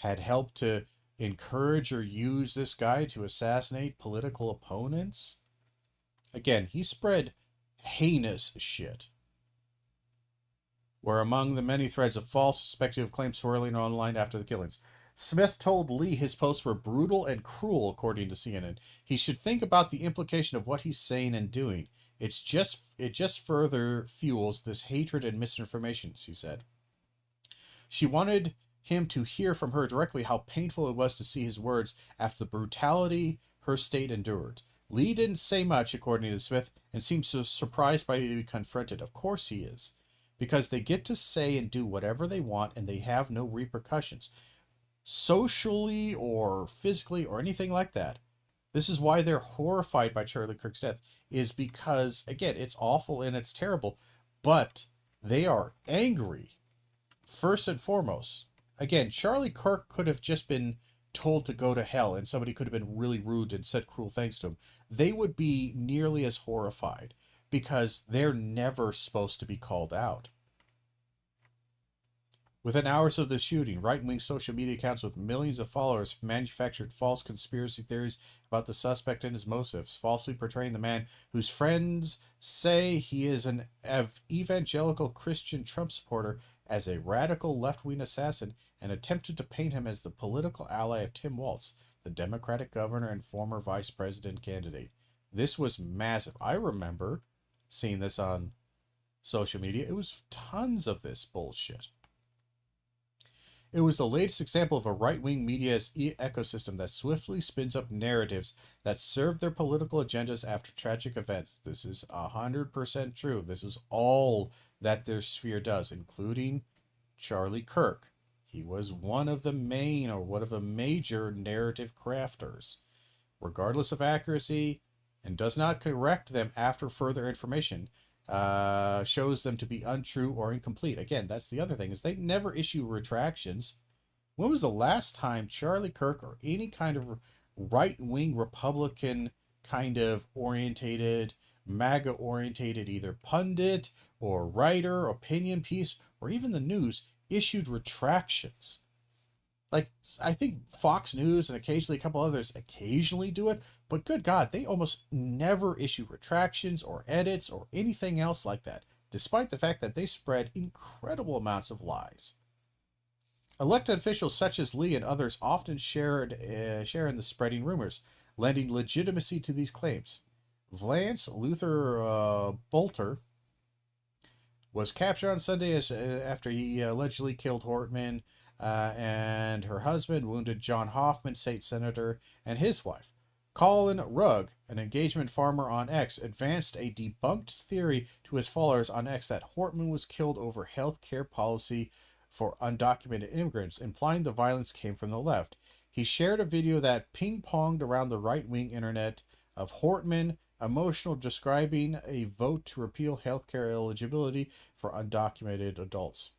Speaker 1: helped to encourage or use this guy to assassinate political opponents. Again, he spread heinous shit. Were among the many threads of false, speculative claims swirling online after the killings. Smith told Lee his posts were brutal and cruel, according to CNN. He should think about the implication of what he's saying and doing. It just further fuels this hatred and misinformation, she said. She wanted him to hear from her directly how painful it was to see his words after the brutality her state endured. Lee didn't say much, according to Smith, and seemed so surprised by being confronted. Of course he is, because they get to say and do whatever they want, and they have no repercussions, socially or physically or anything like that. This is why they're horrified by Charlie Kirk's death, is because, again, it's awful and it's terrible, but they are angry first and foremost, again, Charlie Kirk could have just been told to go to hell and somebody could have been really rude and said cruel things to him. They would be nearly as horrified because they're never supposed to be called out. Within hours of the shooting, right-wing social media accounts with millions of followers manufactured false conspiracy theories about the suspect and his motives, falsely portraying the man whose friends say he is an evangelical Christian Trump supporter as a radical left-wing assassin, and attempted to paint him as the political ally of Tim Walz, the Democratic governor and former vice president candidate. This was massive. I remember seeing this on social media. It was tons of this bullshit. It was the latest example of a right-wing media's ecosystem that swiftly spins up narratives that serve their political agendas after tragic events. This is 100% true. This is all that their sphere does, including Charlie Kirk. He was one of the major narrative crafters. Regardless of accuracy, and does not correct them after further information, shows them to be untrue or incomplete. Again, that's the other thing, is they never issue retractions. When was the last time Charlie Kirk or any kind of right-wing Republican kind of orientated, MAGA-orientated either pundit or writer, opinion piece, or even the news issued retractions? Like, I think Fox News and occasionally a couple others occasionally do it, but good God, they almost never issue retractions or edits or anything else like that, despite the fact that they spread incredible amounts of lies. Elected officials such as Lee and others often share in the spreading rumors, lending legitimacy to these claims. Vance Luther Bolter was captured on Sunday after he allegedly killed Hortman, and her husband wounded John Hoffman, state senator, and his wife. Colin Rugg, an engagement farmer on X, advanced a debunked theory to his followers on X that Hortman was killed over health care policy for undocumented immigrants, implying the violence came from the left. He shared a video that ping-ponged around the right-wing internet of Hortman emotional describing a vote to repeal health care eligibility for undocumented adults.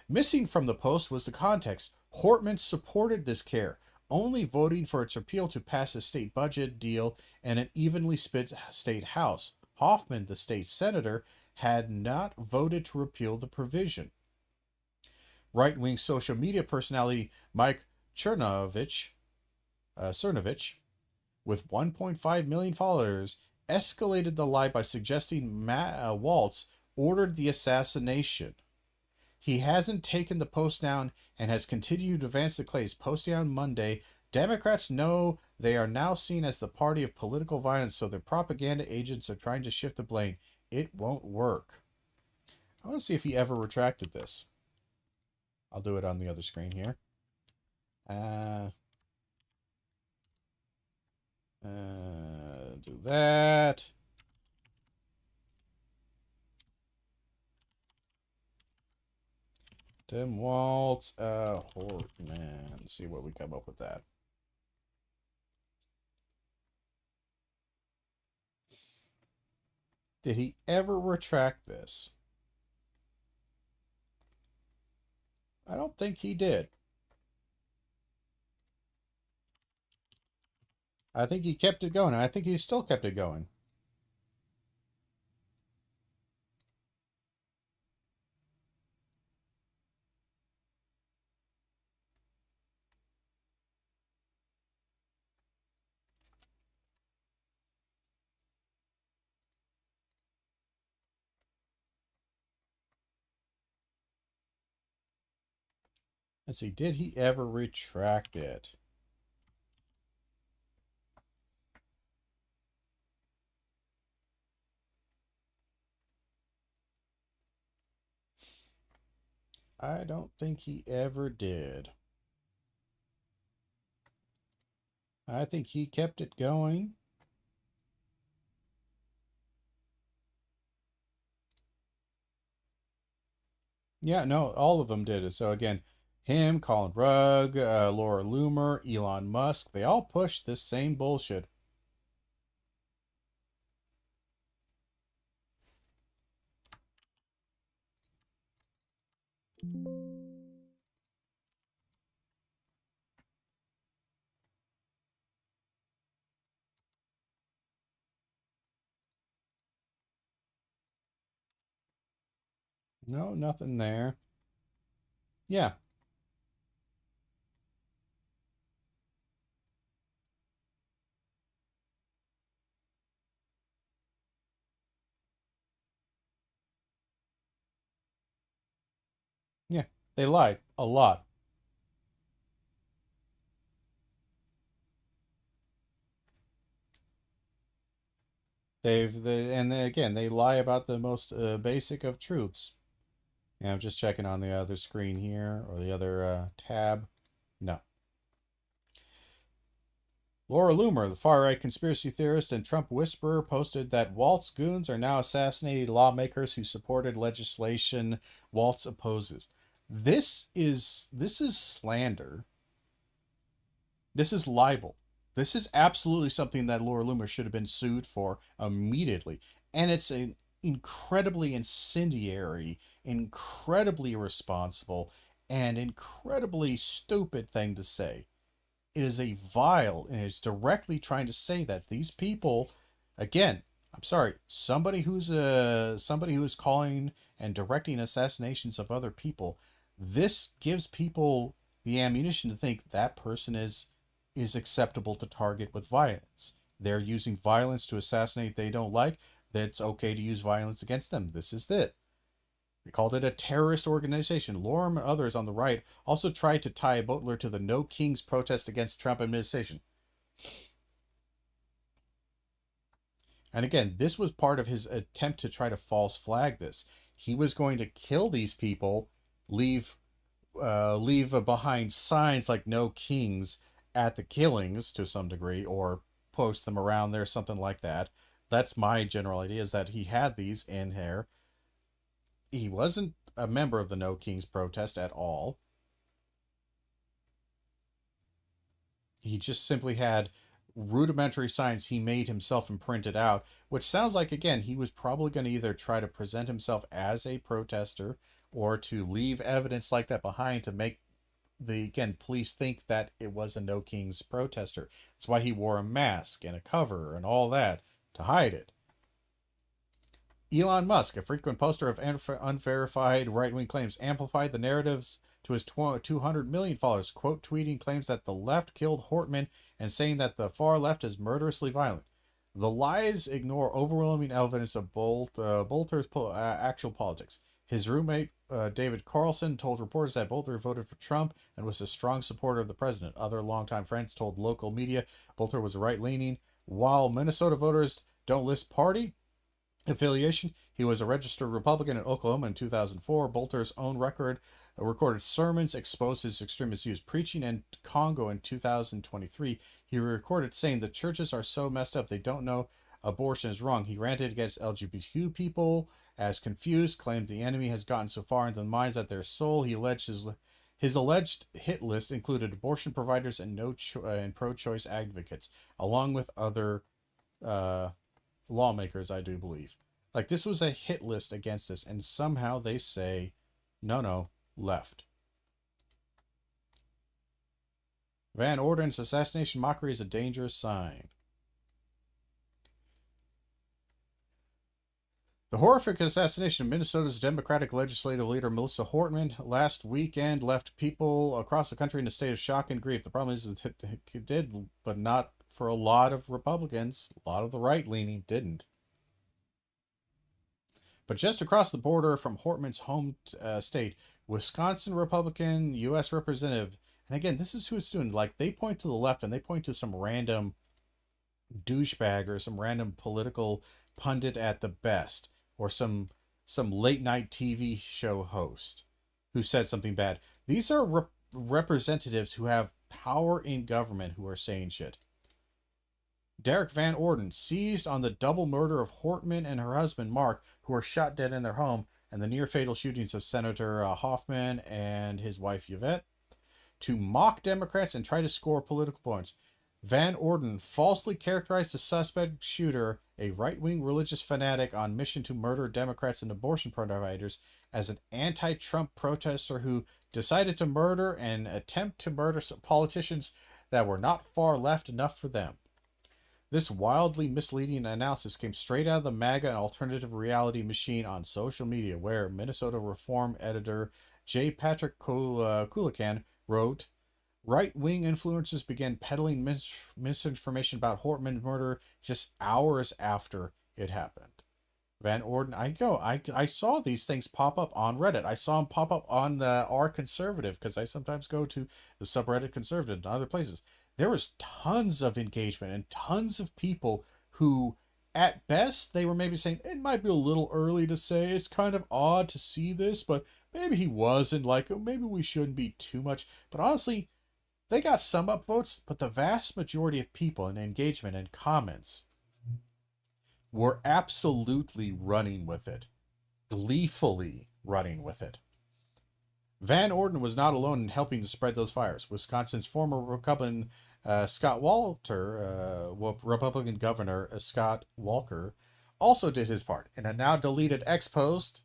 Speaker 1: Missing from the post was the context. Hortman supported this care, only voting for its repeal to pass a state budget deal and an evenly split state house. Hoffman, the state senator, had not voted to repeal the provision. Right-wing social media personality Mike Cernovich, with 1.5 million followers, escalated the lie by suggesting Walz ordered the assassination. He hasn't taken the post down and has continued to advance the claims. Posting on Monday, Democrats know they are now seen as the party of political violence, so their propaganda agents are trying to shift the blame. It won't work. I want to see if he ever retracted this. I'll do it on the other screen here. Do that. Tim Walz, Hortman. See what we come up with that. Did he ever retract this? I don't think he did. I think he kept it going. I think he still kept it going. Let's see, did he ever retract it? I don't think he ever did. I think he kept it going. Yeah, no, all of them did it. So again, him, Colin Rugg, Laura Loomer, Elon Musk, they all pushed this same bullshit. No, nothing there. Yeah. Yeah. They lied a lot. Again, they lie about the most basic of truths. Yeah, I'm just checking on the other screen here, or the other tab. No. Laura Loomer, the far-right conspiracy theorist and Trump whisperer, posted that Walt's goons are now assassinating lawmakers who supported legislation Waltz opposes. This is slander. This is libel. This is absolutely something that Laura Loomer should have been sued for immediately. And it's an incredibly incendiary, incredibly irresponsible, and incredibly stupid thing to say. It is a vile, and it's directly trying to say that these people, again, I'm sorry, somebody who is calling and directing assassinations of other people, this gives people the ammunition to think that person is acceptable to target with violence. They're using violence to assassinate they don't like. That's okay to use violence against them. This is it. They called it a terrorist organization. Lorem and others on the right also tried to tie Butler to the No Kings protest against Trump administration. And again, this was part of his attempt to try to false flag this. He was going to kill these people, leave behind signs like "No Kings" at the killings to some degree, or post them around there, something like that. That's my general idea, is that he had these in here. He wasn't a member of the No Kings protest at all. He just simply had rudimentary signs he made himself and printed out, which sounds like, again, he was probably going to either try to present himself as a protester or to leave evidence like that behind to make the, again, police think that it was a No Kings protester. That's why he wore a mask and a cover and all that to hide it. Elon Musk, a frequent poster of unverified right-wing claims, amplified the narratives to his 200 million followers, quote tweeting claims that the left killed Hortman and saying that the far left is murderously violent. The lies ignore overwhelming evidence of Bolter's actual politics. His roommate, David Carlson, told reporters that Bolter voted for Trump and was a strong supporter of the president. Other longtime friends told local media Bolter was right-leaning. While Minnesota voters don't list party affiliation, he was a registered Republican in Oklahoma in 2004. Bolter's own recorded sermons exposed his extremist views. Preaching in Congo in 2023, he recorded saying the churches are so messed up they don't know abortion is wrong. He ranted against LGBTQ people as confused, claimed the enemy has gotten so far into the minds that their soul. He alleged his alleged hit list included abortion providers and and pro-choice advocates, along with other lawmakers, I do believe. Like, this was a hit list against this, and somehow they say, no, left. Van Orden's assassination mockery is a dangerous sign. The horrific assassination of Minnesota's Democratic legislative leader Melissa Hortman last weekend left people across the country in a state of shock and grief. The problem is that it did, but not for a lot of Republicans. A lot of the right-leaning didn't. But just across the border from Hortman's home state, Wisconsin Republican U.S. Representative, and again, this is who it's doing. Like, they point to the left and they point to some random douchebag or some random political pundit at the best, or some late night TV show host who said something bad. These are representatives who have power in government who are saying shit. Derek Van Orden seized on the double murder of Hortman and her husband Mark, who were shot dead in their home, and the near fatal shootings of Senator Hoffman and his wife Yvette, to mock Democrats and try to score political points. Van Orden falsely characterized the suspect shooter, a right-wing religious fanatic on mission to murder Democrats and abortion providers, as an anti-Trump protester who decided to murder and attempt to murder politicians that were not far left enough for them. This wildly misleading analysis came straight out of the MAGA and alternative reality machine on social media, where Minnesota Reform editor J. Patrick Kulikan wrote, right-wing influencers began peddling misinformation about Hortman's murder just hours after it happened. Van Orden, I saw these things pop up on Reddit. I saw them pop up on the R Conservative, because I sometimes go to the subreddit Conservative and other places. There was tons of engagement and tons of people who, at best, they were maybe saying, it might be a little early to say, it's kind of odd to see this, but maybe he wasn't, like, maybe we shouldn't be too much. But honestly, they got some upvotes, but the vast majority of people in engagement and comments were absolutely running with it, gleefully running with it. Van Orden was not alone in helping to spread those fires. Wisconsin's former Republican Scott Walker, Republican Governor Scott Walker, also did his part. In a now deleted X post,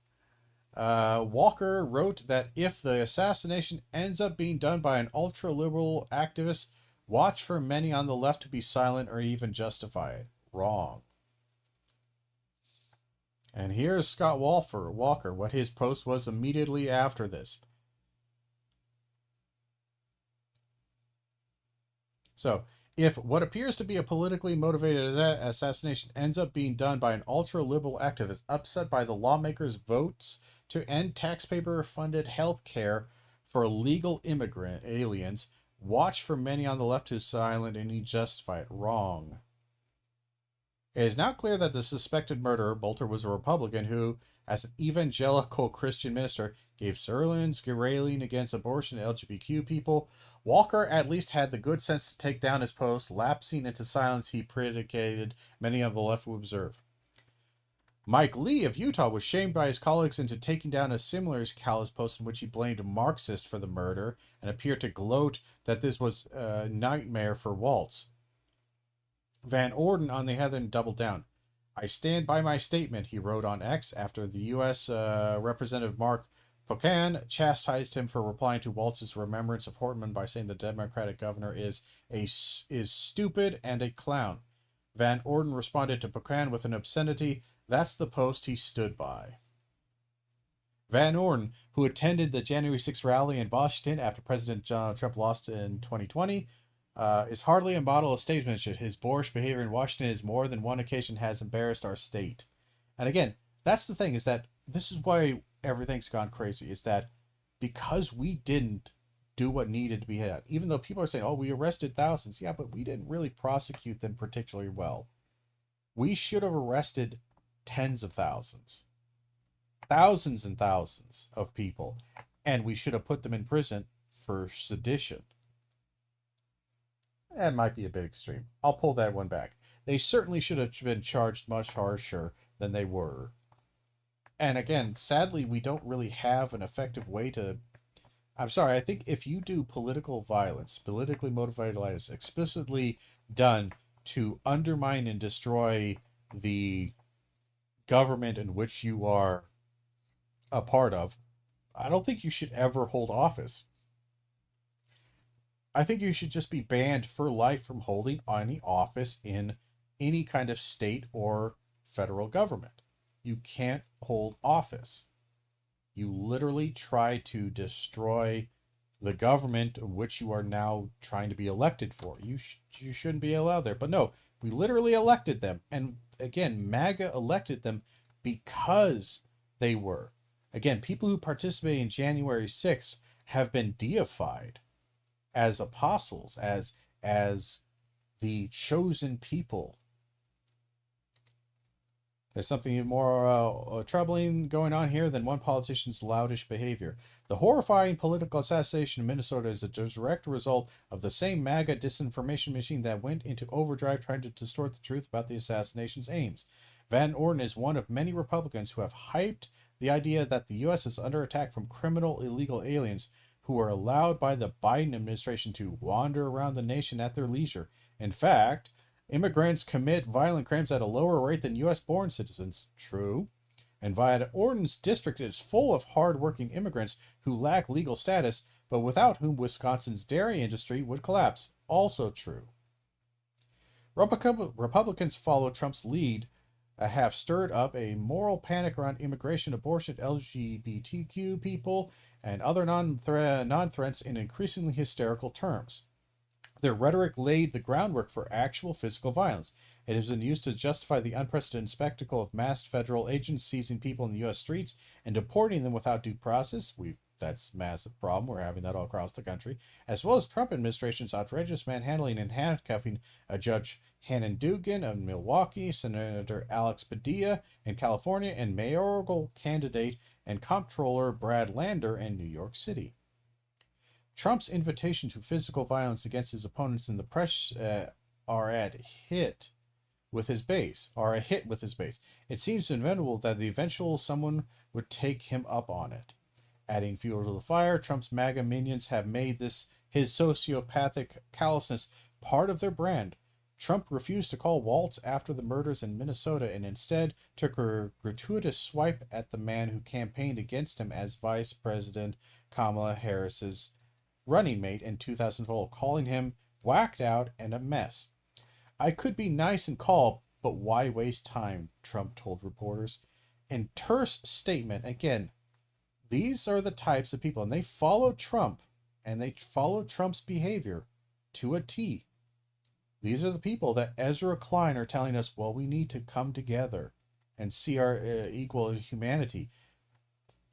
Speaker 1: Walker wrote that if the assassination ends up being done by an ultra-liberal activist, watch for many on the left to be silent or even justify it. Wrong. And here's Scott Walker, what his post was immediately after this. So, if what appears to be a politically motivated assassination ends up being done by an ultra-liberal activist upset by the lawmakers' votes to end taxpayer-funded health care for illegal immigrant aliens, watch for many on the left who silent and justify it. Wrong. It is now clear that the suspected murderer, Bolter, was a Republican who, as an evangelical Christian minister, gave sermons railing against abortion and LGBTQ people. Walker at least had the good sense to take down his post, lapsing into silence he predicated many of the left would observe. Mike Lee of Utah was shamed by his colleagues into taking down a similar callous post in which he blamed Marxists for the murder and appeared to gloat that this was a nightmare for Waltz. Van Orden, on the other hand, doubled down. I stand by my statement, he wrote on X after the U.S. Representative Mark Pocan chastised him for replying to Waltz's remembrance of Hortman by saying the Democratic governor is stupid and a clown. Van Orden responded to Pocan with an obscenity. That's the post he stood by. Van Orden, who attended the January 6th rally in Washington after President Donald Trump lost in 2020, is hardly a model of statesmanship. His boorish behavior in Washington is more than one occasion has embarrassed our state. And again, that's the thing, is that this is why everything's gone crazy, is that because we didn't do what needed to be done, even though people are saying, oh, we arrested thousands. Yeah, but we didn't really prosecute them particularly well. We should have arrested tens of thousands and thousands of people, and we should have put them in prison for sedition. That might be a bit extreme. I'll pull that one back. They certainly should have been charged much harsher than they were. And again, sadly, we don't really have an effective way to... I'm sorry, I think if you do political violence, politically motivated violence, explicitly done to undermine and destroy the government in which you are a part of, I don't think you should ever hold office. I think you should just be banned for life from holding any office in any kind of state or federal government. You can't hold office. You literally try to destroy the government which you are now trying to be elected for. You shouldn't be allowed there. But no, we literally elected them. And again, MAGA elected them because they were. Again, people who participated in January 6th have been deified as apostles, as the chosen people. There's something even more troubling going on here than one politician's loutish behavior. The horrifying political assassination in Minnesota is a direct result of the same MAGA disinformation machine that went into overdrive trying to distort the truth about the assassination's aims. Van Orden is one of many Republicans who have hyped the idea that the U.S. is under attack from criminal illegal aliens who are allowed by the Biden administration to wander around the nation at their leisure. In fact, immigrants commit violent crimes at a lower rate than U.S.-born citizens. True. And Van Orden's district is full of hard-working immigrants who lack legal status, but without whom Wisconsin's dairy industry would collapse. Also true. Republicans follow Trump's lead have stirred up a moral panic around immigration, abortion, LGBTQ people, and other non-threats in increasingly hysterical terms. Their rhetoric laid the groundwork for actual physical violence. It has been used to justify the unprecedented spectacle of massed federal agents seizing people in the U.S. streets and deporting them without due process. That's a massive problem. We're having that all across the country. As well as Trump administration's outrageous manhandling and handcuffing a Judge Hannon Dugan of Milwaukee, Senator Alex Padilla in California, and mayoral candidate and comptroller Brad Lander in New York City. Trump's invitation to physical violence against his opponents in the press are a hit with his base. It seems inevitable that the eventual someone would take him up on it. Adding fuel to the fire, Trump's MAGA minions have made this his sociopathic callousness part of their brand. Trump refused to call Waltz after the murders in Minnesota and instead took a gratuitous swipe at the man who campaigned against him as Vice President Kamala Harris's running mate in 2012, calling him whacked out and a mess. I could be nice and call, but why waste time, Trump told reporters. In terse statement, again, these are the types of people, and they follow Trump, and they follow Trump's behavior to a T. These are the people that Ezra Klein are telling us, well, we need to come together and see our equal humanity.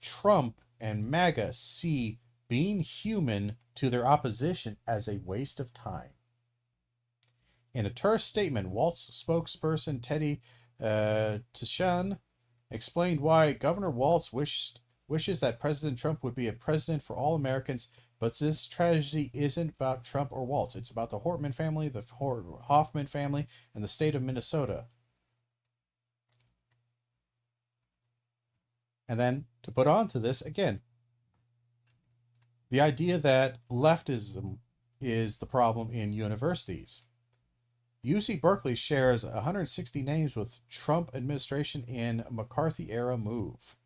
Speaker 1: Trump and MAGA see being human to their opposition as a waste of time. In a terse statement, Waltz spokesperson Teddy Tishan explained why Governor Waltz wishes that President Trump would be a president for all Americans, but this tragedy isn't about Trump or Waltz. It's about the Hortman family, the Hoffman family, and the state of Minnesota. And then, to put on to this, again, the idea that leftism is the problem in universities. UC Berkeley shares 160 names with Trump administration in McCarthy-era move.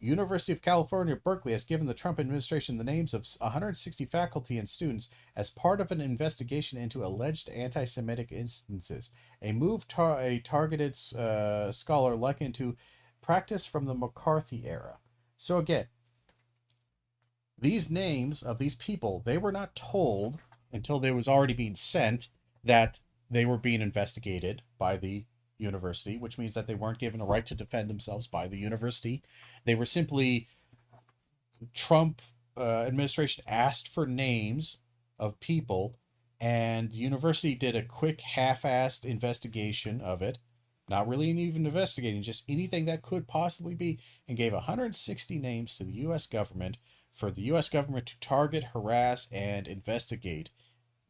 Speaker 1: University of California, Berkeley has given the Trump administration the names of 160 faculty and students as part of an investigation into alleged anti-Semitic instances, a move a targeted scholar likened to practice from the McCarthy era. So again, these names of these people, they were not told until they was already being sent that they were being investigated by the university, which means that they weren't given a right to defend themselves by the university. They were simply, Trump administration asked for names of people, and the university did a quick half-assed investigation of it, not really even investigating, just anything that could possibly be, and gave 160 names to the U.S. government for the U.S. government to target, harass, and investigate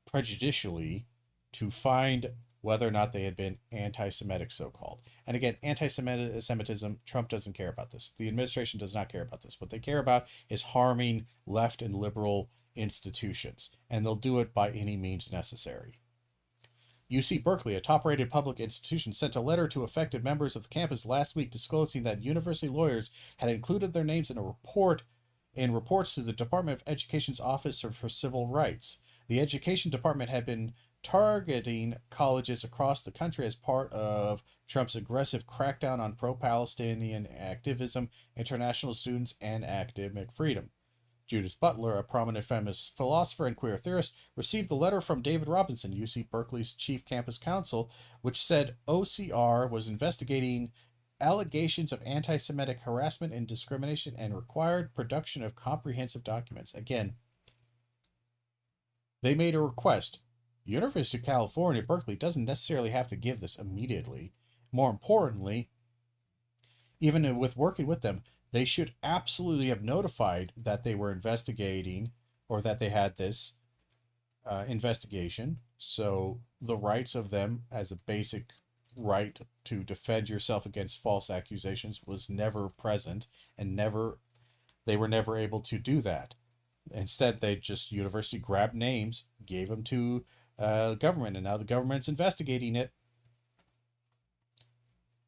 Speaker 1: prejudicially to find whether or not they had been anti-Semitic, so-called. And again, anti-Semitism, Trump doesn't care about this. The administration does not care about this. What they care about is harming left and liberal institutions, and they'll do it by any means necessary. UC Berkeley, a top-rated public institution, sent a letter to affected members of the campus last week disclosing that university lawyers had included their names in reports to the Department of Education's Office for Civil Rights. The Education Department had been targeting colleges across the country as part of Trump's aggressive crackdown on pro-Palestinian activism, international students, and academic freedom. Judith Butler, a prominent feminist philosopher and queer theorist, received the letter from David Robinson, UC Berkeley's chief campus counsel, which said OCR was investigating allegations of anti-Semitic harassment and discrimination and required production of comprehensive documents. Again, they made a request. University of California, Berkeley doesn't necessarily have to give this immediately. More importantly, even with working with them, they should absolutely have notified that they were investigating or that they had this investigation. So the rights of them as a basic right to defend yourself against false accusations was never present, and they were never able to do that. Instead, they just university grabbed names, gave them to government, and now the government's investigating it.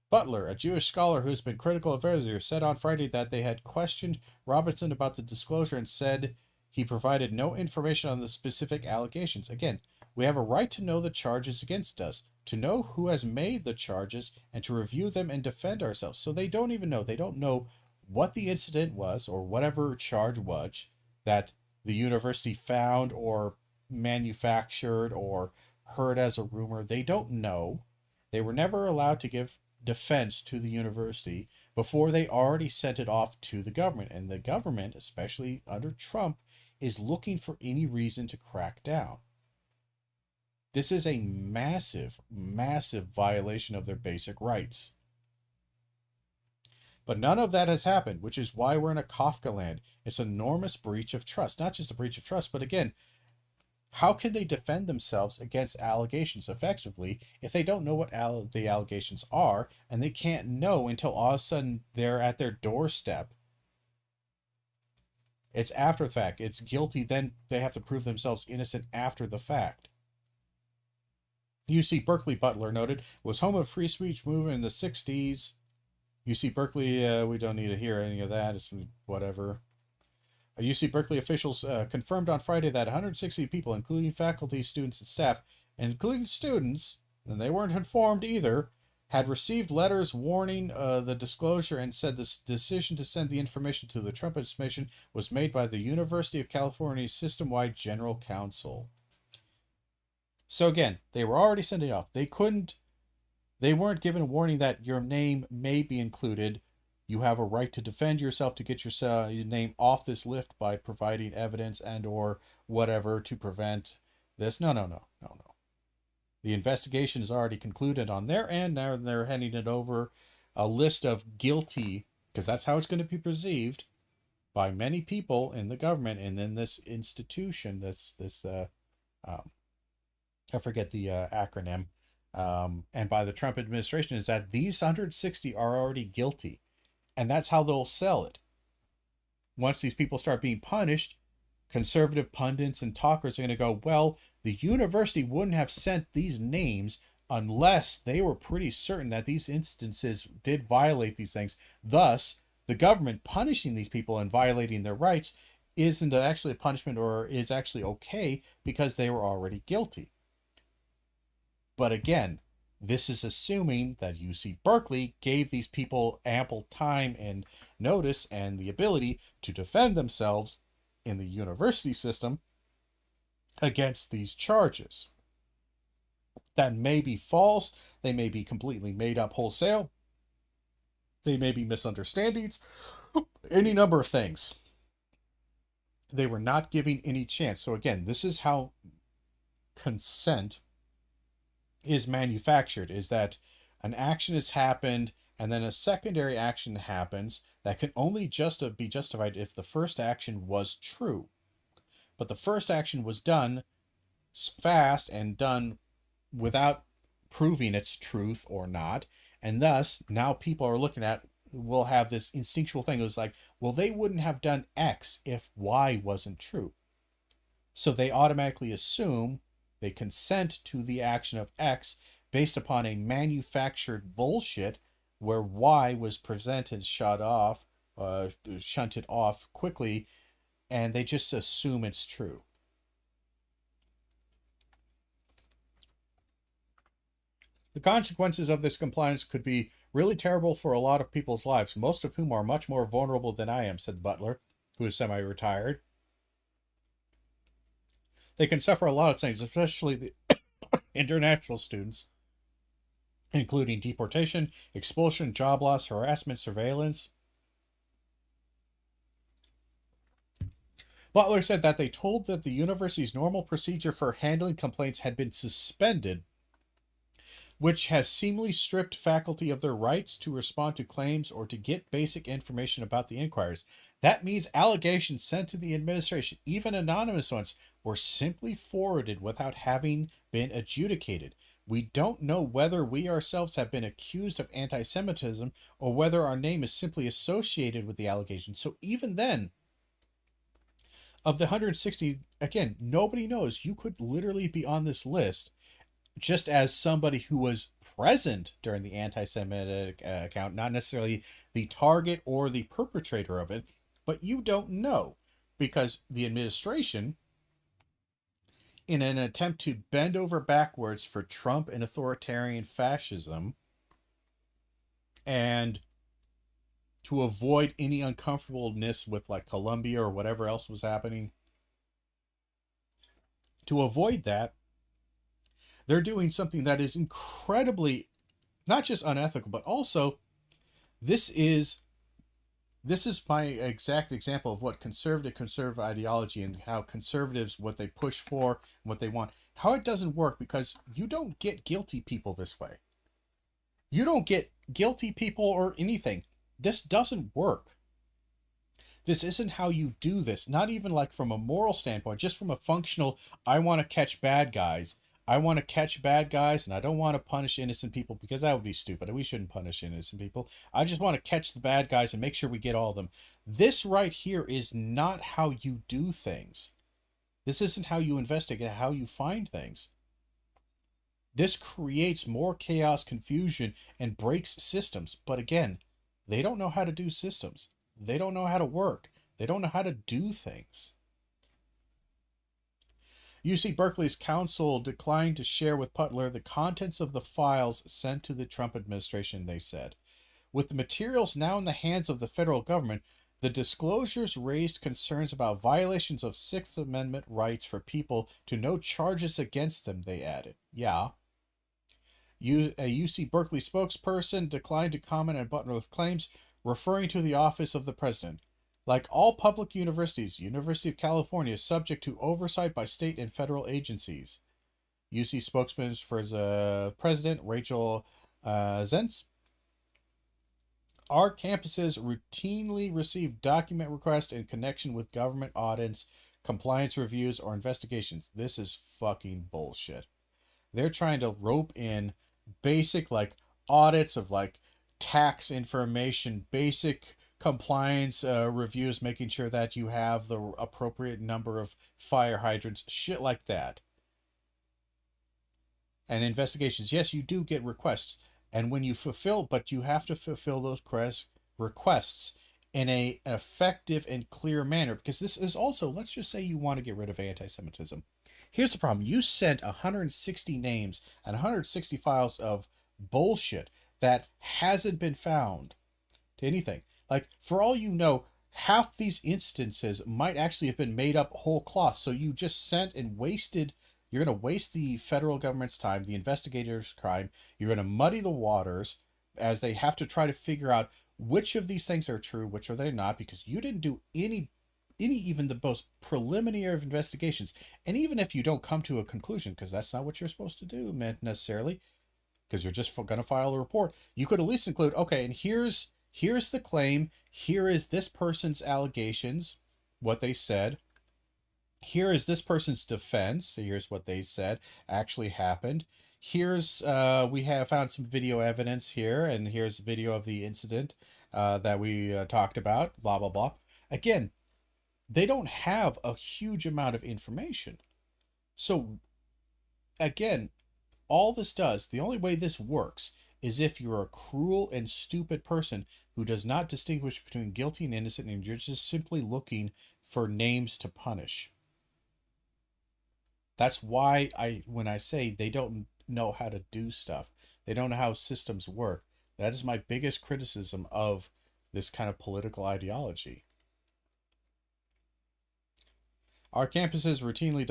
Speaker 1: Butler, a Jewish scholar who has been critical of Ezra, said on Friday that they had questioned Robinson about the disclosure and said he provided no information on the specific allegations. Again, We have a right to know the charges against us, to know who has made the charges, and to review them and defend ourselves. So they don't even know. They don't know what the incident was or whatever charge was that the university found or manufactured or heard as a rumor. They don't know. They were never allowed to give defense to the university before they already sent it off to the government. And the government, especially under Trump, is looking for any reason to crack down. This is a massive, massive violation of their basic rights. But none of that has happened, which is why we're in a Kafka land. It's an enormous breach of trust. Not just a breach of trust, but again, how can they defend themselves against allegations effectively if they don't know what the allegations are, and they can't know until all of a sudden they're at their doorstep? It's after the fact. It's guilty, then they have to prove themselves innocent after the fact. UC Berkeley, Butler noted, was home of free speech movement in the 60s. UC Berkeley, we don't need to hear any of that. It's whatever. UC Berkeley officials confirmed on Friday that 160 people, including faculty, students, and staff, including students, and they weren't informed either, had received letters warning the disclosure, and said this decision to send the information to the Trump administration was made by the University of California's system-wide general counsel. So again, they were already sending it off. They weren't given a warning that your name may be included. You have a right to defend yourself, to get your name off this list by providing evidence and or whatever to prevent this. No. The investigation is already concluded on their end. Now they're handing it over a list of guilty, because that's how it's going to be perceived by many people in the government and in this institution, I forget the acronym, and by the Trump administration, is that these 160 are already guilty. And that's how they'll sell it. Once these people start being punished, conservative pundits and talkers are going to go, well, the university wouldn't have sent these names unless they were pretty certain that these instances did violate these things. Thus, the government punishing these people and violating their rights isn't actually a punishment, or is actually okay, because they were already guilty. But again, this is assuming that UC Berkeley gave these people ample time and notice and the ability to defend themselves in the university system against these charges. That may be false. They may be completely made up wholesale. They may be misunderstandings. Any number of things. They were not giving any chance. So again, this is how consent is manufactured, is that an action has happened and then a secondary action happens that can only be justified if the first action was true. But the first action was done fast and done without proving its truth or not, and thus now people are looking at, will have this instinctual thing. It was like, well, they wouldn't have done X if Y wasn't true. So they automatically assume, they consent to the action of X based upon a manufactured bullshit where Y was presented, shunted off quickly, and they just assume it's true. The consequences of this compliance could be really terrible for a lot of people's lives, most of whom are much more vulnerable than I am, said Butler, who is semi-retired. They can suffer a lot of things, especially the international students, including deportation, expulsion, job loss, harassment, surveillance. Butler said that they told that the university's normal procedure for handling complaints had been suspended, which has seemingly stripped faculty of their rights to respond to claims or to get basic information about the inquiries. That means allegations sent to the administration, even anonymous ones, were simply forwarded without having been adjudicated. We don't know whether we ourselves have been accused of anti-Semitism or whether our name is simply associated with the allegations. So even then, of the 160, again, nobody knows. You could literally be on this list just as somebody who was present during the anti-Semitic account, not necessarily the target or the perpetrator of it, but you don't know, because the administration in an attempt to bend over backwards for Trump and authoritarian fascism, and to avoid any uncomfortableness with like Colombia or whatever else was happening. To avoid that, they're doing something that is incredibly not just unethical, but also this is my exact example of what conservative ideology and how conservatives, what they push for and what they want, how it doesn't work, because you don't get guilty people this way. You don't get guilty people or anything. This doesn't work. This isn't how you do this. Not even like from a moral standpoint, just from a functional, I want to catch bad guys. I want to catch bad guys, and I don't want to punish innocent people because that would be stupid. We shouldn't punish innocent people. I just want to catch the bad guys and make sure we get all of them. This right here is not how you do things. This isn't how you investigate, how you find things. This creates more chaos, confusion, and breaks systems. But again, they don't know how to do systems. They don't know how to work. They don't know how to do things. UC Berkeley's counsel declined to share with Putler the contents of the files sent to the Trump administration, they said. With the materials now in the hands of the federal government, the disclosures raised concerns about violations of Sixth Amendment rights for people to know charges against them, they added. Yeah. A UC Berkeley spokesperson declined to comment on Putler's claims, referring to the office of the president. Like all public universities, University of California is subject to oversight by state and federal agencies. UC spokesman for the president, Rachel Zentz. Our campuses routinely receive document requests in connection with government audits, compliance reviews, or investigations. This is fucking bullshit. They're trying to rope in basic like audits of like tax information, basic compliance reviews, making sure that you have the appropriate number of fire hydrants, shit like that. And investigations, yes, you do get requests, and when you fulfill, but you have to fulfill those requests in an effective and clear manner, because this is also, let's just say you want to get rid of anti-Semitism. Here's the problem. You sent 160 names and 160 files of bullshit that hasn't been found to anything. Like, for all you know, half these instances might actually have been made up whole cloth. So you just sent and wasted. You're going to waste the federal government's time, the investigators' time. You're going to muddy the waters as they have to try to figure out which of these things are true, which are they not, because you didn't do any even the most preliminary of investigations. And even if you don't come to a conclusion, because that's not what you're supposed to do necessarily, because you're just going to file a report, you could at least include, okay, and here's the claim, here is this person's allegations, what they said, here is this person's defense, here's what they said actually happened, here's we have found some video evidence here, and here's a video of the incident that we talked about, blah blah blah. Again, they don't have a huge amount of information. So again, all this does, the only way this works is if you're a cruel and stupid person who does not distinguish between guilty and innocent, and you're just simply looking for names to punish. That's why when I say they don't know how to do stuff, they don't know how systems work. That is my biggest criticism of this kind of political ideology. Our campuses routinely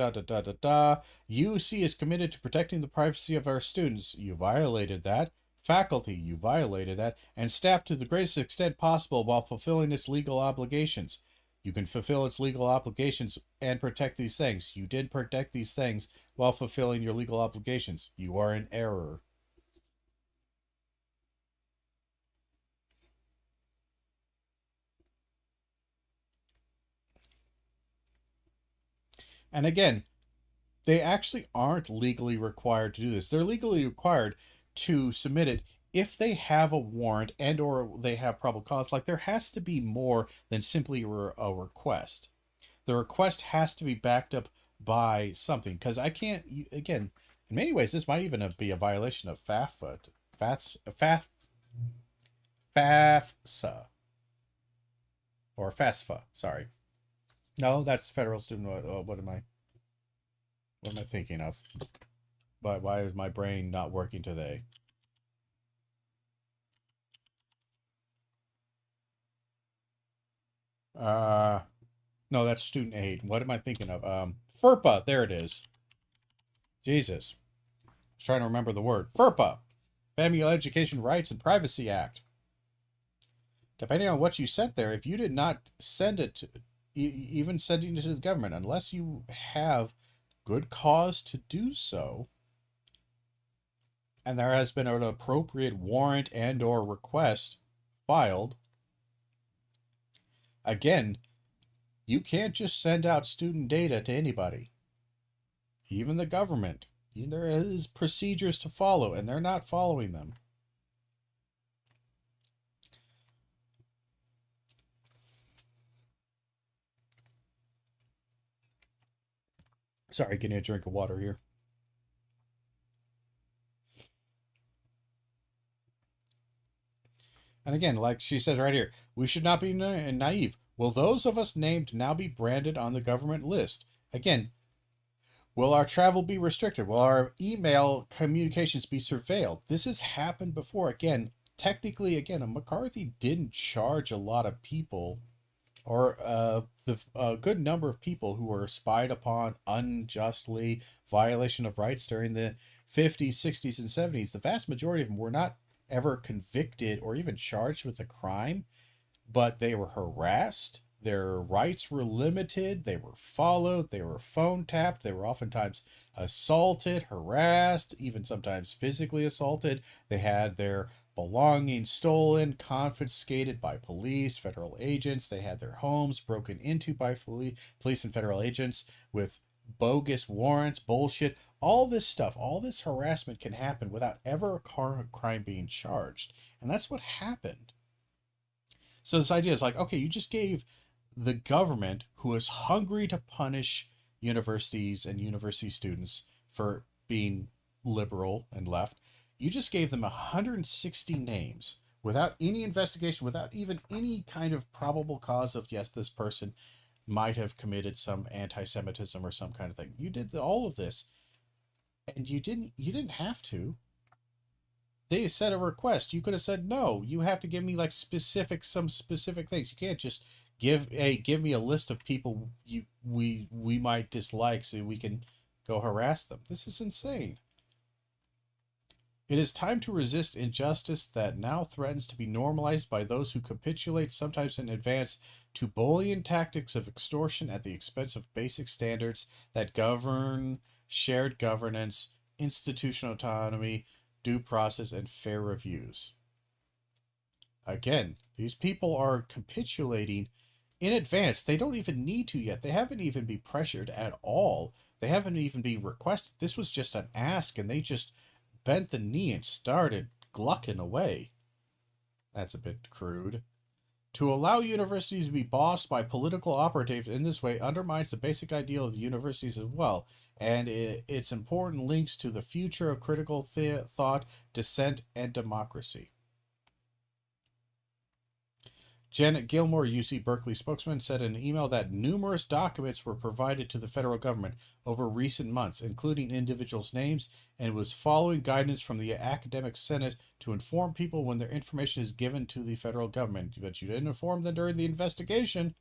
Speaker 1: UC is committed to protecting the privacy of our students. You violated that. Faculty, you violated that. And staff to the greatest extent possible while fulfilling its legal obligations. You can fulfill its legal obligations and protect these things. You did protect these things while fulfilling your legal obligations. You are in error. And again, they actually aren't legally required to do this. They're legally required to submit it if they have a warrant and or they have probable cause. Like, there has to be more than simply a request. The request has to be backed up by something, because I can't, again, in many ways, this might even be a violation of FAFSA. Or FAFSA, sorry. No, that's federal student. What am I? What am I thinking of? Why is my brain not working today? No, that's student aid. What am I thinking of? FERPA. There it is. Jesus. I was trying to remember the word. FERPA. Family Education Rights and Privacy Act. Depending on what you sent there, if you did not send it, even sending it to the government, unless you have good cause to do so, and there has been an appropriate warrant and or request filed, again, you can't just send out student data to anybody, even the government. There is procedures to follow, and they're not following them. Sorry, getting a drink of water here. And again, like she says right here, we should not be naive. Will those of us named now be branded on the government list? Again, will our travel be restricted? Will our email communications be surveilled? This has happened before. Again, technically, McCarthy didn't charge a lot of people, or a good number of people who were spied upon unjustly, violation of rights during the 50s, 60s, and 70s. The vast majority of them were not ever convicted or even charged with a crime, but they were harassed. Their rights were limited. They were followed. They were phone tapped. They were oftentimes assaulted, harassed, even sometimes physically assaulted. They had their belongings stolen, confiscated by police, federal agents. They had their homes broken into by police and federal agents with bogus warrants, bullshit. All this stuff, all this harassment can happen without ever a crime being charged. And that's what happened. So this idea is like, okay, you just gave the government, who is hungry to punish universities and university students for being liberal and left, you just gave them 160 names without any investigation, without even any kind of probable cause of, yes, this person might have committed some anti-Semitism or some kind of thing. You did all of this, and you didn't have to. They said a request. You could have said no. You have to give me like some specific things. You can't just give me a list of people we might dislike so we can go harass them. This is insane. It is time to resist injustice that now threatens to be normalized by those who capitulate, sometimes in advance, to bullying tactics of extortion at the expense of basic standards that govern shared governance, institutional autonomy, due process, and fair reviews. Again, these people are capitulating in advance. They don't even need to yet. They haven't even been pressured at all. They haven't even been requested. This was just an ask, and they just bent the knee and started glucking away. That's a bit crude. To allow universities to be bossed by political operatives in this way undermines the basic ideal of the universities as well, and its important links to the future of critical thought, dissent, and democracy. Janet Gilmore, UC Berkeley spokesman, said in an email that numerous documents were provided to the federal government over recent months, including individuals' names, and was following guidance from the academic senate to inform people when their information is given to the federal government. But you didn't inform them during the investigation.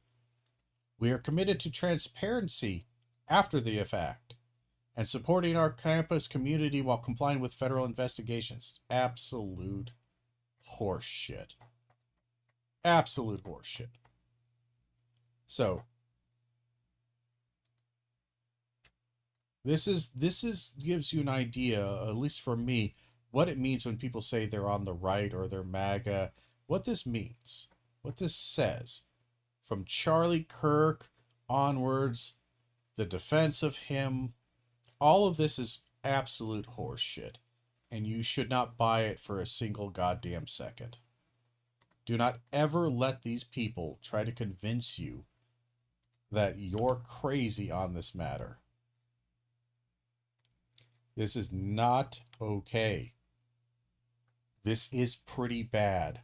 Speaker 1: We are committed to transparency after the fact and supporting our campus community while complying with federal investigations. Absolute horseshit. Absolute horseshit. So this gives you an idea, at least for me, what it means when people say they're on the right or they're MAGA. What this means, what this says, from Charlie Kirk onwards, the defense of him, all of this is absolute horseshit, and you should not buy it for a single goddamn second. Do not ever let these people try to convince you that you're crazy on this matter. This is not okay. This is pretty bad.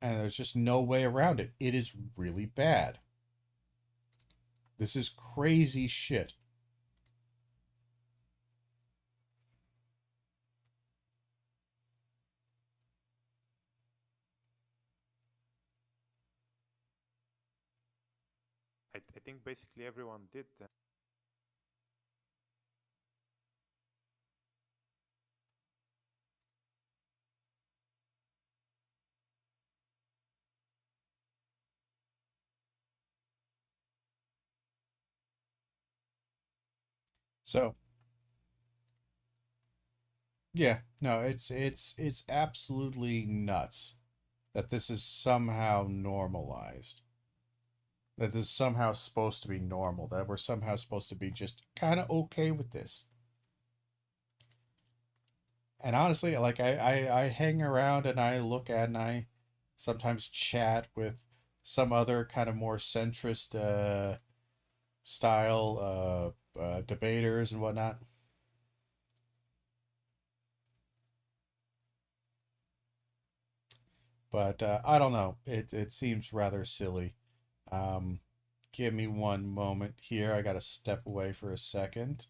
Speaker 1: And there's just no way around it. It is really bad. This is crazy shit.
Speaker 4: I think basically everyone did.
Speaker 1: So, yeah, no, it's absolutely nuts that this is somehow normalized. That this is somehow supposed to be normal. That we're somehow supposed to be just kind of okay with this. And honestly, like I hang around and I look at and I sometimes chat with some other kind of more centrist style debaters and whatnot. But I don't know. It seems rather silly. Um, give me one moment here. I got to step away for a second.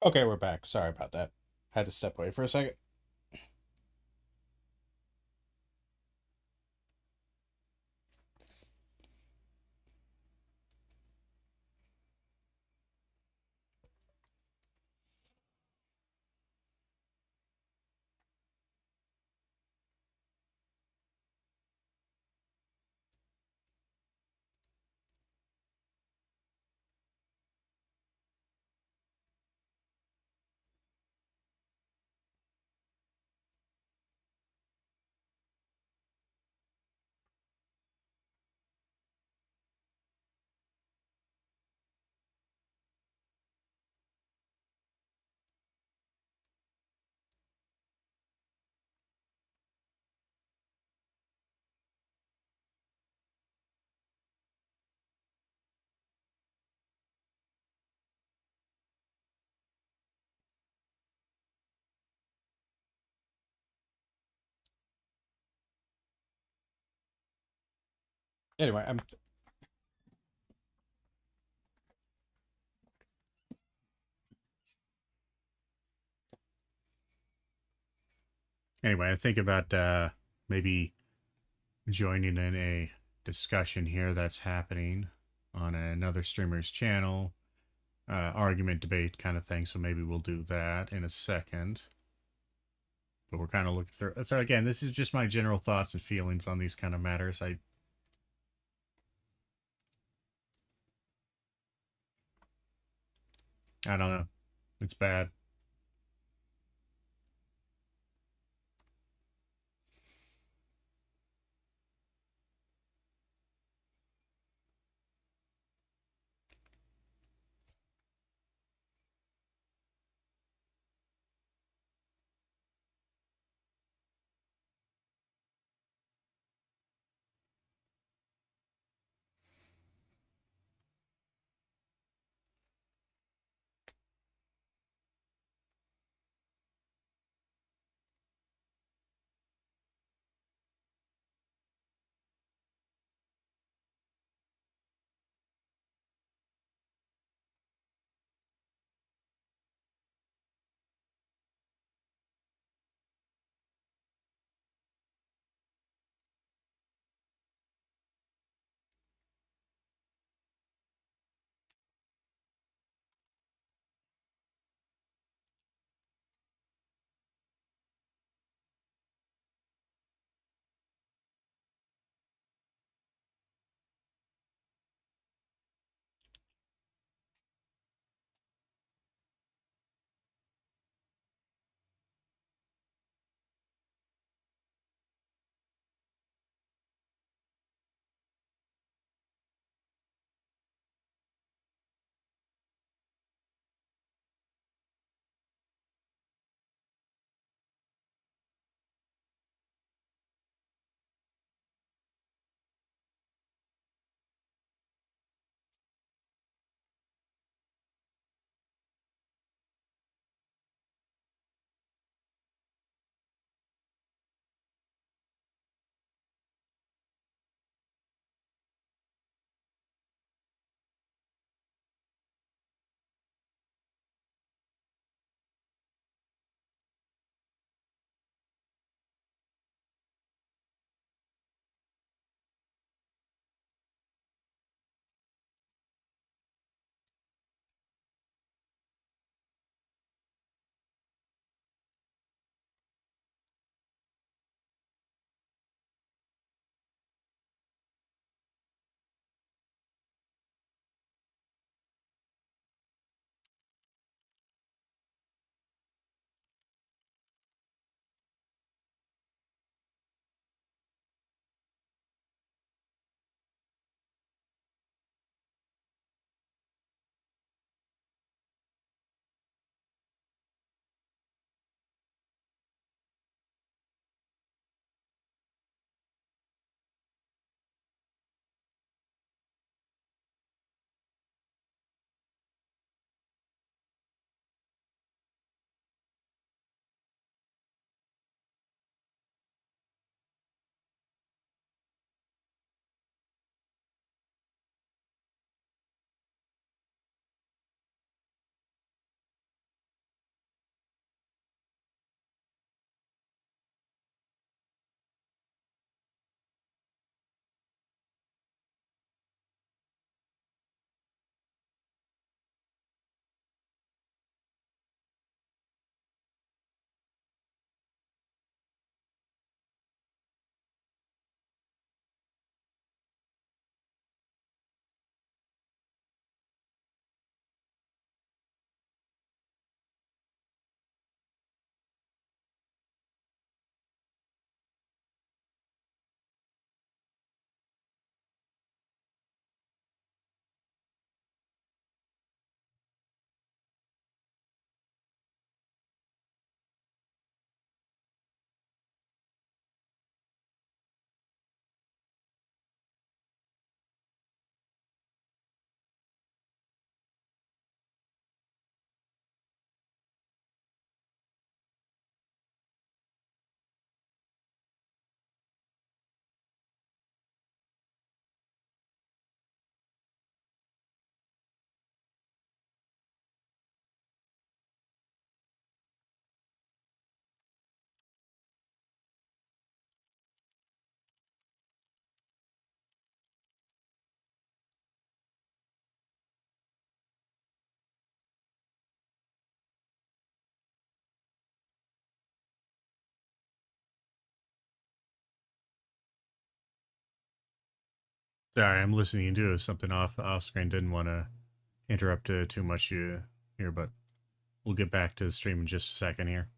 Speaker 1: Okay, we're back. Sorry about that. Had to step away for a second. Anyway, I think about maybe joining in a discussion here that's happening on another streamer's channel, argument, debate kind of thing. So maybe we'll do that in a second. But we're kind of looking through. So again, this is just my general thoughts and feelings on these kind of matters. I don't know. It's bad. Sorry, I'm listening to something off screen. Didn't want to interrupt too much here, but we'll get back to the stream in just a second here.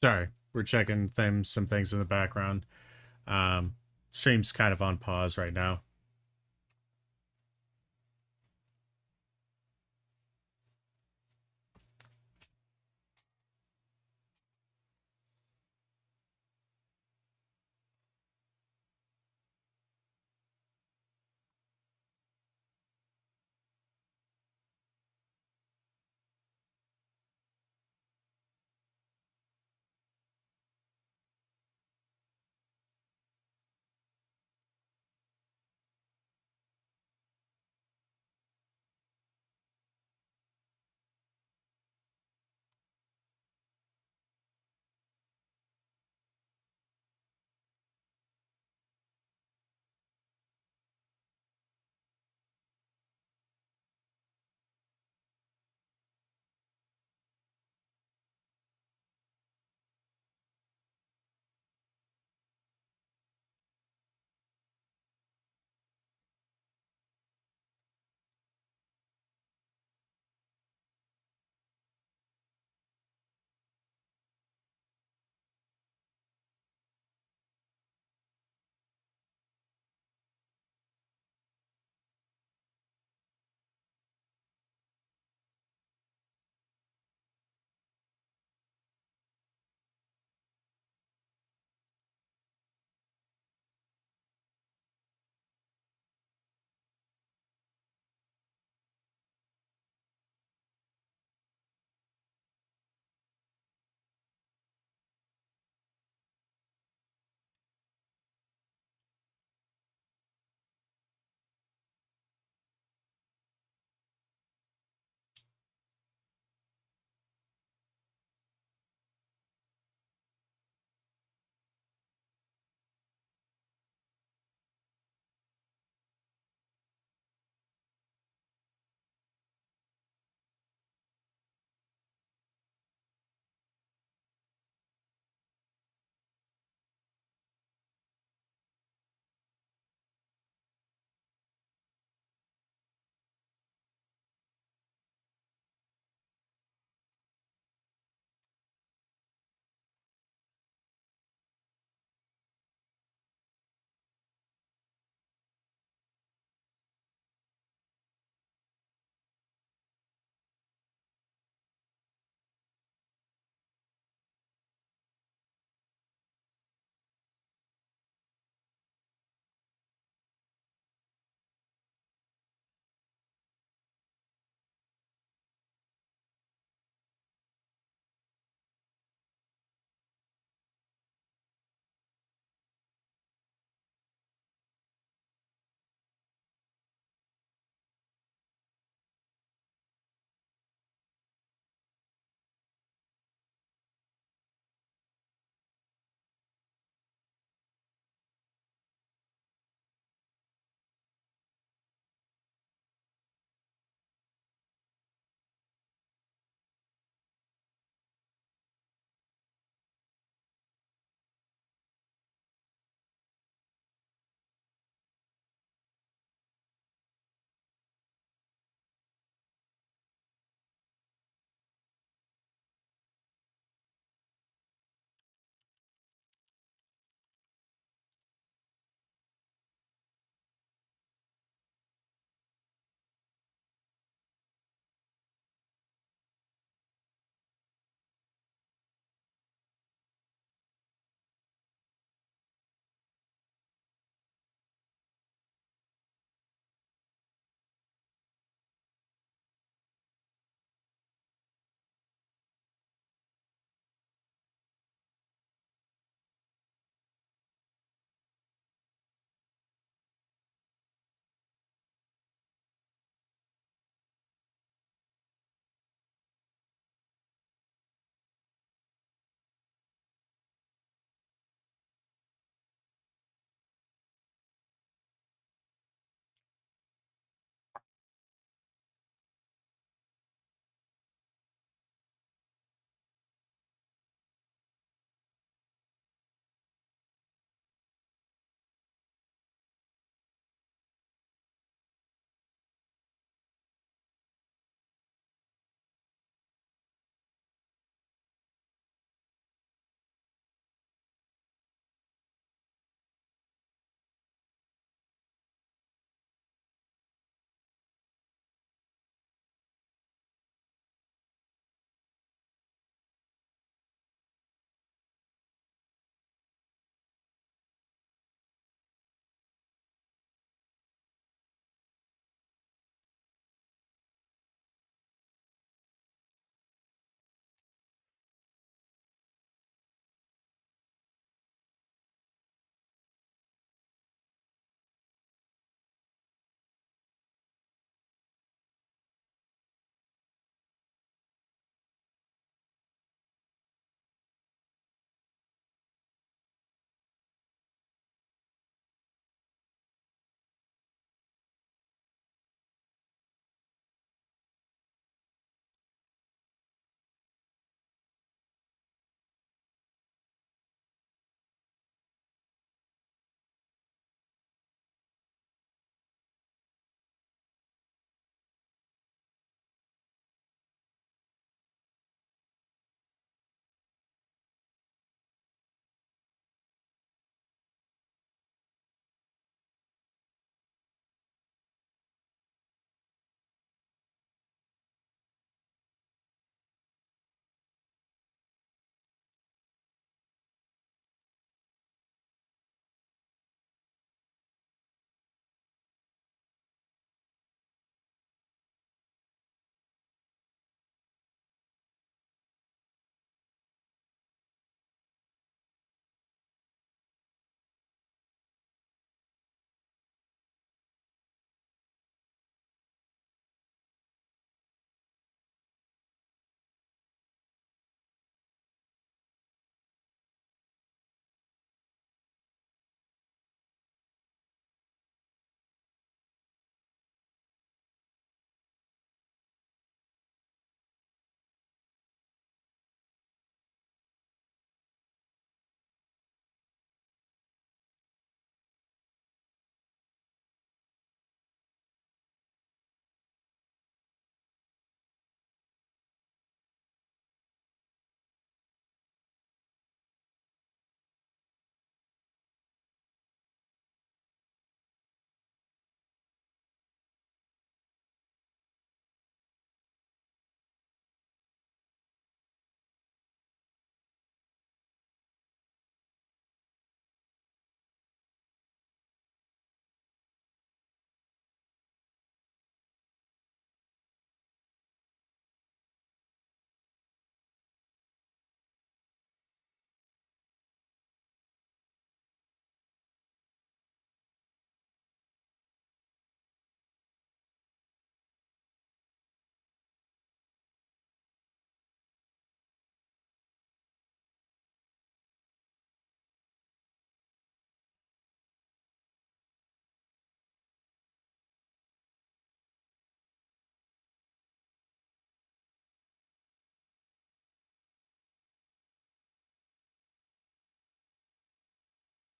Speaker 1: Sorry, we're checking some things in the background. Stream's kind of on pause right now.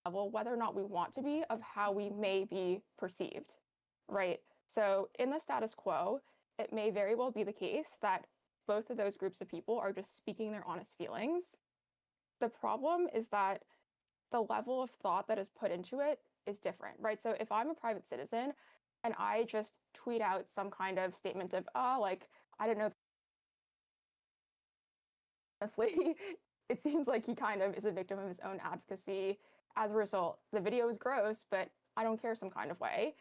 Speaker 5: level, whether or not we want to be, of how we may be perceived, right? So in the status quo, it may very well be the case that both of those groups of people are just speaking their honest feelings. The problem is that the level of thought that is put into it is different, right? So if I'm a private citizen and I just tweet out some kind of statement of, like, I don't know, honestly, it seems like he kind of is a victim of his own advocacy. As a result, the video is gross, but I don't care some kind of way.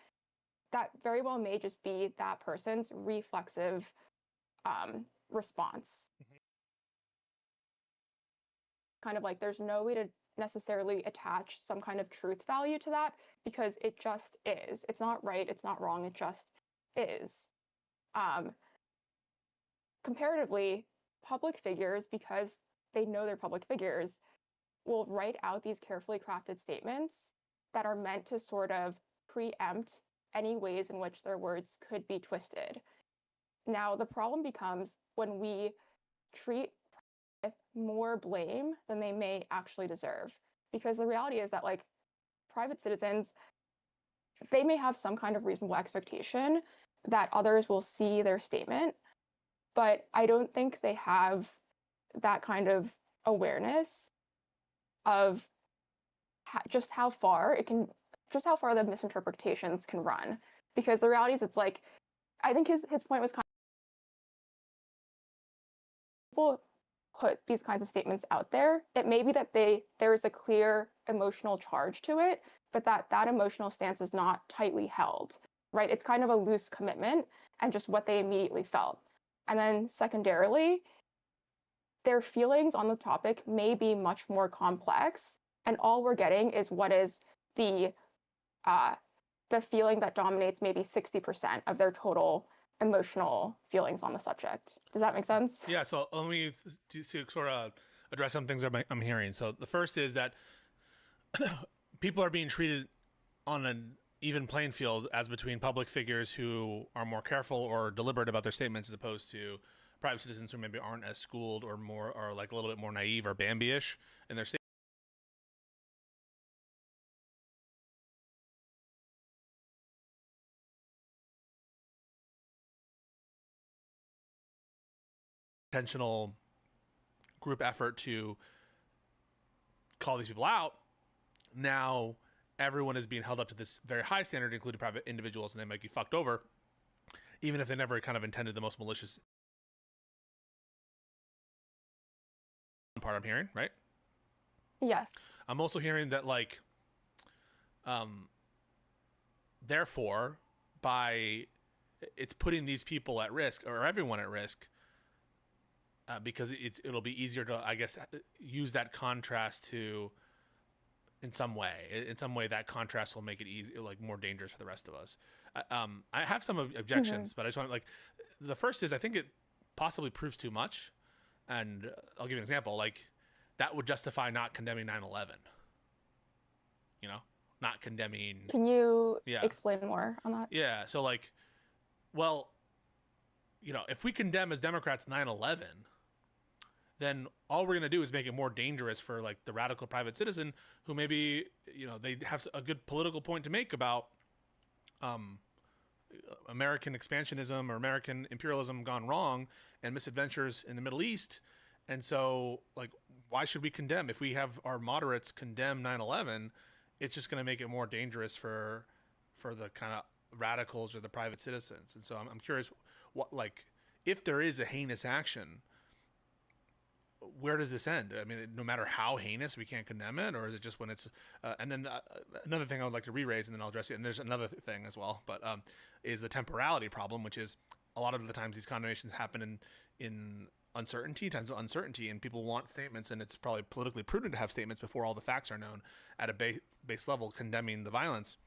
Speaker 5: That very well may just be that person's reflexive response. Kind of like there's no way to necessarily attach some kind of truth value to that because it just is. It's not right, it's not wrong, it just is. Comparatively, public figures, because they know they're public figures, will write out these carefully crafted statements that are meant to sort of preempt any ways in which their words could be twisted. Now, the problem becomes when we treat with more blame than they may actually deserve. Because the reality is that, like, private citizens, they may have some kind of reasonable expectation that others will see their statement, but I don't think they have that kind of awareness of just how far the misinterpretations can run. Because the reality is, it's like, I think his point was kind of, people put these kinds of statements out there. It may be that there's a clear emotional charge to it, but that emotional stance is not tightly held, right? It's kind of a loose commitment and just what they immediately felt. And then secondarily, their feelings on the topic may be much more complex, and all we're getting is what is the feeling that dominates maybe 60% of their total emotional feelings on the subject. Does that make sense?
Speaker 6: Yeah, so let me sort of address some things I'm hearing. So the first is that people are being treated on an even playing field as between public figures who are more careful or deliberate about their statements as opposed to private citizens who maybe aren't as schooled or like a little bit more naive or Bambi-ish in their statements. Intentional group effort to call these people out. Now everyone is being held up to this very high standard, including private individuals, and they might be fucked over, even if they never kind of intended the most malicious part. I'm hearing, right?
Speaker 5: Yes.
Speaker 6: I'm also hearing that, like, therefore, by it's putting these people at risk, or everyone at risk, because it'll be easier to, I guess, use that contrast to, in some way that contrast will make it easy, like more dangerous for the rest of us. I have some objections, but I just want, like, the first is I think it possibly proves too much, and I'll give you an example. Like, that would justify not condemning 9/11. You know, not condemning.
Speaker 5: Can you explain more on that?
Speaker 6: Yeah. So, like, well, you know, if we condemn as Democrats 9/11, then all we're going to do is make it more dangerous for, like, the radical private citizen who maybe, you know, they have a good political point to make about American expansionism or American imperialism gone wrong and misadventures in the Middle East. And so, like, why should we condemn? If we have our moderates condemn 9/11, it's just going to make it more dangerous for the kind of radicals or the private citizens. And so I'm curious, what, like, if there is a heinous action, where does this end? I mean, no matter how heinous, we can't condemn it, or is it just when it's and then another thing I would like to re-raise, and then I'll address it, and there's another thing as well, but is the temporality problem, which is a lot of the times these condemnations happen in times of uncertainty, and people want statements, and it's probably politically prudent to have statements before all the facts are known at a base level condemning the violence.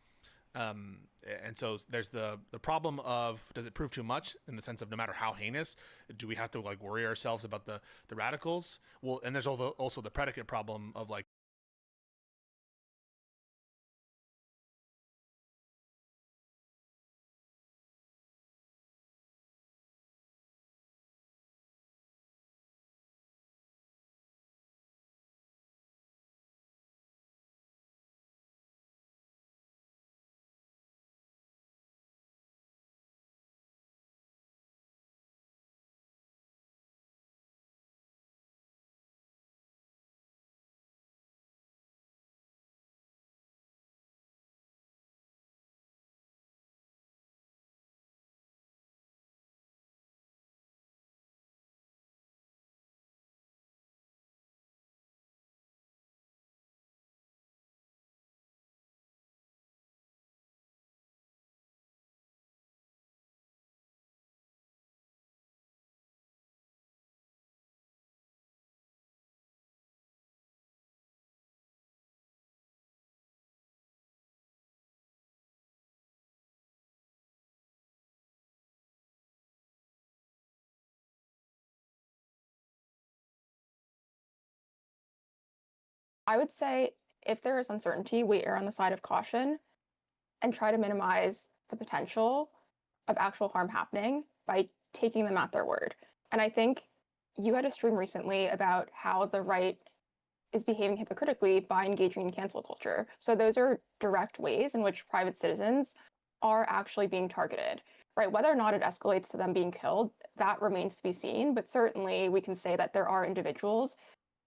Speaker 6: And so there's the problem of, does it prove too much, in the sense of no matter how heinous, do we have to, like, worry ourselves about the radicals? Well, and there's also the predicate problem of, like,
Speaker 5: I would say if there is uncertainty, we err on the side of caution and try to minimize the potential of actual harm happening by taking them at their word. And I think you had a stream recently about how the right is behaving hypocritically by engaging in cancel culture. So those are direct ways in which private citizens are actually being targeted, right? Whether or not it escalates to them being killed, that remains to be seen. But certainly we can say that there are individuals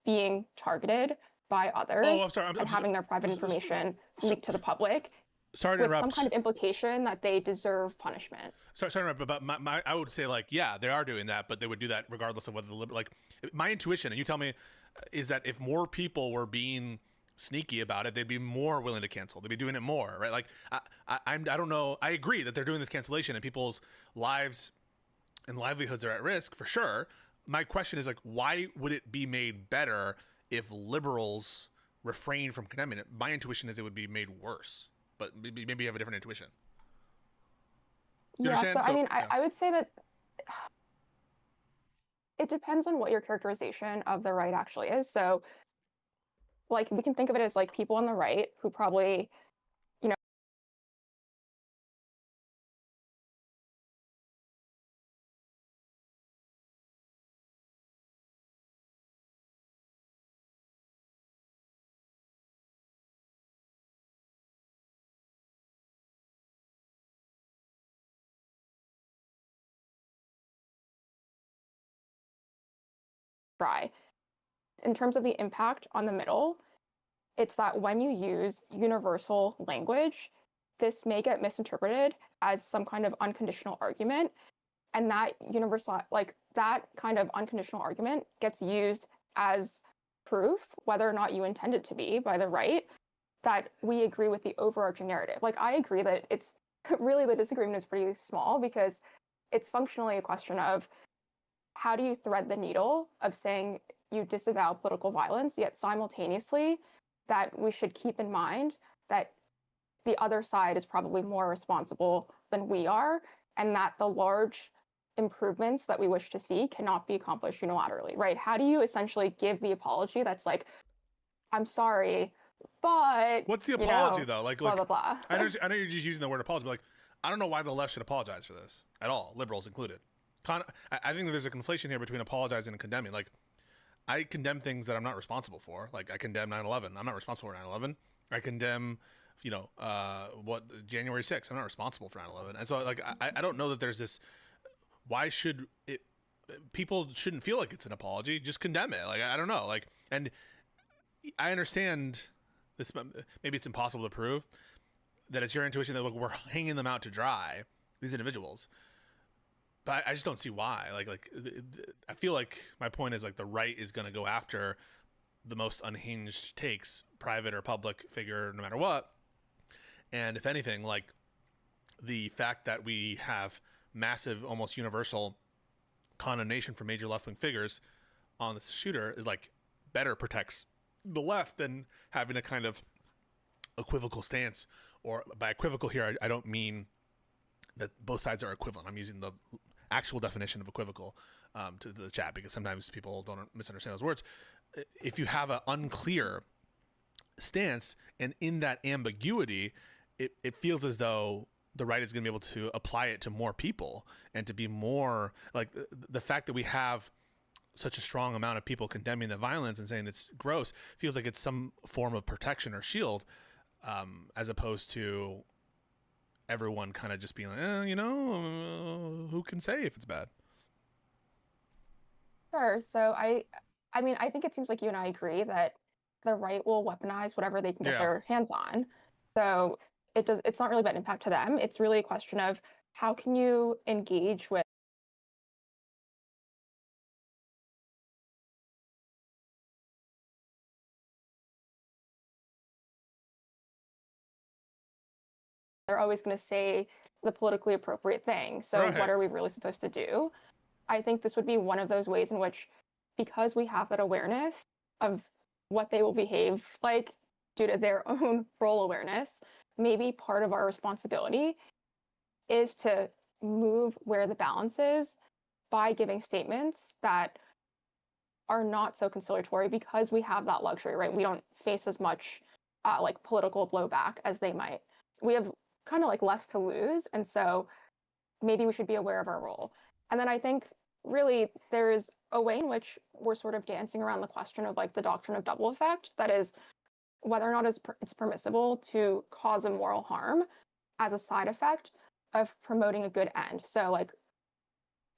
Speaker 5: being targeted by others
Speaker 6: Oh, I'm sorry.
Speaker 5: and having their private information leaked to the public
Speaker 6: Sorry to
Speaker 5: with
Speaker 6: interrupt.
Speaker 5: some kind of implication that they deserve punishment.
Speaker 6: Sorry to interrupt, but I would say, like, yeah, they are doing that, but they would do that regardless of whether like, my intuition, and you tell me, is that if more people were being sneaky about it, they'd be more willing to cancel. They'd be doing it more, right? Like, I don't know. I agree that they're doing this cancellation and people's lives and livelihoods are at risk for sure. My question is, like, why would it be made better if liberals refrain from condemning it? My intuition is it would be made worse, but maybe you have a different intuition. You
Speaker 5: Yeah, so
Speaker 6: understand?
Speaker 5: I mean,
Speaker 6: yeah.
Speaker 5: I would say that it depends on what your characterization of the right actually is. So, like, we can think of it as like people on the right who probably, you know, try. In terms of the impact on the middle, it's that when you use universal language, this may get misinterpreted as some kind of unconditional argument. And that universal, like that kind of unconditional argument gets used as proof, whether or not you intend it to be by the right, that we agree with the overarching narrative. Like, I agree that it's really, the disagreement is pretty small because it's functionally a question of how do you thread the needle of saying you disavow political violence, yet simultaneously that we should keep in mind that the other side is probably more responsible than we are, and that the large improvements that we wish to see cannot be accomplished unilaterally, right? How do you essentially give the apology that's like, I'm sorry, but
Speaker 6: What's the apology, though?
Speaker 5: blah, blah, blah.
Speaker 6: I know you're just using the word apology, but, like, I don't know why the left should apologize for this at all, liberals included. I think there's a conflation here between apologizing and condemning. Like, I condemn things that I'm not responsible for. Like, I condemn 9/11. I'm not responsible for 9/11. I condemn, January 6th. I'm not responsible for 9/11. And so, like, I don't know that there's this. Why should it? People shouldn't feel like it's an apology. Just condemn it. Like, I don't know. Like, and I understand this. Maybe it's impossible to prove that it's your intuition that, look, we're hanging them out to dry, these individuals. But I just don't see why. I feel like my point is, like, the right is going to go after the most unhinged takes, private or public figure, no matter what. And if anything, like, the fact that we have massive, almost universal condemnation for major left-wing figures on the shooter is, like, better protects the left than having a kind of equivocal stance. Or by equivocal here, I don't mean that both sides are equivalent. I'm using the actual definition of equivocal to the chat, because sometimes people don't misunderstand those words. If you have an unclear stance, and in that ambiguity, it feels as though the right is going to be able to apply it to more people, and to be more like the fact that we have such a strong amount of people condemning the violence and saying it's gross feels like it's some form of protection or shield, as opposed to everyone kind of just being like, who can say if it's bad?
Speaker 5: Sure. So I mean, I think it seems like you and I agree that the right will weaponize whatever they can get their hands on. So it's not really about impact to them. It's really a question of how can you engage with they're always going to say the politically appropriate thing. So
Speaker 6: Right.
Speaker 5: What are we really supposed to do? I think this would be one of those ways in which, because we have that awareness of what they will behave like due to their own role awareness, maybe part of our responsibility is to move where the balance is by giving statements that are not so conciliatory because we have that luxury, right? We don't face as much like political blowback as they might. We have kind of like less to lose, and so maybe we should be aware of our role. And then I think really there is a way in which we're sort of dancing around the question of like the doctrine of double effect, that is whether or not it's permissible to cause a moral harm as a side effect of promoting a good end. So like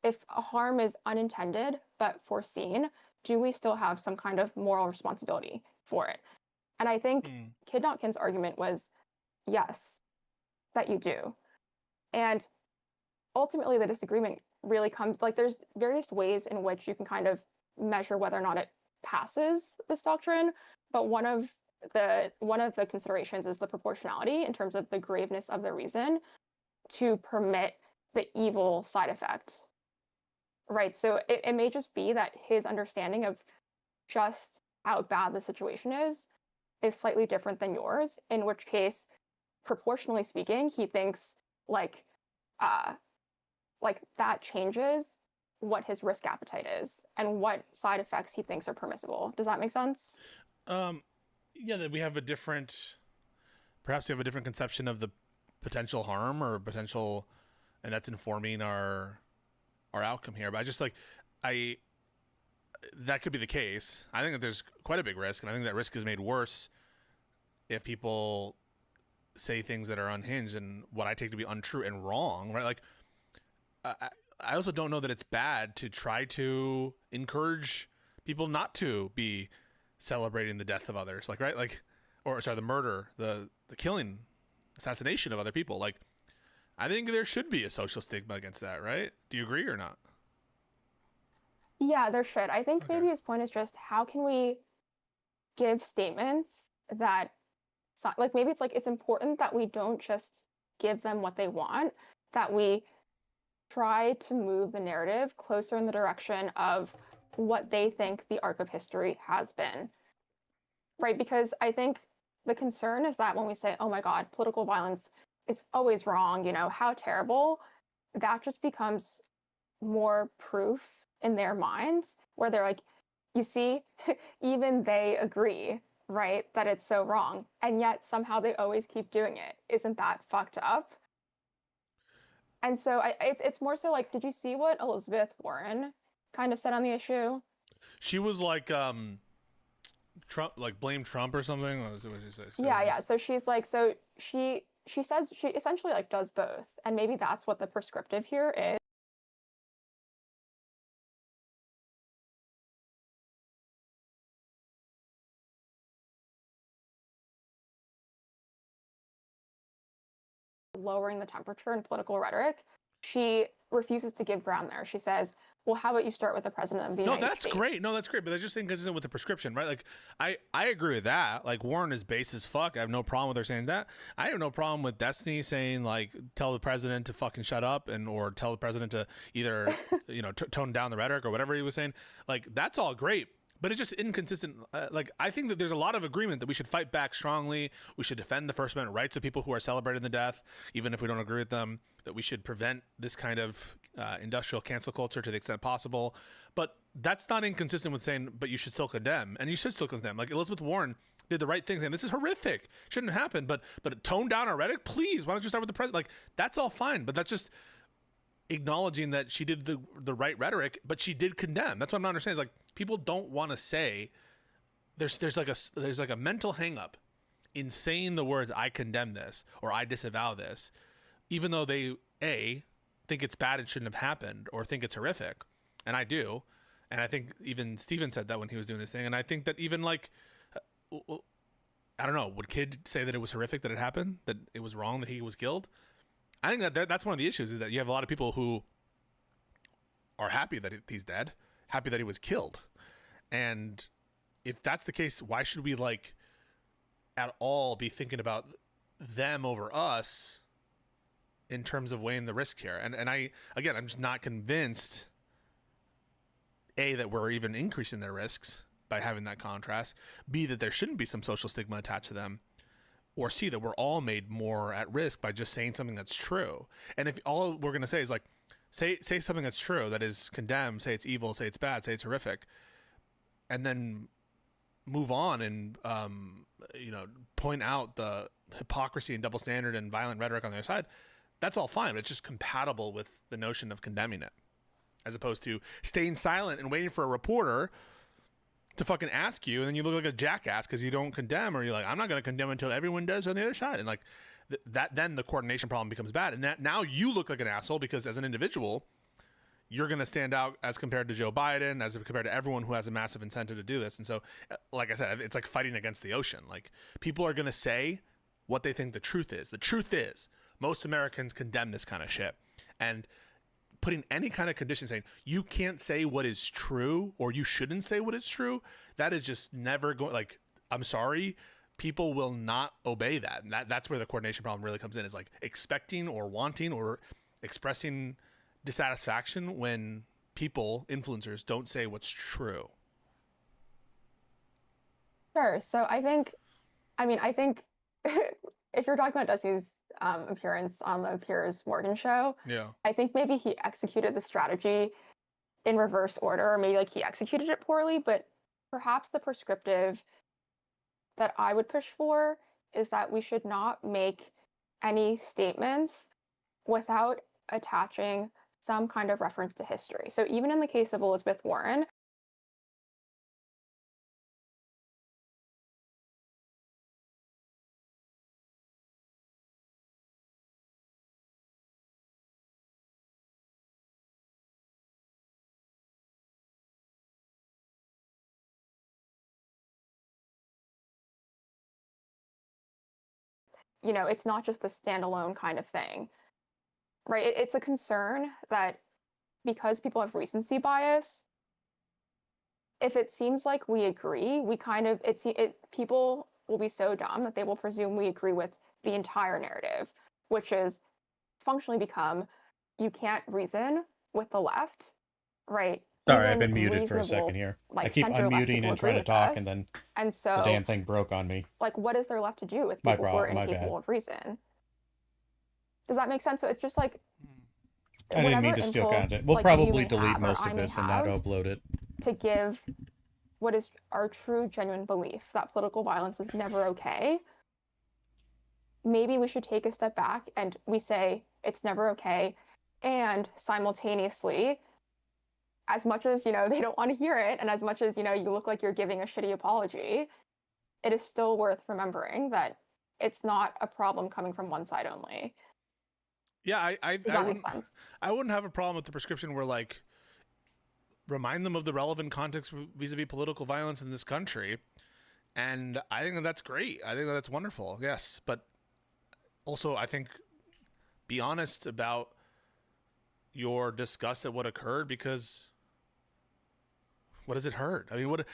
Speaker 5: if a harm is unintended but foreseen, do we still have some kind of moral responsibility for it? And I think Kidnotkin's argument was yes, that you do. And ultimately the disagreement really comes, like there's various ways in which you can kind of measure whether or not it passes this doctrine, but one of the considerations is the proportionality in terms of the graveness of the reason to permit the evil side effect. Right. So it may just be that his understanding of just how bad the situation is slightly different than yours, in which case, proportionally speaking, he thinks like that changes what his risk appetite is and what side effects he thinks are permissible. Does that make sense?
Speaker 6: Yeah, that we have perhaps we have a different conception of the potential harm or potential, and that's informing our outcome here. But I just that could be the case. I think that there's quite a big risk, and I think that risk is made worse if people say things that are unhinged and what I take to be untrue and wrong, right? Like, I also don't know that it's bad to try to encourage people not to be celebrating the death of others, like, right? Like, or sorry, the murder, the killing, assassination of other people. Like, I think there should be a social stigma against that, right? Do you agree or not?
Speaker 5: Yeah, there should. I think maybe his point is just how can we give statements that, like, maybe it's like it's important that we don't just give them what they want, that we try to move the narrative closer in the direction of what they think the arc of history has been, right? Because I think the concern is that when we say, oh my God, political violence is always wrong, how terrible, that just becomes more proof in their minds where they're like, you see, even they agree, right, that it's so wrong. And yet somehow they always keep doing it. Isn't that fucked up? And so it's more so like, did you see what Elizabeth Warren kind of said on the issue?
Speaker 6: She was like, Trump, like blame Trump or something. What did she say?
Speaker 5: Yeah. So she's like, so she says she essentially like does both. And maybe that's what the prescriptive here is. Lowering the temperature in political rhetoric. She refuses to give ground there. She says, well, how about you start with the president of the United States?
Speaker 6: No, that's great. But I just think inconsistent with the prescription, right? Like, I agree with that. Like, Warren is base as fuck. I have no problem with her saying that. I have no problem with Destiny saying, like, tell the president to fucking shut up or tell the president to either, tone down the rhetoric or whatever he was saying. Like, that's all great. But it's just inconsistent. Like, I think that there's a lot of agreement that we should fight back strongly. We should defend the First Amendment rights of people who are celebrating the death, even if we don't agree with them, that we should prevent this kind of industrial cancel culture to the extent possible. But that's not inconsistent with saying, but you should still condemn. And you should still condemn. Like, Elizabeth Warren did the right thing saying, this is horrific. Shouldn't happen. But tone down our rhetoric, please. Why don't you start with the president? Like, that's all fine. But that's just acknowledging that she did the right rhetoric, but she did condemn. That's what I'm not understanding. Is like, people don't want to say there's like a mental hang up in saying the words I condemn this or I disavow this, even though they think it's bad and shouldn't have happened or think it's horrific. And I do. And I think even Steven said that when he was doing this thing. And I think that even like, I don't know, would Kid say that it was horrific that it happened, that it was wrong that he was killed? I think that's one of the issues, is that you have a lot of people who are happy that he's dead, happy that he was killed. And if that's the case, why should we like at all be thinking about them over us in terms of weighing the risk here? And I'm just not convinced, A, that we're even increasing their risks by having that contrast, B, that there shouldn't be some social stigma attached to them, or C, that we're all made more at risk by just saying something that's true. And if all we're going to say is like, say something that's true, that is condemned, say it's evil, say it's bad, say it's horrific, and then move on and point out the hypocrisy and double standard and violent rhetoric on the other side, that's all fine. But it's just compatible with the notion of condemning it, as opposed to staying silent and waiting for a reporter to fucking ask you, and then you look like a jackass because you don't condemn, or you're like, I'm not going to condemn until everyone does on the other side, and like that, then the coordination problem becomes bad, and that now you look like an asshole because as an individual, you're going to stand out as compared to Joe Biden, as compared to everyone who has a massive incentive to do this. And so, like I said, it's like fighting against the ocean. Like, people are going to say what they think the truth is. The truth is most Americans condemn this kind of shit, and putting any kind of condition saying you can't say what is true or you shouldn't say what is true, that is just never going, like, I'm sorry, people will not obey that. And that's where the coordination problem really comes in, is like expecting or wanting or expressing dissatisfaction when people, influencers, don't say what's true.
Speaker 5: Sure. So I think if you're talking about Dusty's appearance on the Piers Morgan show,
Speaker 6: Yeah.
Speaker 5: I think maybe he executed the strategy in reverse order, or maybe like he executed it poorly, but perhaps the prescriptive that I would push for is that we should not make any statements without attaching some kind of reference to history. So even in the case of Elizabeth Warren, it's not just the standalone kind of thing, right? It's a concern that because people have recency bias, if it seems like we agree, people will be so dumb that they will presume we agree with the entire narrative, which is functionally become, you can't reason with the left, right?
Speaker 1: Sorry,
Speaker 5: Even
Speaker 1: I've been muted for a
Speaker 5: reasonable,
Speaker 1: second here.
Speaker 5: like,
Speaker 1: I keep
Speaker 5: center-left
Speaker 1: unmuting
Speaker 5: people
Speaker 1: and trying
Speaker 5: agree
Speaker 1: to
Speaker 5: with
Speaker 1: talk,
Speaker 5: us.
Speaker 1: and then
Speaker 5: And so
Speaker 1: the damn thing broke on me.
Speaker 5: like, what is there left to do with
Speaker 1: My
Speaker 5: people who are
Speaker 1: problem, my
Speaker 5: incapable
Speaker 1: bad.
Speaker 5: of reason? Does that make sense? So it's just like,
Speaker 1: I didn't mean
Speaker 5: whatever
Speaker 1: to steal
Speaker 5: impulse,
Speaker 1: content. We'll
Speaker 5: like, you
Speaker 1: probably
Speaker 5: may
Speaker 1: delete
Speaker 5: have or
Speaker 1: most
Speaker 5: I
Speaker 1: of
Speaker 5: may
Speaker 1: this and not
Speaker 5: have
Speaker 1: upload it.
Speaker 5: to give what is our true, genuine belief that political violence is never okay. Maybe we should take a step back and we say it's never okay, and simultaneously, as much as they don't want to hear it, and as much as you look like you're giving a shitty apology, it is still worth remembering that it's not a problem coming from one side only.
Speaker 6: Yeah,
Speaker 5: Does that make sense?
Speaker 6: I wouldn't have a problem with the prescription where, like, remind them of the relevant context vis-a-vis political violence in this country, and I think that's great. I think that's wonderful. Yes, but also I think be honest about your disgust at what occurred, because what does it hurt? I mean, what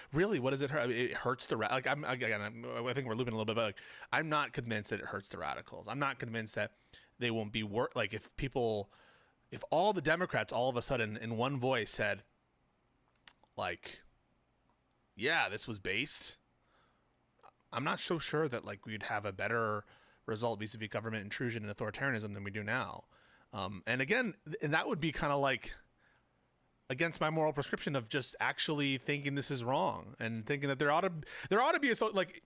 Speaker 6: does it hurt? I mean, it hurts the I think we're looping a little bit, but like, I'm not convinced that it hurts the radicals. I'm not convinced that they won't be like, if all the Democrats all of a sudden in one voice said, like, yeah, this was based, I'm not so sure that like we'd have a better result vis-a-vis government intrusion and authoritarianism than we do now. And again, and that would be kind of like against my moral prescription of just actually thinking this is wrong and thinking that there ought to be like,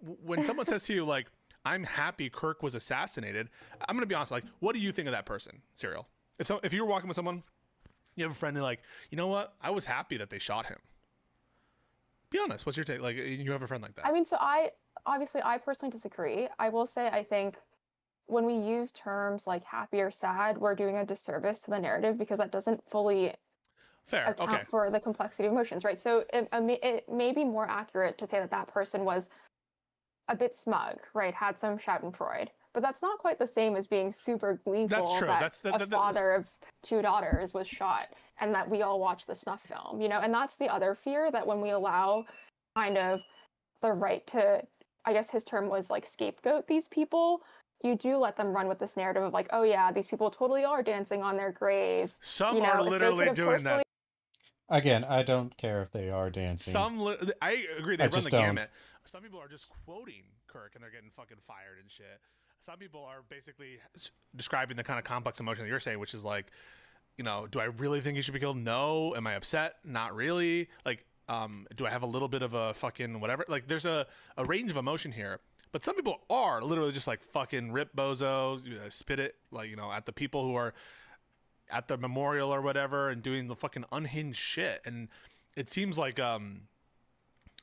Speaker 6: when someone says to you, like, I'm happy Kirk was assassinated, I'm going to be honest, like, what do you think of that person, Serial? If you were walking with someone, you have a friend, and like, you know what? I was happy that they shot him. Be honest. What's your take? Like, you have a friend like that.
Speaker 5: I mean, so I personally disagree. I will say, I think when we use terms like happy or sad, we're doing a disservice to the narrative, because that doesn't fully account for the complexity of emotions, right? So it may be more accurate to say that person was a bit smug, right? Had some schadenfreude. But that's not quite the same as being super gleeful.
Speaker 6: That's true.
Speaker 5: That a father of 2 daughters was shot, and that we all watched the snuff film, And that's the other fear, that when we allow kind of the right to, I guess his term was like, scapegoat these people, you do let them run with this narrative of like, oh yeah, these people totally are dancing on their graves.
Speaker 6: Some are literally doing that.
Speaker 1: Again, I don't care if they are dancing.
Speaker 6: I agree. They run the gamut. Some people are just quoting Kirk and they're getting fucking fired and shit. Some people are basically describing the kind of complex emotion that you're saying, which is like, do I really think he should be killed? No. Am I upset? Not really. Like, Do I have a little bit of a fucking whatever? Like, there's a range of emotion here. But some people are literally just like fucking rip bozo, spit it, like, at the people who are at the memorial or whatever and doing the fucking unhinged shit. And it seems like, I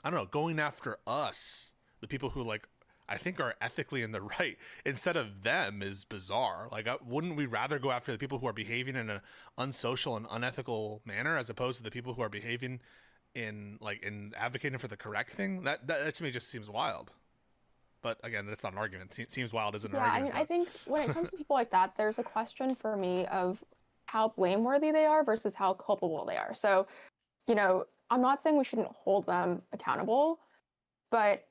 Speaker 6: don't know, going after us, the people who like, I think are ethically in the right instead of them is bizarre. Like, wouldn't we rather go after the people who are behaving in an unsocial and unethical manner as opposed to the people who are behaving in advocating for the correct thing? That to me just seems wild. But again, that's not an argument. Seems wild isn't an argument.
Speaker 5: I think when it comes to people like that, there's a question for me of how blameworthy they are versus how culpable they are. So, I'm not saying we shouldn't hold them accountable, but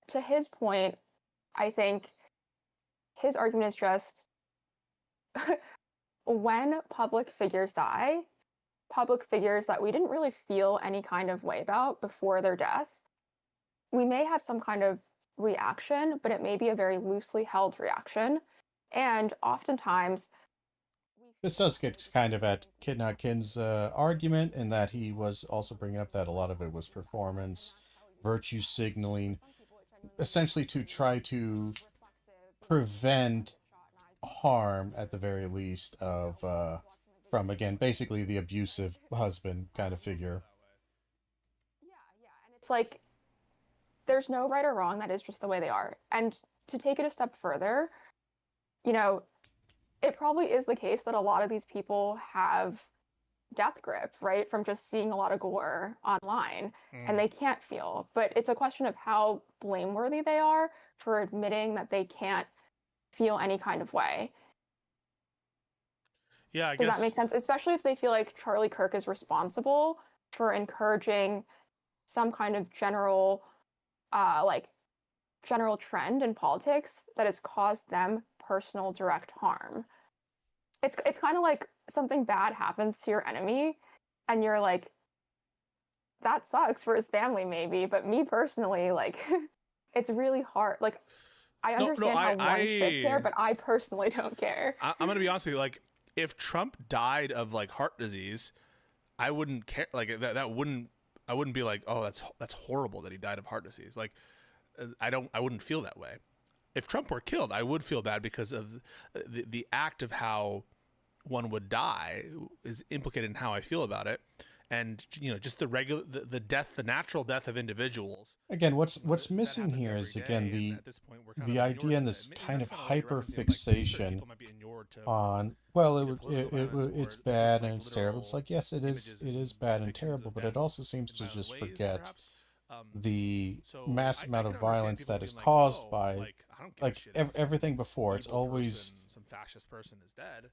Speaker 5: to his point, I think his argument is just when public figures die, public figures that we didn't really feel any kind of way about before their death, we may have some kind of reaction, but it may be a very loosely held reaction. And oftentimes,
Speaker 1: This does get kind of at Kid Not Kin's argument, in that he was also bringing up that a lot of it was performance, virtue signaling, essentially to try to prevent harm, at the very least, of from, again, basically the abusive husband kind of figure.
Speaker 5: and it's like there's no right or wrong. That is just the way they are. And to take it a step further, it probably is the case that a lot of these people have death grip, right? From just seeing a lot of gore online and they can't feel. But it's a question of how blameworthy they are for admitting that they can't feel any kind of way.
Speaker 6: Yeah, I
Speaker 5: Does
Speaker 6: guess
Speaker 5: that make sense? Especially if they feel like Charlie Kirk is responsible for encouraging some kind of general trend in politics that has caused them personal direct harm. It's kind of like something bad happens to your enemy and you're like, that sucks for his family maybe, but me personally, like, it's really hard. Like, I understand how one should care, but I personally don't care.
Speaker 6: I'm gonna be honest with you. Like, if Trump died of like heart disease, I wouldn't care. Like that wouldn't. I wouldn't be like, oh, that's horrible that he died of heart disease. Like, I wouldn't feel that way. If Trump were killed, I would feel bad because of the act of how one would die is implicated in how I feel about it. And, just the death, the natural death of individuals.
Speaker 1: Again, what's missing here is, again, the idea and this kind of hyper fixation on, well, it's bad and it's terrible. It's like, yes, it is bad and terrible, but it also seems to just forget the mass amount of violence that is caused by, like, everything before. It's always,
Speaker 6: some fascist person is dead.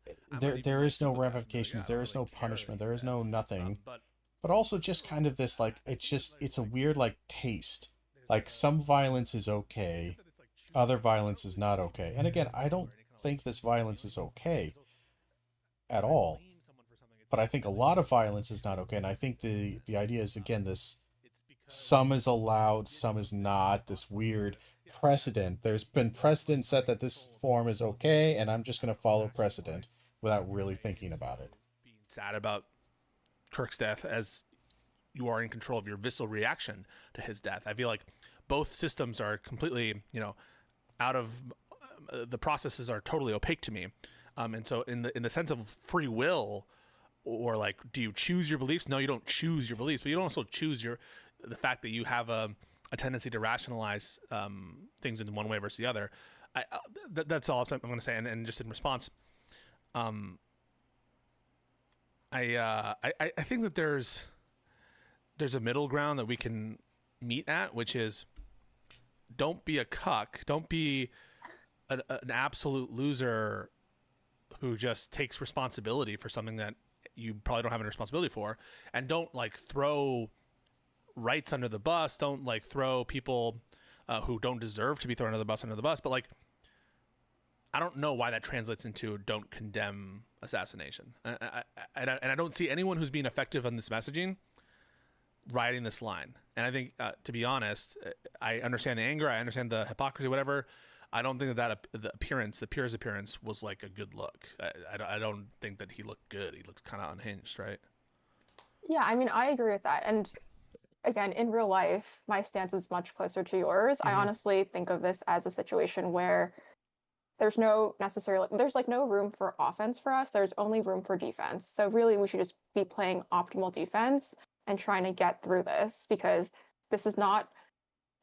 Speaker 1: there is no ramifications, there is no punishment, there is no nothing. But also just kind of this, like, it's a weird, like, taste. Like, some violence is okay, other violence is not okay. And again, I don't think this violence is okay at all. But I think a lot of violence is not okay. And I think the idea is, again, this some is allowed, some is not, this weird precedent. There's been precedent set that this form is okay, and I'm just going to follow precedent without really thinking about it.
Speaker 6: Being sad about Kirk's death as you are in control of your visceral reaction to his death. I feel like both systems are completely, out of the processes are totally opaque to me. And so in the sense of free will, or like, do you choose your beliefs? No, you don't choose your beliefs, but you don't also choose the fact that you have a tendency to rationalize things in one way versus the other. That's all I'm going to say. And just in response, I think that there's a middle ground that we can meet at, which is, don't be a cuck. Don't be an absolute loser who just takes responsibility for something that you probably don't have any responsibility for, and don't like throw rights under the bus. Don't like throw people who don't deserve to be thrown under the bus. But like, I don't know why that translates into don't condemn assassination. And I don't see anyone who's being effective on this messaging riding this line. And I think, to be honest, I understand the anger. I understand the hypocrisy, whatever. I don't think that the Pierre's appearance was like a good look. I don't think that he looked good. He looked kind of unhinged, right?
Speaker 5: Yeah, I mean, I agree with that. And again, in real life, my stance is much closer to yours. I honestly think of this as a situation where there's no room for offense for us. There's only room for defense. So really, we should just be playing optimal defense and trying to get through this, because this is not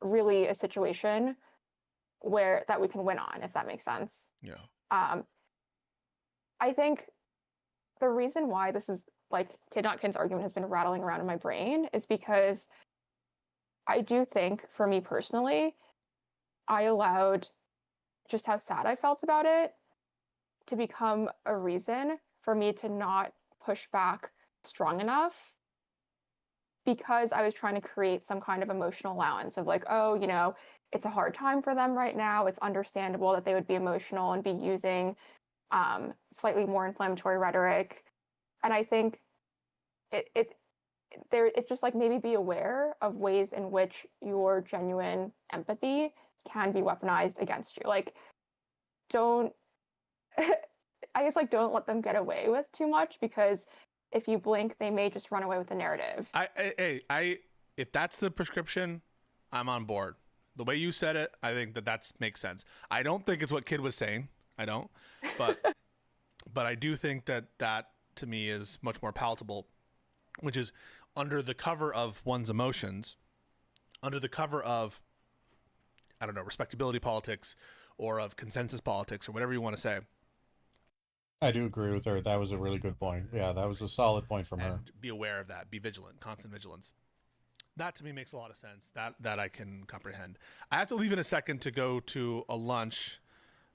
Speaker 5: really a situation that we can win on, if that makes sense.
Speaker 6: Yeah.
Speaker 5: I think the reason why this is like Kid Not Kid's argument has been rattling around in my brain is because I do think, for me personally, I allowed just how sad I felt about it to become a reason for me to not push back strong enough, because I was trying to create some kind of emotional allowance of like, oh, it's a hard time for them right now. It's understandable that they would be emotional and be using slightly more inflammatory rhetoric. And I think it's just like, maybe be aware of ways in which your genuine empathy can be weaponized against you. Like, don't I guess, like, don't let them get away with too much, because if you blink, they may just run away with the narrative.
Speaker 6: If that's the prescription, I'm on board. The way you said it, I think that makes sense. I don't think it's what Kid was saying. I don't, but I do think that to me is much more palatable, which is under the cover of one's emotions, under the cover of, I don't know, respectability politics or of consensus politics or whatever you want to say.
Speaker 1: I do agree with her. That was a really good point. Yeah, that was a solid point from her.
Speaker 6: And be aware of that. Be vigilant. Constant vigilance. That to me makes a lot of sense. That I can comprehend. I have to leave in a second to go to a lunch,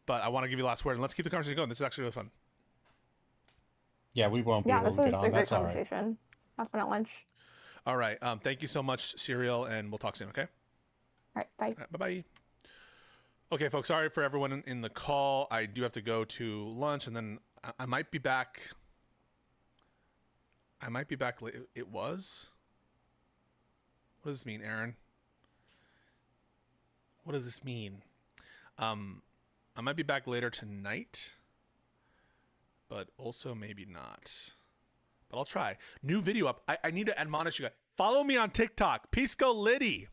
Speaker 6: but I want to give you the last word, and let's keep the conversation going. This is actually really fun.
Speaker 1: Yeah, we won't be able to get on.
Speaker 5: This was a great
Speaker 1: That's all right.
Speaker 5: conversation. Have fun at lunch.
Speaker 6: All right. Thank you so much, Serial, and we'll talk soon, okay?
Speaker 5: All right, bye.
Speaker 6: Bye-bye. Okay, folks, sorry for everyone in the call. I do have to go to lunch, and then I might be back. It was? What does this mean, Aaron? What does this mean? I might be back later tonight, but also maybe not. But I'll try. New video up. I need to admonish you guys. Follow me on TikTok. Pisco Liddy.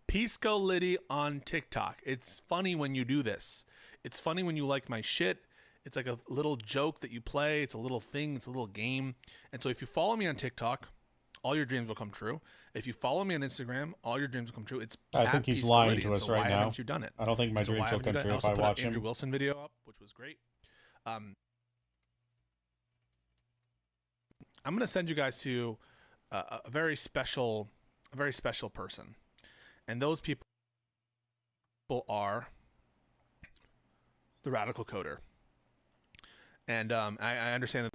Speaker 6: Pisco Liddy on TikTok. It's funny when you do this. It's funny when you like my shit. It's like a little joke that you play. It's a little thing. It's a little game. And so if you follow me on TikTok, all your dreams will come true. If you follow me on Instagram, all your dreams will come true.
Speaker 1: I think he's lying to us right now.
Speaker 6: Why haven't you done it?
Speaker 1: I don't think my dreams will come true if I watch him.
Speaker 6: Andrew Wilson video up, which was great. I'm going to send you guys to a very special person. And those people are the Radical Coder. And I understand that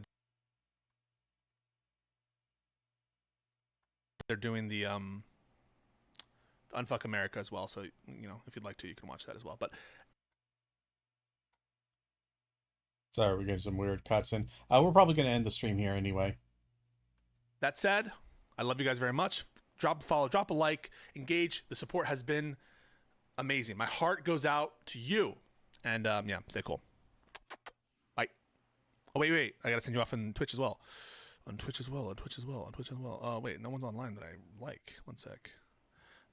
Speaker 6: they're doing the Unfuck America as well. So, if you'd like to, you can watch that as well. But
Speaker 1: sorry, we're getting some weird cuts in. We're probably going to end the stream here anyway.
Speaker 6: That said, I love you guys very much. Drop a follow, drop a like, engage. The support has been amazing. My heart goes out to you. And stay cool. Bye. Oh, wait. I got to send you off on Twitch as well. On Twitch as well. Oh, wait. No one's online that I like. One sec.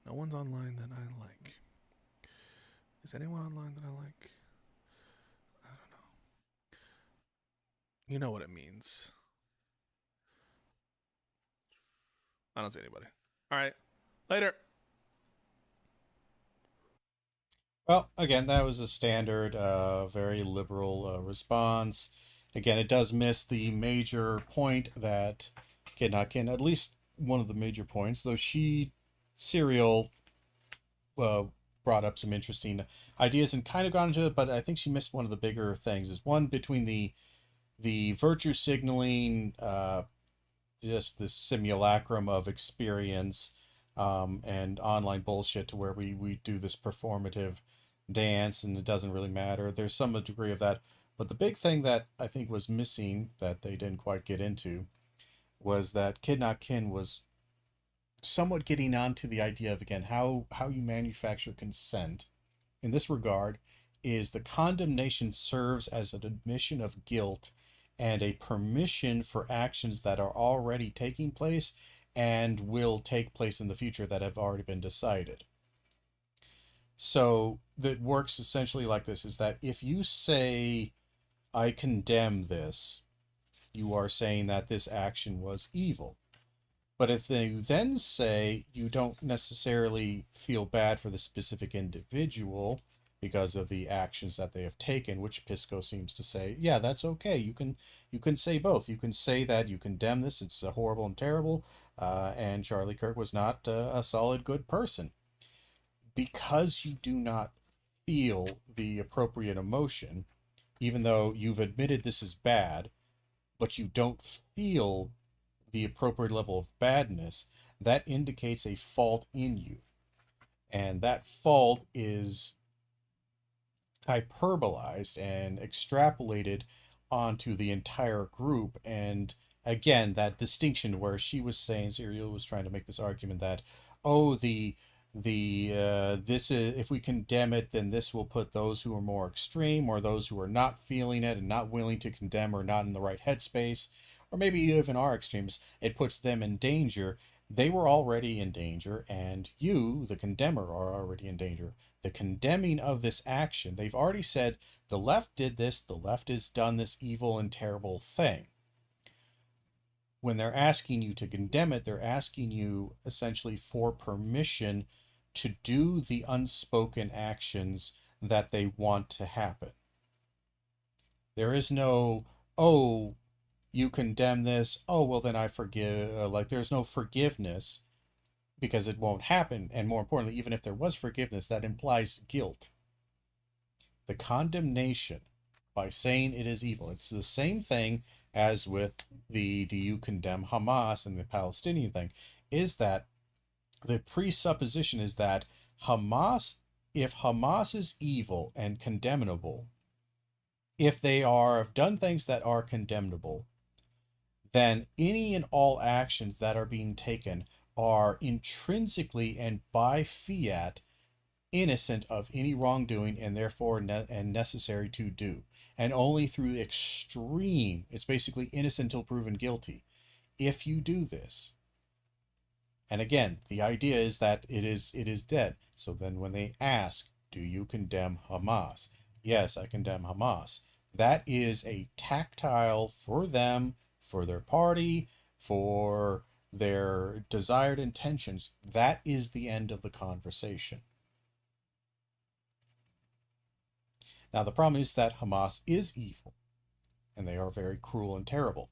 Speaker 6: No one's online that I like. Is anyone online that I like? I don't know. You know what it means. I don't see anybody. All right. Later.
Speaker 1: Well, again, that was a standard, very liberal response. Again, it does miss the major point that Kid Not Kid, at least one of the major points, though Serial brought up some interesting ideas and kind of got into it, but I think she missed one of the bigger things. Is one between the virtue signaling, just this simulacrum of experience and online bullshit to where we do this performative dance and it doesn't really matter. There's some degree of that. But the big thing that I think was missing that they didn't quite get into was that Kid Not Kin was somewhat getting onto the idea of, again, how you manufacture consent. In this regard, is the condemnation serves as an admission of guilt and a permission for actions that are already taking place and will take place in the future that have already been decided. So that works essentially like this, is that if you say, I condemn this, you are saying that this action was evil. But if you then say you don't necessarily feel bad for the specific individual because of the actions that they have taken, which Pisco seems to say, yeah, that's okay. You can say both. You can say that you condemn this, it's horrible and terrible, and Charlie Kirk was not a solid good person. Because you do not feel the appropriate emotion, even though you've admitted this is bad, but you don't feel the appropriate level of badness, that indicates a fault in you. And that fault is hyperbolized and extrapolated onto the entire group. And again, that distinction where she was saying, Serial was trying to make this argument that, oh, this is, if we condemn it, then this will put those who are more extreme, or those who are not feeling it and not willing to condemn, or not in the right headspace, or maybe even are extremists, it puts them in danger. They were already in danger, and you, the condemner, are already in danger. The condemning of this action, they've already said, the left did this, the left has done this evil and terrible thing. When they're asking you to condemn it, they're asking you essentially for permission to do the unspoken actions that they want to happen. There is no, oh, you condemn this, oh, well, then I forgive. Like, there's no forgiveness because it won't happen. And more importantly, even if there was forgiveness, that implies guilt. The condemnation by saying it is evil. It's the same thing as with the do you condemn Hamas and the Palestinian thing, is that the presupposition is that Hamas, if Hamas is evil and condemnable, if they have done things that are condemnable, then any and all actions that are being taken are intrinsically and by fiat innocent of any wrongdoing, and therefore and necessary to do. And only through extreme, it's basically innocent until proven guilty, if you do this. And again, the idea is that it is dead. So then when they ask, do you condemn Hamas? Yes, I condemn Hamas. That is a tactile for them, for their party, for their desired intentions. That is the end of the conversation. Now, the problem is that Hamas is evil, and they are very cruel and terrible.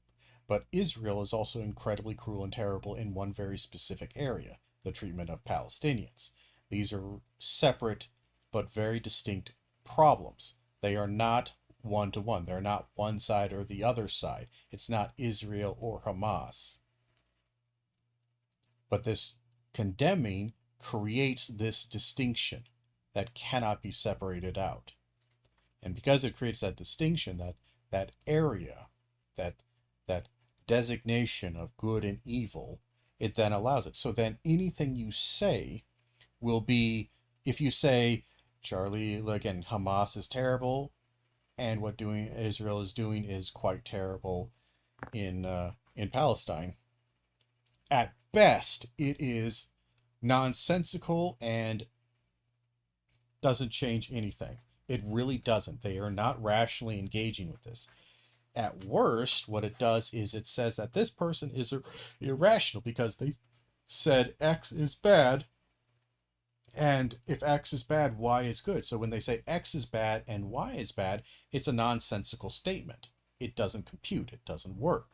Speaker 1: But Israel is also incredibly cruel and terrible in one very specific area, the treatment of Palestinians. These are separate but very distinct problems. They are not one-to-one. They're not one side or the other side. It's not Israel or Hamas. But this condemning creates this distinction that cannot be separated out. And because it creates that distinction, that area, that designation of good and evil, it then allows it. So then anything you say will be, if you say, Charlie, again, Hamas is terrible, and what Israel is doing is quite terrible in Palestine, at best it is nonsensical and doesn't change anything. It really doesn't. They are not rationally engaging with this. At worst, what it does is it says that this person is irrational because they said X is bad, and if X is bad, Y is good. So when they say X is bad and Y is bad, it's a nonsensical statement. It doesn't compute. It doesn't work.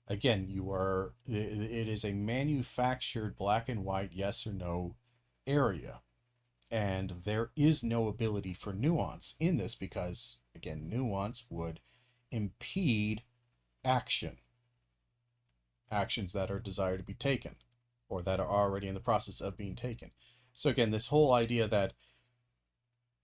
Speaker 1: Again, it is a manufactured black and white yes or no area. And there is no ability for nuance in this because, again, nuance would impede actions that are desired to be taken or that are already in the process of being taken. So again, this whole idea that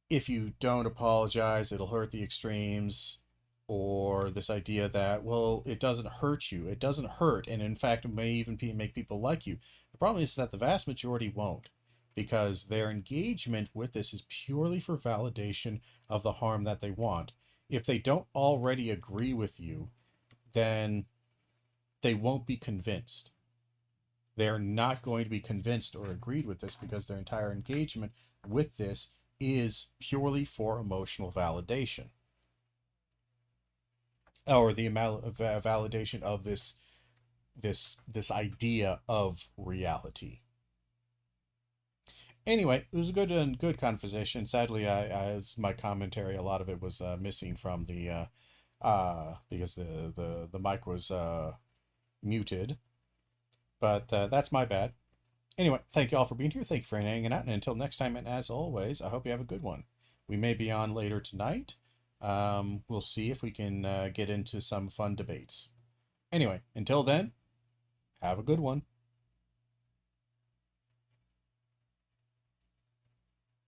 Speaker 1: if you don't apologize, it'll hurt the extremes, or this idea that, well, it doesn't hurt you. It doesn't hurt, and in fact, it may even make people like you. The problem is that the vast majority won't, because their engagement with this is purely for validation of the harm that they want. If they don't already agree with you, then they won't be convinced. They're not going to be convinced or agreed with this because their entire engagement with this is purely for emotional validation, or the amount of validation of this idea of reality. Anyway, it was a good conversation. Sadly, as my commentary, a lot of it was missing from the because the mic was muted. But that's my bad. Anyway, thank you all for being here. Thank you for hanging out. And until next time, and as always, I hope you have a good one. We may be on later tonight. We'll see if we can get into some fun debates. Anyway, until then, have a good one.